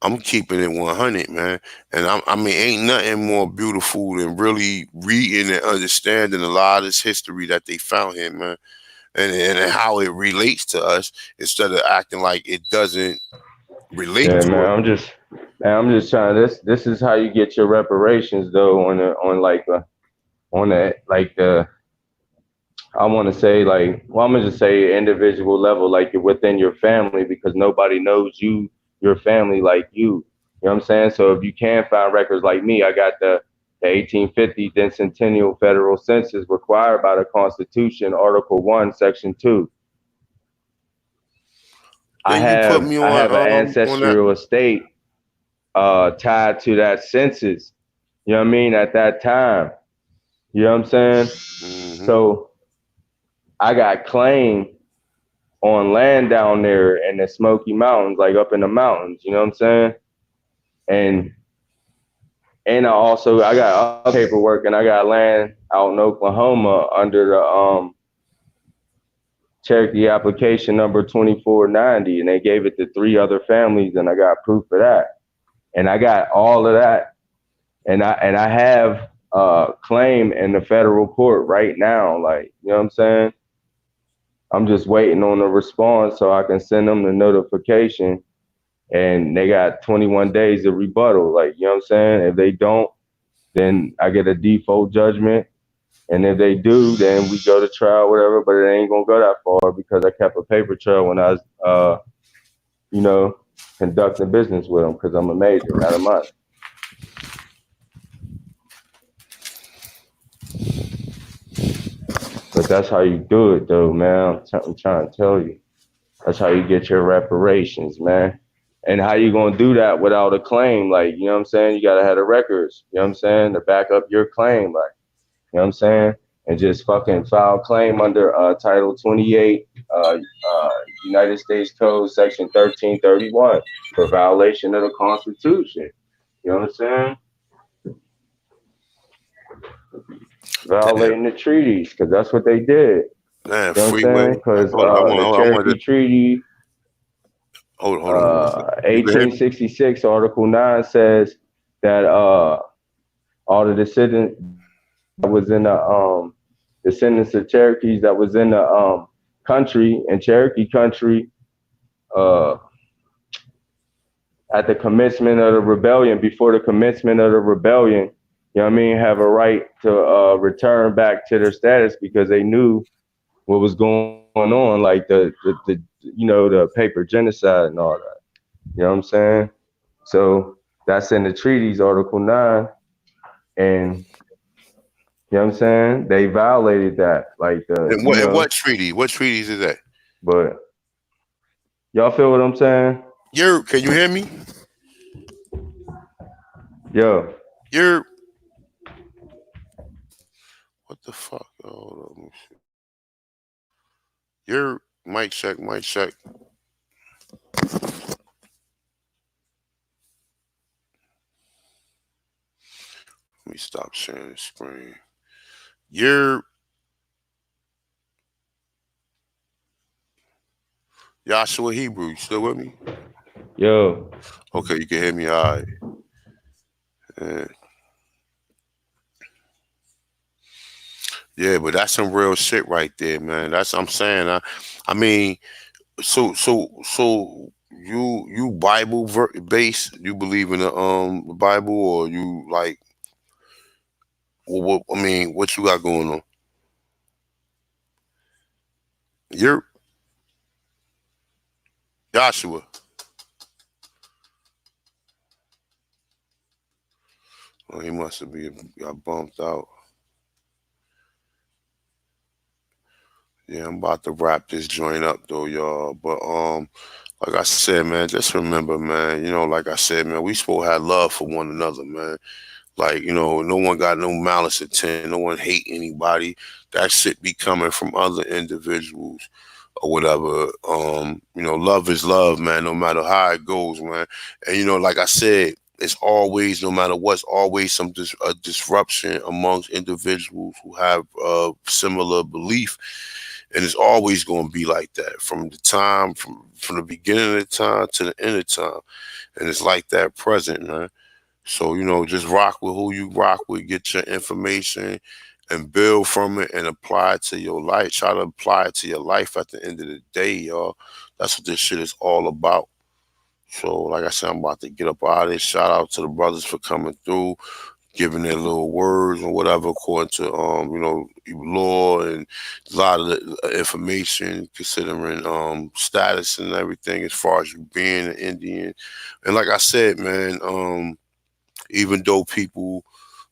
I'm keeping it 100, man. And I mean, ain't nothing more beautiful than really reading and understanding a lot of this history that they found here, man. And how it relates to us instead of acting like it doesn't relate Yeah, to man. us. I'm just trying. This is how you get your reparations though on like on the like the I want to say like, well, I'm gonna just say individual level, like you're within your family because nobody knows your family like you. You know what I'm saying? So if you can find records like me, I got the 1850 Decennial Federal Census required by the Constitution, Article 1, Section 2. I Then you put have me I have an on that. ancestral estate tied to that census. You know what I mean? At that time, you know what I'm saying? Hmm. So I got claim on land down there in the Smoky Mountains, like up in the mountains. You know what I'm saying? And I got other paperwork, and I got land out in Oklahoma under the Cherokee application number 2490, and they gave it to three other families, and I got proof of that, and I got all of that, and I have claim in the federal court right now. Like, you know what I'm saying? I'm just waiting on a response so I can send them the notification, and they got 21 days of rebuttal. Like, you know what I'm saying? If they don't, then I get a default judgment. And if they do, then we go to trial, whatever, but it ain't gonna go that far because I kept a paper trail when I was, you know, conducting business with them because I'm a major, not a minor. But that's how you do it, though, man. I'm trying to tell you. That's how you get your reparations, man. And how you gonna do that without a claim? Like, you know what I'm saying? You gotta have the records, you know what I'm saying, to back up your claim. Like, you know what I'm saying? And just fucking file claim under Title 28, United States Code, Section 1331, for violation of the Constitution. You know what I'm saying? Damn, Violating the treaties, because that's what they did. man, You know what I'm freeway. saying? Because Hold on, the I want Cherokee to Treaty, hold on. You can hear me? 1866, Article 9 says that all the descendants that was in the descendants of Cherokees that was in the country in Cherokee country uh, at the commencement of the rebellion, before the commencement of the rebellion, you know what I mean, have a right to return back to their status because they knew what was going on, like the the paper genocide and all that. You know what I'm saying? So that's in the treaties, Article 9, and you know what I'm saying? They violated that, like And what treaty? What treaties is that? but y'all feel what I'm saying? Can you hear me? Yo, You're what the fuck? Hold on. You're mic check, mic check. Let me stop sharing the screen. You're Joshua Hebrew. You still with me? yo, Okay, you can hear me. All right. Yeah, yeah, but that's some real shit right there, man. That's I'm saying. I mean, so you Bible based? You believe in the Bible, or you like what? I mean, what you got going on? You're Joshua. Oh, he must have been got bumped out. Yeah, I'm about to wrap this joint up though, y'all. But like I said, man, just remember, man. You know, like I said, man, we supposed to have love for one another, man. Like, no one got no malice intent. No one hate anybody. That shit be coming from other individuals or whatever. Love is love, man, no matter how it goes, man. And like I said, it's always, no matter what's always a disruption amongst individuals who have similar belief, and it's always going to be like that from the time from the beginning of the time to the end of time, and it's like that present, man. So just rock with who you rock with, get your information, and build from it and apply it to your life. Try to apply it to your life at the end of the day, y'all. That's what this shit is all about. So, like I said, I'm about to get up out of this. Shout out to the brothers for coming through, giving their little words or whatever according to law and a lot of the information considering status and everything as far as you being an Indian. And like I said, man, even though people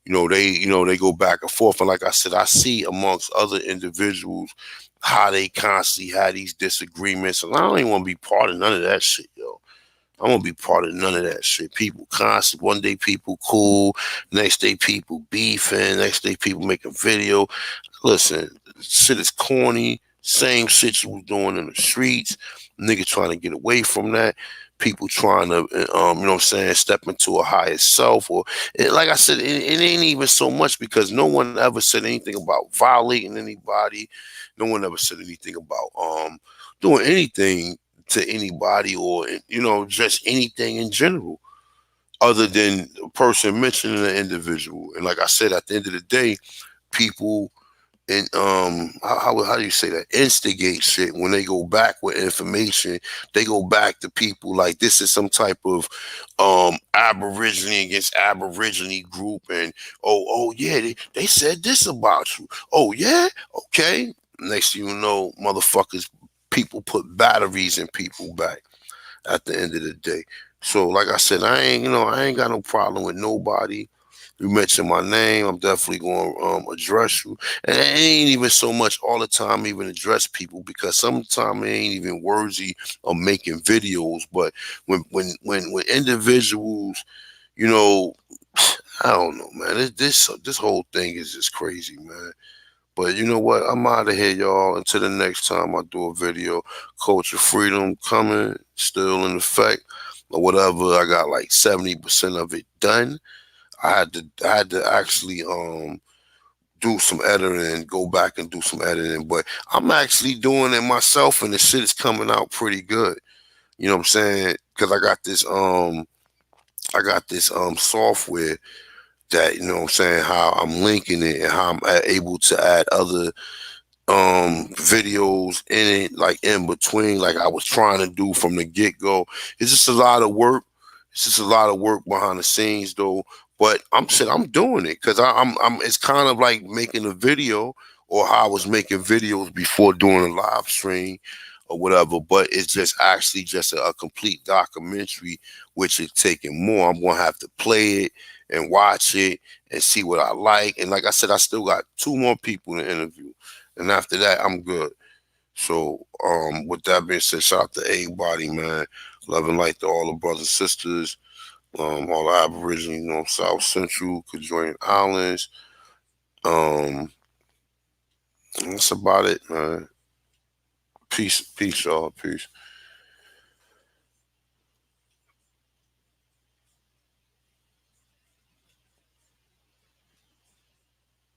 they go back and forth, and like I said, I see amongst other individuals how they constantly had these disagreements, and I don't even want to be part of none of that shit, yo. I won't be part of none of that shit. People constant. One day people cool, next day people beefing, next day people making video. Listen, shit is corny. Same shit you was doing in the streets. Nigga trying to get away from that. People trying to, you know what I'm saying, step into a higher self. Or, like I said, it ain't even so much because no one ever said anything about violating anybody. No one ever said anything about doing anything to anybody or, just anything in general other than a person mentioning an individual. And like I said, at the end of the day, people and how do you say that, instigate shit when they go back with information. They go back to people like this is some type of aborigine against aborigine group, and oh yeah, they said this about you. Oh yeah, okay. Next thing you know, motherfuckers, people put batteries in people back at the end of the day. So like I said, I ain't got no problem with nobody. You mentioned my name, I'm definitely going to address you. And it ain't even so much all the time even address people because sometimes it ain't even worthy of making videos. But when individuals, you know, I don't know, man. This whole thing is just crazy, man. But you know what? I'm out of here, y'all. Until the next time I do a video. Culture Freedom coming, still in effect, or whatever. I got like 70% of it done. I had to actually do some editing and go back and do some editing. But I'm actually doing it myself and the shit is coming out pretty good. You know what I'm saying? Cause I got this software that, you know what I'm saying, how I'm linking it and how I'm able to add other videos in it, like in between, like I was trying to do from the get-go. It's just a lot of work. It's just a lot of work behind the scenes though. But I'm doing it because I'm it's kind of like making a video or how I was making videos before doing a live stream or whatever, but it's just actually just a complete documentary, which is taking more. I'm gonna have to play it and watch it and see what I like. And like I said, I still got two more people to interview. And after that, I'm good. So, with that being said, shout out to everybody, man. Love and light to all the brothers and sisters, all the Aborigines, South Central, Conjoined Islands. Um, that's about it, man. Peace, y'all. Peace.